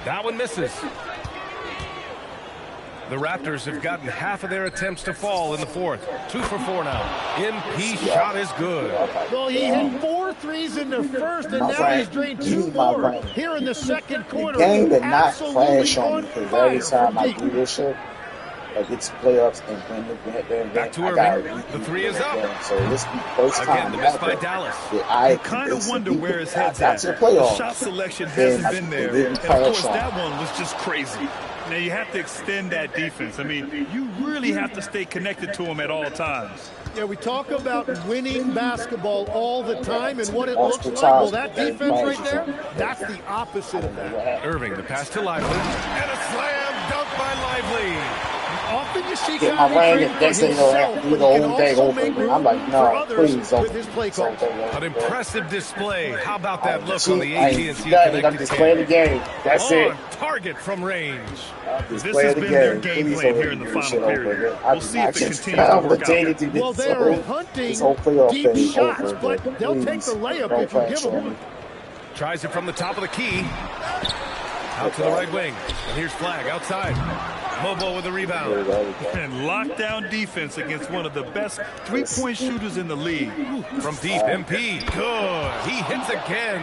Speaker 14: That one misses. The Raptors have gotten half of their attempts to fall in the fourth. 2 for 4 now. MP shot is good.
Speaker 16: Well, he hit 4 threes in the first, and now he's drained 2 more here in the second quarter.
Speaker 1: The game did not crash on me because every time I do this shit, like it's playoffs and win the
Speaker 14: back to Irving. The 3 is up.
Speaker 1: So this be first time
Speaker 14: again, the miss by Dallas.
Speaker 15: I kind of wonder where his head's at. The shot selection hasn't been there. And of course, that one was just crazy. Now, you have to extend that defense. I mean, you really have to stay connected to him at all times.
Speaker 16: Yeah, we talk about winning basketball all the time and what it looks like. Well, that defense right there, that's the opposite of that.
Speaker 14: Irving, the pass to Lively. And a slam dunk by Lively.
Speaker 16: Often you see
Speaker 1: get my ring and next thing you'll have to do the whole thing over. I'm like, no, please don't.
Speaker 14: An impressive display. How about that look on the AT&T
Speaker 1: I'm just playing the game. That's it.
Speaker 14: Target from range.
Speaker 15: This has been their game plan here in the final period. We'll see if it continues to work out.
Speaker 16: Well, they're hunting deep shots, but they'll take the layup if you give them one.
Speaker 14: Tries it from the top of the key. Out to the right wing. And here's Flag outside. Mobo with the rebound.
Speaker 15: And lockdown defense against one of the best three-point shooters in the league.
Speaker 14: From deep, MP. Good. He hits again.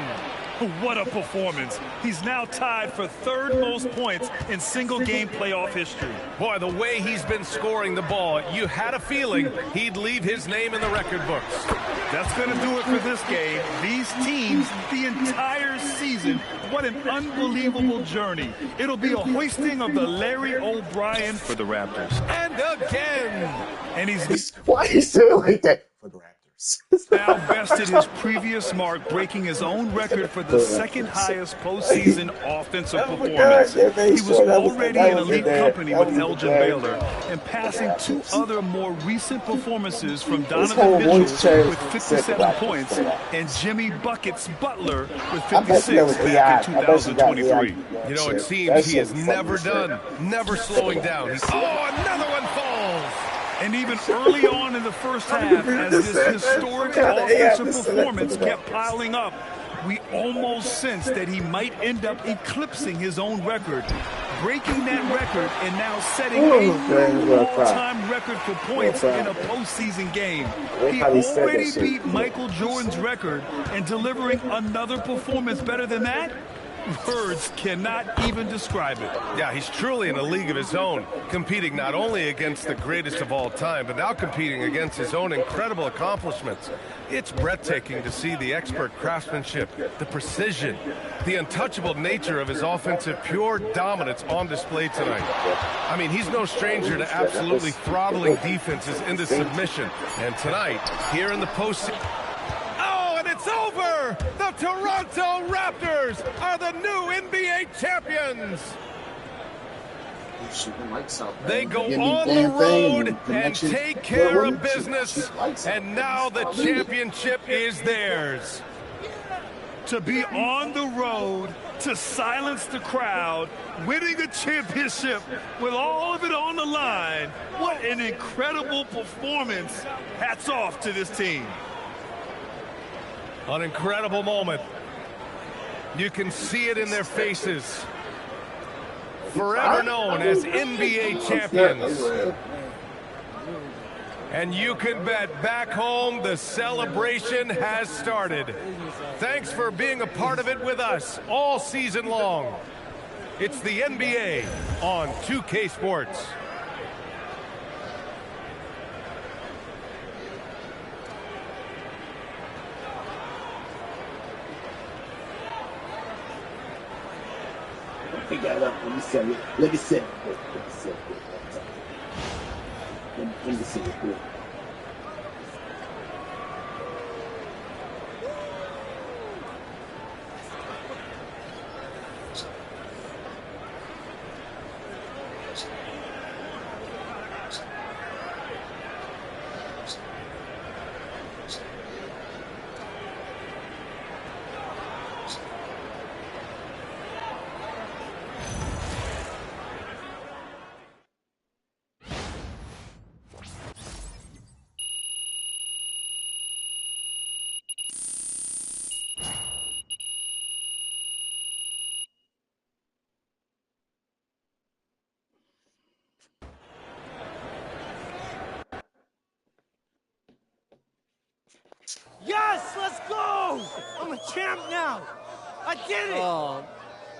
Speaker 15: What a performance. He's now tied for 3rd most points in single-game playoff history.
Speaker 14: Boy, the way he's been scoring the ball, you had a feeling he'd leave his name in the record books.
Speaker 15: That's going to do it for this game. These teams, the entire season, what an unbelievable journey. It'll be a hoisting of the Larry O'Brien for the Raptors.
Speaker 14: And again.
Speaker 15: And he's
Speaker 1: Why is it like that for the Raptors?
Speaker 15: now bested his previous mark, breaking his own record for the second highest postseason offensive performance. He was already in elite company with Elgin Baylor and passing two other more recent performances from Donovan Mitchell with 57 points and Jimmy Buckets Butler with 56 back in 2023.
Speaker 14: You know, it seems he is never done, never slowing down. Another one falls.
Speaker 15: And even early on in the first half, as this historic offensive performance kept piling up, we almost sensed that he might end up eclipsing his own record, breaking that record and now setting a new all-time record for points in a postseason game. He already beat Michael Jordan's record, and delivering another performance better than that? Words cannot even describe it.
Speaker 14: Yeah, he's truly in a league of his own, competing not only against the greatest of all time, but now competing against his own incredible accomplishments. It's breathtaking to see the expert craftsmanship, the precision, the untouchable nature of his offensive pure dominance on display tonight. I mean, he's no stranger to absolutely throttling defenses into submission. And tonight, here in the postseason, it's over! The Toronto Raptors are the new NBA champions! They go on the road and take care of business, and now the championship is theirs.
Speaker 15: To be on the road, to silence the crowd, winning a championship with all of it on the line, what an incredible performance. Hats off to this team.
Speaker 14: An incredible moment. You can see it in their faces. Forever known as NBA champions. And you can bet back home the celebration has started. Thanks for being a part of it with us all season long. It's the NBA on 2K Sports.
Speaker 1: Let me say it. Let me say it. Let me say it.
Speaker 2: Yes, let's go! I'm a champ now. I did it.
Speaker 17: Oh,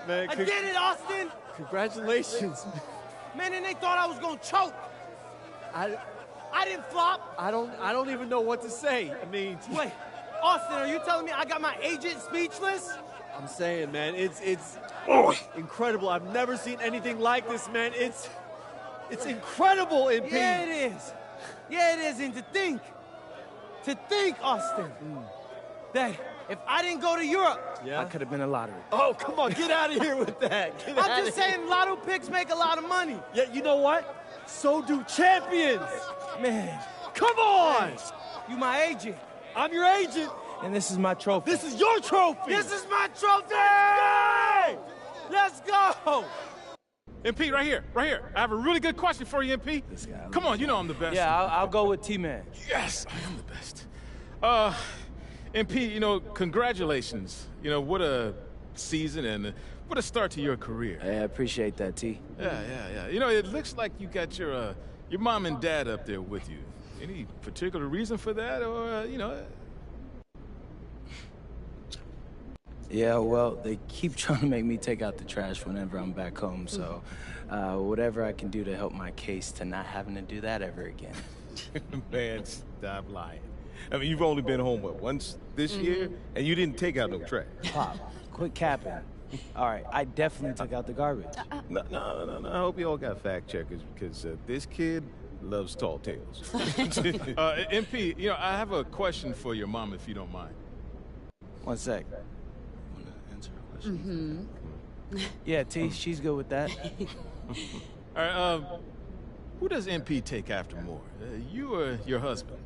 Speaker 17: man.
Speaker 2: I did it, Austin.
Speaker 17: Congratulations.
Speaker 2: Man, and they thought I was gonna choke. I didn't flop.
Speaker 17: I don't even know what to say. I mean,
Speaker 2: wait, Austin, are you telling me I got my agent speechless?
Speaker 17: I'm saying, man, it's incredible. I've never seen anything like this, man. It's incredible, MP.
Speaker 2: Yeah, it is. Yeah, it is. And to think, Austin, that if I didn't go to Europe, I could have been a lottery.
Speaker 17: Oh, come on, get out of here with that.
Speaker 2: I'm just saying lotto picks make a lot of money.
Speaker 17: Yeah, you know what? So do champions.
Speaker 2: Man.
Speaker 17: Come on.
Speaker 2: Man. You my agent.
Speaker 17: I'm your agent.
Speaker 2: And this is my trophy.
Speaker 17: This is your trophy.
Speaker 2: This is my trophy. Let's go.
Speaker 19: MP, right here. I have a really good question for you, MP. Come on, you know I'm the best.
Speaker 2: Yeah, I'll go with T-Man.
Speaker 19: Yes, I am the best. MP, you know, congratulations. You know, what a season and what a start to your career.
Speaker 2: I appreciate that, T.
Speaker 19: Yeah. You know, it looks like you got your mom and dad up there with you. Any particular reason for that, or, you know?
Speaker 2: Yeah, well, they keep trying to make me take out the trash whenever I'm back home, so whatever I can do to help my case to not having to do that ever again.
Speaker 21: Man, stop lying. I mean, you've only been home, what, once this year? And you didn't take out no trash.
Speaker 2: Pop, quit capping. All right, I definitely took out the garbage.
Speaker 21: No. I hope you all got fact checkers because this kid loves tall tales.
Speaker 19: MP, you know, I have a question for your mom, if you don't mind.
Speaker 2: One sec.
Speaker 19: Want to answer her question?
Speaker 2: Yeah, T, she's good with that.
Speaker 19: All right, who does MP take after more, you or your husband?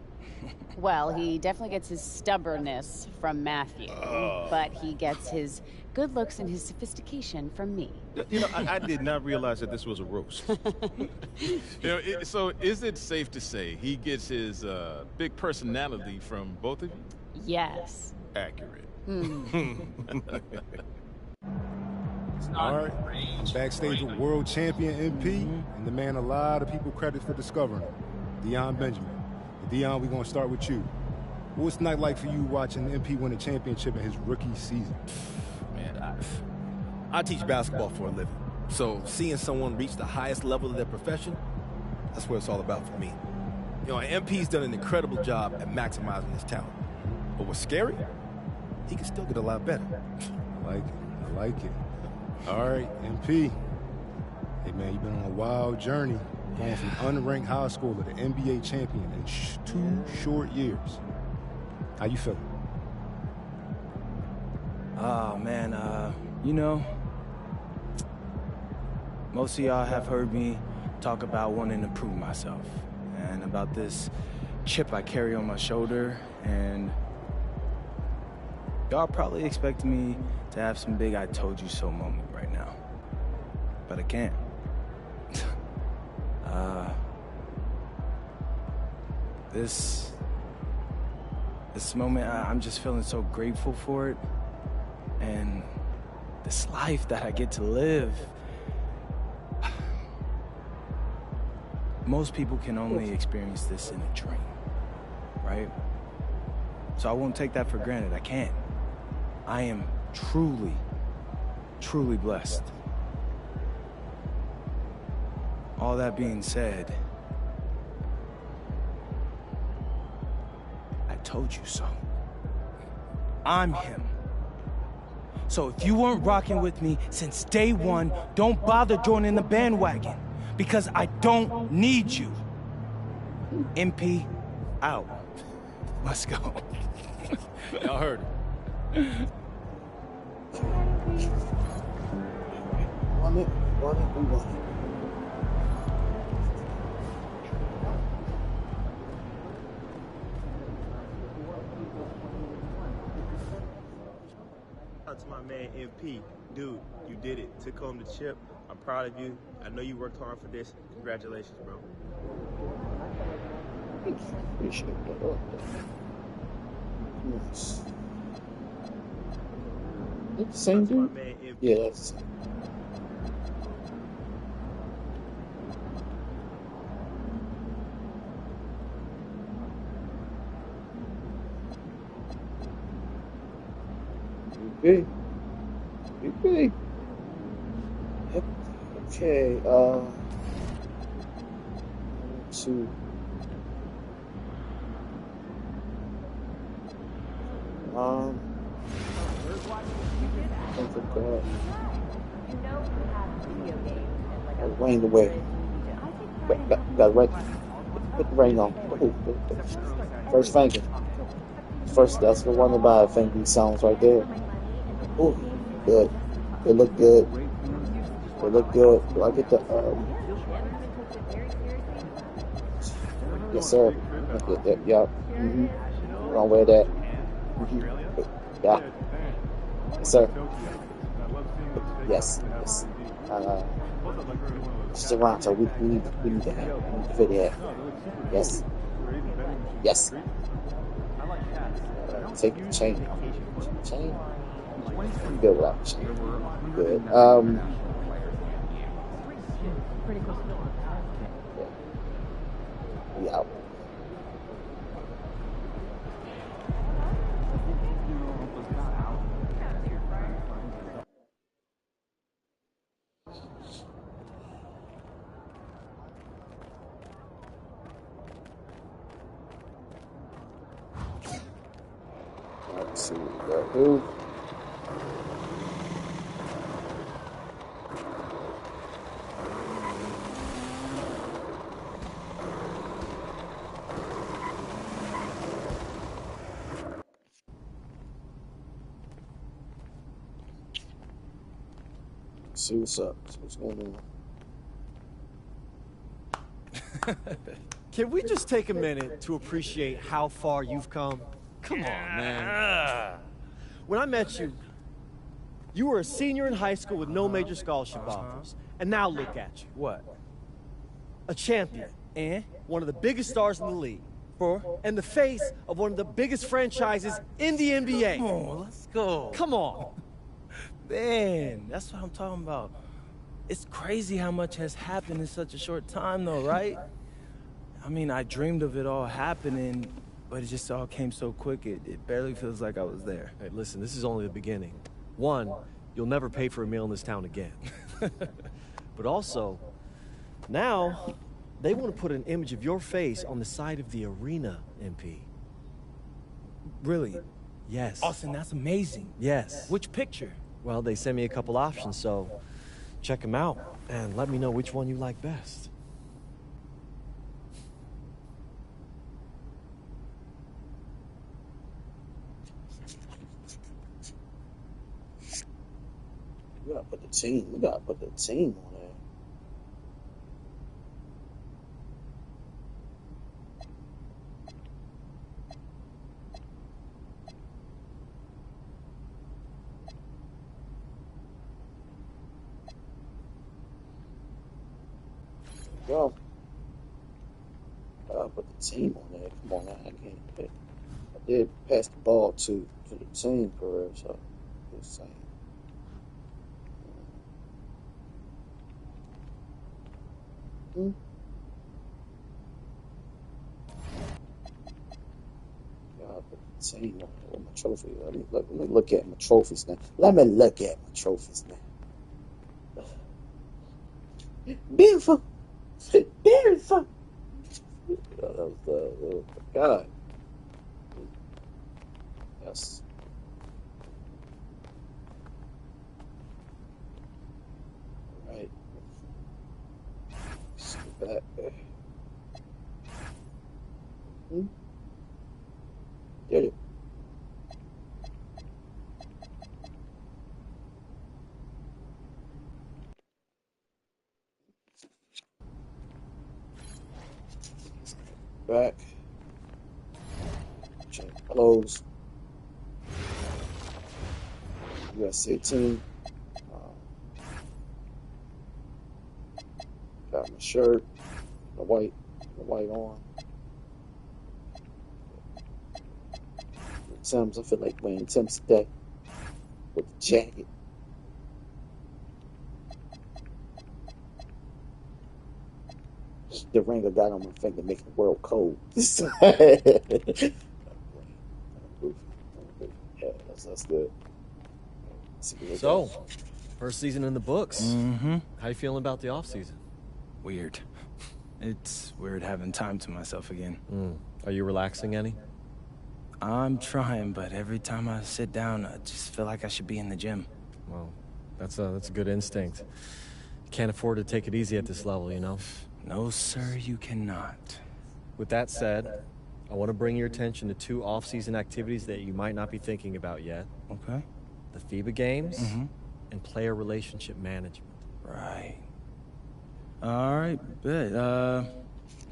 Speaker 4: Well, he definitely gets his stubbornness from Matthew, but he gets his good looks and his sophistication from me.
Speaker 21: You know, I did not realize that this was a roast.
Speaker 19: You know, so is it safe to say he gets his big personality from both of you?
Speaker 4: Yes.
Speaker 21: Accurate.
Speaker 3: All right, I'm backstage with world champion MP, and the man a lot of people credit for discovering him, Deion Benjamin. And Deion, we're going to start with you. What's the night like for you watching MP win a championship in his rookie season?
Speaker 6: Man, I teach basketball for a living, so seeing someone reach the highest level of their profession, that's what it's all about for me. You know, MP's done an incredible job at maximizing his talent. But what's scary, he can still get a lot better.
Speaker 3: I like it. I like it. All right, MP. Hey, man, you've been on a wild journey, going from unranked high schooler to NBA champion in 2 short years. How you feeling?
Speaker 2: Oh, man, you know, most of y'all have heard me talk about wanting to prove myself and about this chip I carry on my shoulder, and y'all probably expect me to have some big I told you so moment right now, but I can't. This moment, I'm just feeling so grateful for it, and this life that I get to live. Most people can only experience this in a dream, right? So I won't take that for granted. I can't. I am truly, truly blessed. All that being said, I told you so. I'm him. So if you weren't rocking with me since day one, don't bother joining the bandwagon, because I don't need you. MP, out. Let's go.
Speaker 6: Y'all heard it.
Speaker 1: Run it, run it, we run it.
Speaker 7: Out to my man MP. Dude, you did it. Took home the chip. I'm proud of you. I know you worked hard for this. Congratulations, bro.
Speaker 1: Appreciate that. Yes. It's the same dude? Yeah, that's the same. Okay. Okay. Yep. Okay. Two. I forgot. Rain away. Got rain. Put the rain on. First finger. First, that's the one about finger sounds right there. Oh, good. They look good. They look good. Do I get the Yes, sir. Yeah. Gonna wear that. Yeah. Yes, sir. Yes. Yes. Toronto. We need that. We need to fit that. Yes. Yes. Take the chain. Chain. Good without the chain. Good. We out. Let's see what we got who. See what's up. See what's going on.
Speaker 17: Can we just take a minute to appreciate how far you've come? Come on, man. When I met you, you were a senior in high school with no major scholarship offers. And now look at you.
Speaker 2: What?
Speaker 17: A champion. And one of the biggest stars in the league. And the face of one of the biggest franchises in the NBA.
Speaker 2: Come on, let's go.
Speaker 17: Come on.
Speaker 2: Man, that's what I'm talking about. It's crazy how much has happened in such a short time, though, right? I mean, I dreamed of it all happening, but it just all came so quick, it barely feels like I was there.
Speaker 17: Hey, listen, this is only the beginning. One, you'll never pay for a meal in this town again. But also, now, they want to put an image of your face on the side of the arena, MP.
Speaker 2: Really?
Speaker 17: Yes.
Speaker 2: Austin, that's amazing.
Speaker 17: Yes.
Speaker 2: Which picture?
Speaker 17: Well, they sent me a couple options, so check them out and let me know which one you like best.
Speaker 1: We gotta put the team. We gotta put the team on there. Go. Gotta put the team on there. Come on now, I can't pick. I did pass the ball to the team career, so just saying. Gotta put the team on there. Where my trophy? Let me look at my trophies now. Let me look at my trophies now. Beautiful. Beautiful. That was the guy. Yes. All right. Let's get back there. Did it. Back. Check clothes. USA team. Got my shirt, the white on. Sometimes I feel like wearing Tim's today with the jacket. The ring I got on my finger making the world cold. Yeah, that's good.
Speaker 17: So, first season in the books.
Speaker 2: Mm-hmm.
Speaker 17: How you feeling about the offseason?
Speaker 2: Weird. It's weird having time to myself again.
Speaker 17: Are you relaxing any?
Speaker 2: I'm trying, but every time I sit down, I just feel like I should be in the gym.
Speaker 17: Well, that's a good instinct. Can't afford to take it easy at this level, you know?
Speaker 2: No, sir, you cannot.
Speaker 17: With that said, I want to bring your attention to two off-season activities that you might not be thinking about yet.
Speaker 2: Okay.
Speaker 17: The FIBA games and player relationship management.
Speaker 2: Right. All right, bet.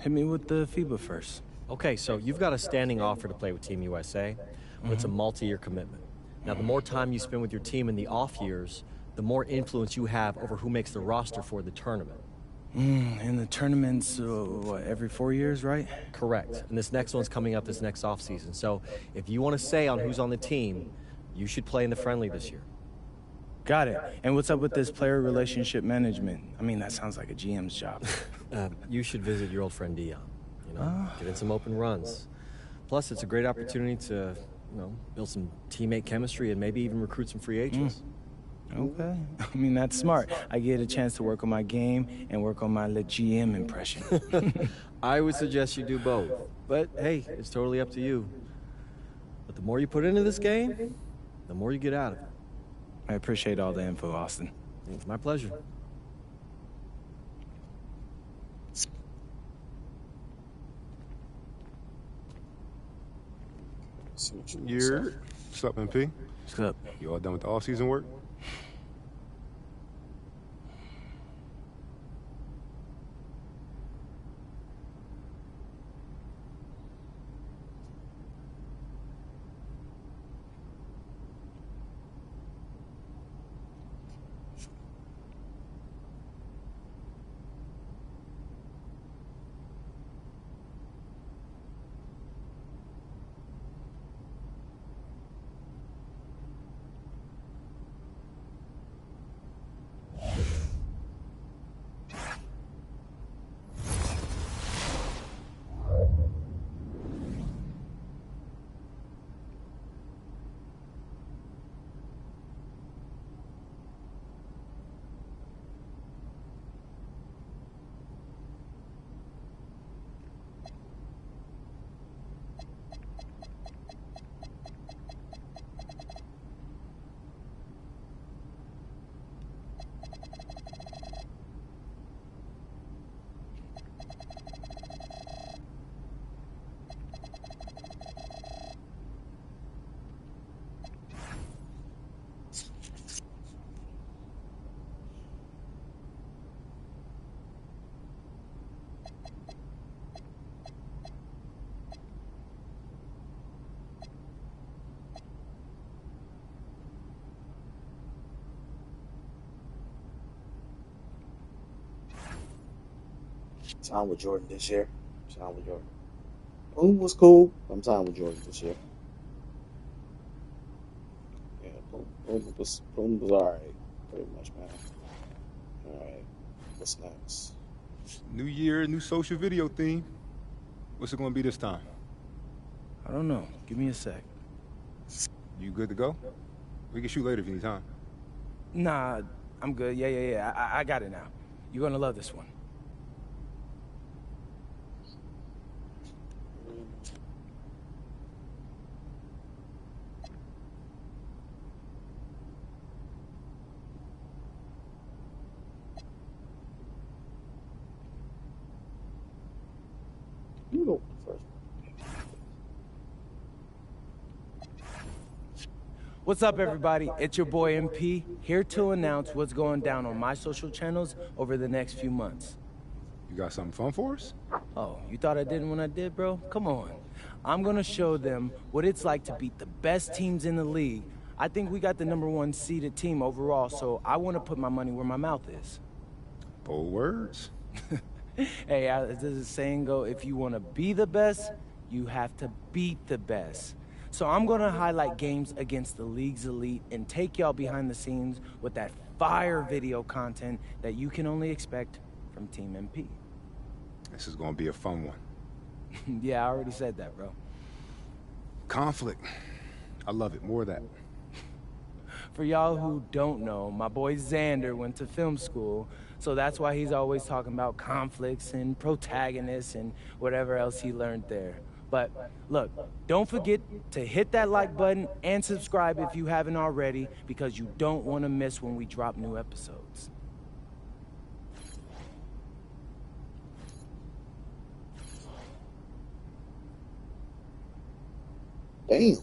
Speaker 2: Hit me with the FIBA first.
Speaker 17: Okay, so you've got a standing offer to play with Team USA, but it's a multi-year commitment. Now, the more time you spend with your team in the off years, the more influence you have over who makes the roster for the tournament.
Speaker 2: And the tournament's, what, every 4 years, right?
Speaker 17: Correct. And this next one's coming up this next offseason. So if you want to say on who's on the team, you should play in the friendly this year.
Speaker 2: Got it. And what's up with this player relationship management? I mean, that sounds like a GM's job.
Speaker 17: You should visit your old friend Dion. You know, get in some open runs. Plus, it's a great opportunity to, build some teammate chemistry and maybe even recruit some free agents.
Speaker 2: Okay. I mean, that's smart. I get a chance to work on my game and work on my GM impression.
Speaker 17: I would suggest you do both. But, hey, it's totally up to you. But the more you put into this game, the more you get out of it.
Speaker 2: I appreciate all the info, Austin.
Speaker 17: It's my pleasure.
Speaker 3: What's up, MP?
Speaker 2: What's up?
Speaker 3: You all done with the all-season work?
Speaker 1: Time with Jordan this year. Time with Jordan. Boom was cool. I'm time with Jordan this year. Yeah, Boom was alright, pretty much, man. Alright, what's next?
Speaker 3: New year, new social video theme. What's it going to be this time?
Speaker 2: I don't know. Give me a sec.
Speaker 3: You good to go? We can shoot later if you need time.
Speaker 2: Nah, I'm good. Yeah. I got it now. You're gonna love this one.
Speaker 1: You go first.
Speaker 2: What's up, everybody? It's your boy MP, here to announce what's going down on my social channels over the next few months.
Speaker 3: You got something fun for us?
Speaker 2: Oh, you thought I didn't when I did, bro? Come on. I'm gonna show them what it's like to beat the best teams in the league. I think we got the #1 seeded team overall, so I want to put my money where my mouth is.
Speaker 3: Bold words.
Speaker 2: Hey, does the saying go, if you want to be the best, you have to beat the best. So I'm going to highlight games against the league's elite and take y'all behind the scenes with that fire video content that you can only expect from Team MP.
Speaker 3: This is going to be a fun one.
Speaker 2: Yeah, I already said that, bro.
Speaker 3: Conflict. I love it. More of that.
Speaker 2: For y'all who don't know, my boy Xander went to film school, so that's why he's always talking about conflicts and protagonists and whatever else he learned there. But look, don't forget to hit that like button and subscribe if you haven't already, because you don't want to miss when we drop new episodes.
Speaker 1: Damn.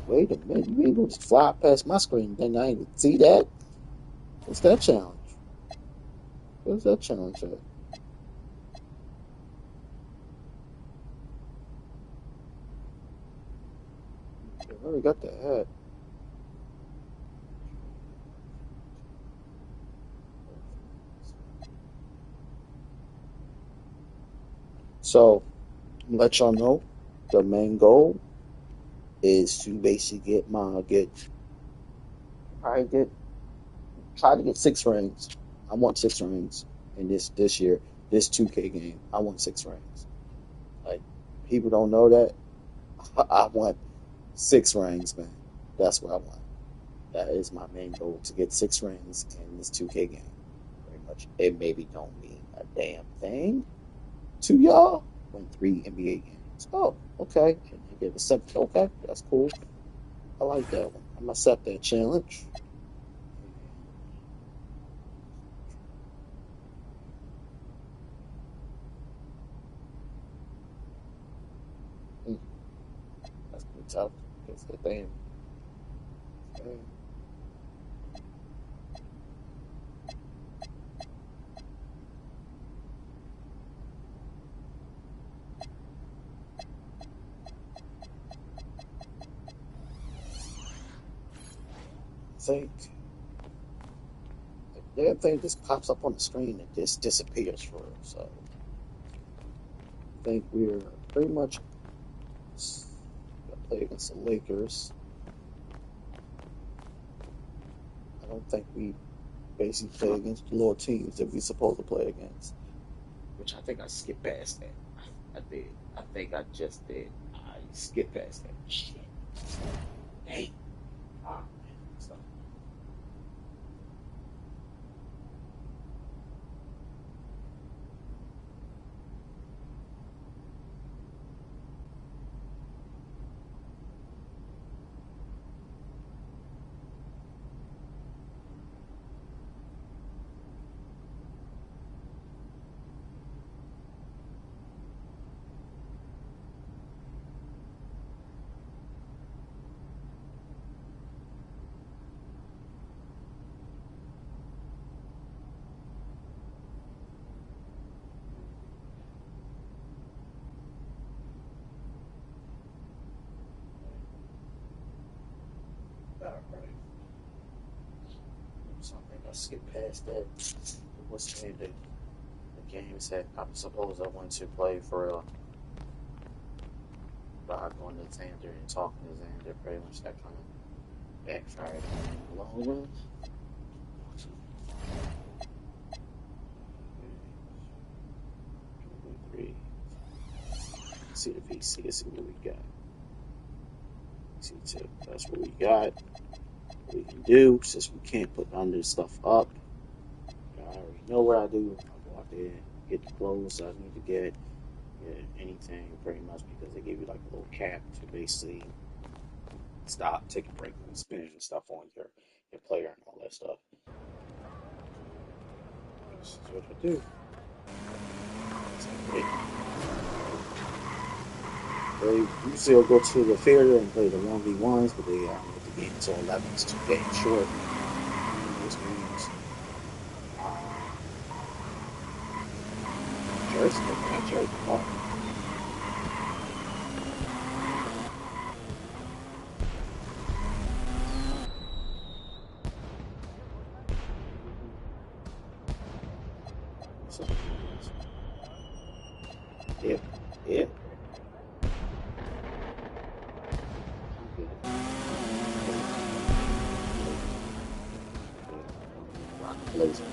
Speaker 1: Wait a minute. You able to fly past my screen, then I didn't see that? What's that challenge? What's that challenge at? I already got the hat. So, let y'all know, the main goal is to basically try to get 6 rings. I want 6 rings in this year, this 2K game. I want 6 rings. Like, people don't know that. I want 6 rings, man. That's what I want. That is my main goal, to get 6 rings in this 2K game. Pretty much. It maybe don't mean a damn thing to y'all. Win 3 NBA games. Oh, okay. And they get accepted. Okay, that's cool. I like that one. I'm gonna accept that challenge. That's pretty tough. That's the thing. Think the damn thing just pops up on the screen and just disappears for real. So I think we're pretty much gonna play against the Lakers. I don't think we basically play against the little teams that we're supposed to play against. Which I think I skipped past that. I did. I think I just did. I skipped past that. Shit. Hey. So. So I think I skipped past that. What's the name? The games that I suppose I went to play for by going to Xander and talking to Xander, pretty much that kind of backfired in the long run. See the VC, let's see what we got. VC tip, that's what we got. What we can do, since we can't put under stuff up, I already know what I do. I go out there and get the clothes I need to get anything pretty much, because they give you like a little cap to basically stop, take a break from spinning and stuff on your player and all that stuff. This is what I do. They usually will go to the theater and play the 1v1s, but they with the game until 11, it's too damn short. Those games. Jersey, not Jersey. Oh. Yeah, yeah. Laser.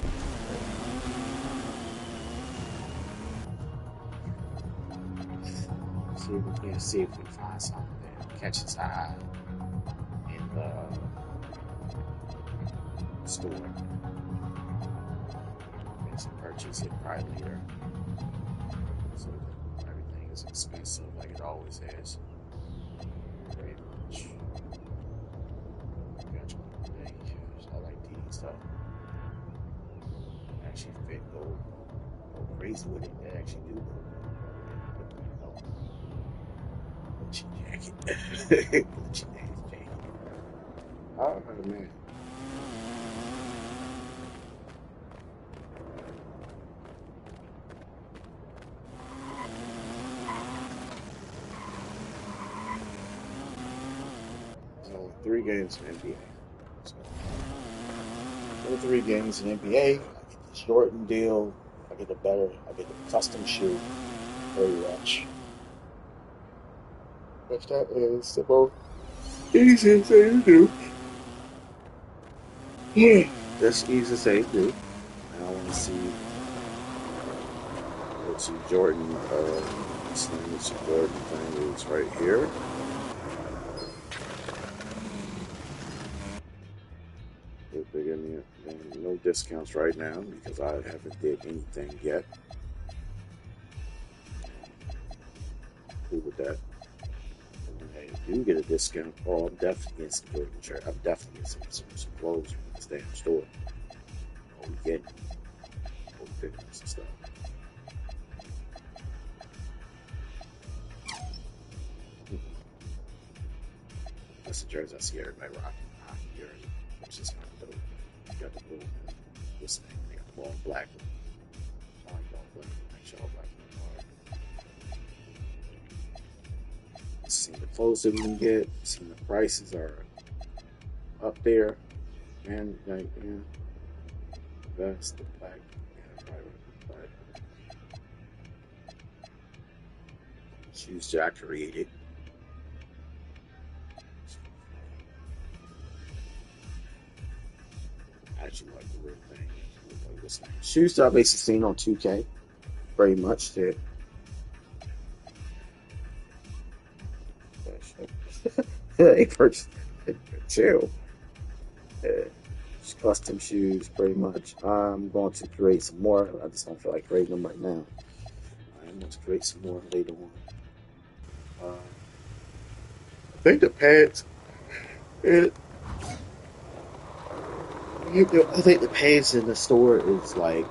Speaker 1: See if we can find something that catches eye in the store. Make some purchase it probably later. So everything is expensive like it always is. Very much. I like these stuff. Actually fit, go crazy with it. They actually do go. Gucci jacket. Gucci jacket. Oh man. So 3 games in NBA. So 3 games in NBA. I get the Jordan deal. I get the custom shoe. Very much. Which that is the most easiest thing to do. Yeah, that's the easiest thing to do. And I want to see what's Jordan. This thing is Jordan thing is right here. They're giving me no discounts right now because I haven't did anything yet. Cool with that. When I do get a discount, I'm definitely getting some Jordan shirt. I'm definitely getting some clothes from this damn store. What we get, what we pick up some stuff. That's the jersey I see everybody rocking. Hockey jersey, which is kind of dope. You got the blue, this thing, they got the all black. I like all black. Make sure all black. See the clothes that we can get. See the prices are up there, and like that's the black. But shoes that I created. I actually like the real thing. Like this thing. Shoes that I basically seen on 2K, very much that. They purchased chill. Just custom shoes, pretty much. I'm going to create some more. I just don't feel like creating them right now. I'm going to create some more later on. I think the pads. I think the pads in the store is like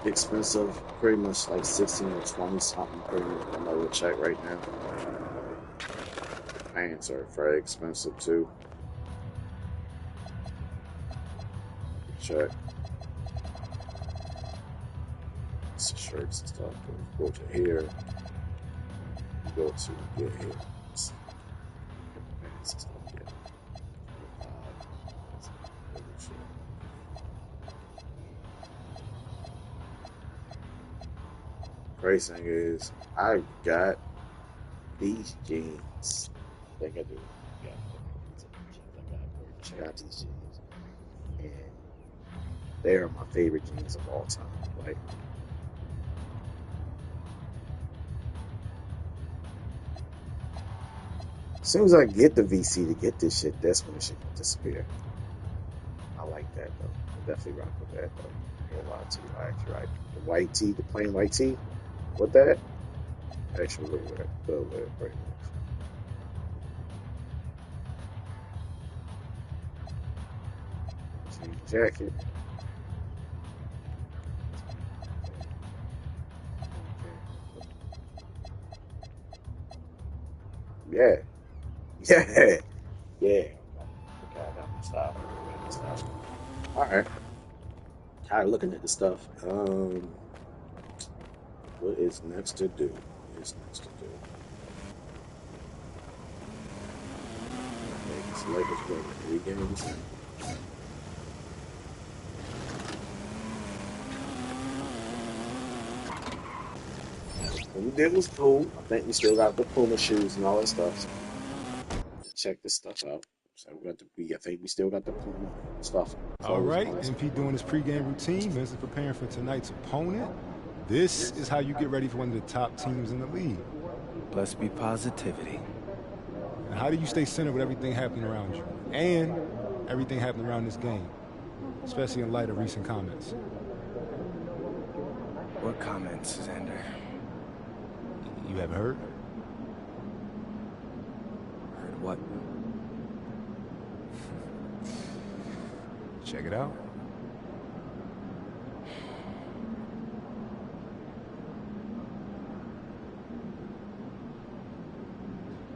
Speaker 1: expensive, pretty much like 16 or 20 something. Pretty much, I'm gonna check right now. Pants are very expensive too. Check. It's shirts and stuff. Go to here. Go to here. Pants and stuff. Yeah. Crazy thing is, I got these jeans. I think I do. Yeah, these are the jeans I got. Check out these jeans, and they are my favorite jeans of all time. Like, as soon as I get the VC to get this shit, that's when the shit will disappear. I like that though. I definitely rock with that though. I ain't gonna lie to you. I actually like the white tee, the plain white tee with that. Actually, really wear it. Go wear it pretty much. Jean jacket. Yeah. Yeah. Yeah. Okay, I got my style. I got my style. All right. Tired of looking at this stuff. What is next to do? What is next to do? Vegas Lakers play 3 games. What we did was cool. I think we still got the Puma shoes and all that stuff. So check this stuff out. So I think we still got the Puma stuff.
Speaker 3: All right,
Speaker 1: All
Speaker 3: MP doing his pregame routine, mentally preparing for tonight's opponent. This is how you get ready for one of the top teams in the league.
Speaker 2: Bless be positivity.
Speaker 3: And how do you stay centered with everything happening around you? And everything happening around this game, especially in light of recent comments.
Speaker 2: What comments, Xander?
Speaker 3: You haven't heard?
Speaker 2: Heard what?
Speaker 3: Check it out.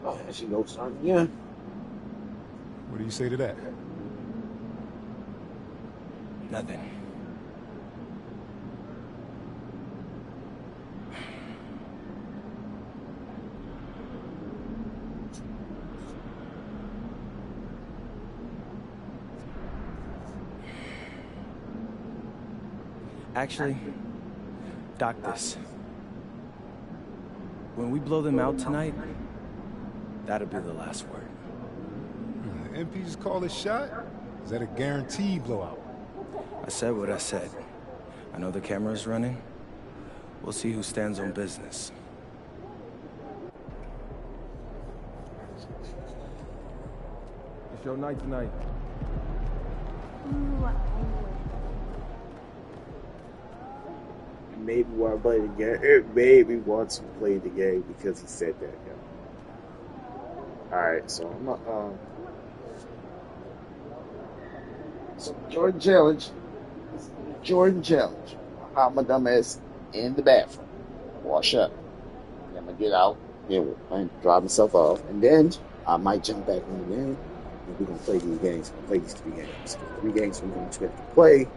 Speaker 1: Oh, there she goes, son. Yeah.
Speaker 3: What do you say to that?
Speaker 2: Nothing. Actually, dock this. When we blow them out tonight, that'll be the last word.
Speaker 3: The MP just called his shot? Is that a guaranteed blowout?
Speaker 2: I said what I said. I know the camera's running. We'll see who stands on business.
Speaker 6: It's your night tonight.
Speaker 1: Maybe want to play the game. It made me want to play the game because he said that. Yeah. All right, so I'm so Jordan challenge. Jordan challenge. How my dumb ass in the bathroom, wash up. Then I'm gonna get out, and dry myself off, and then I might jump back in the game. And we're gonna play these games. We're gonna play these 3 games. 3 games we're gonna expect to play.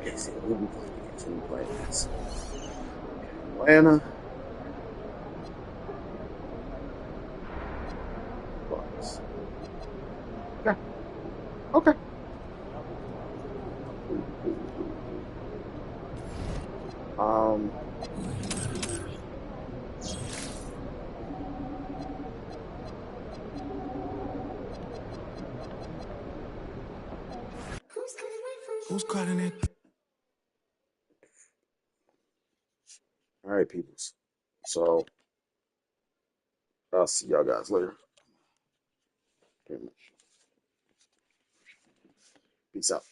Speaker 1: Okay, so we'll be playing games. We'll be playing this. Atlanta. Bucks. Okay. Okay.
Speaker 2: Who's cutting it?
Speaker 1: All right, peoples. So I'll see y'all guys later. Peace out.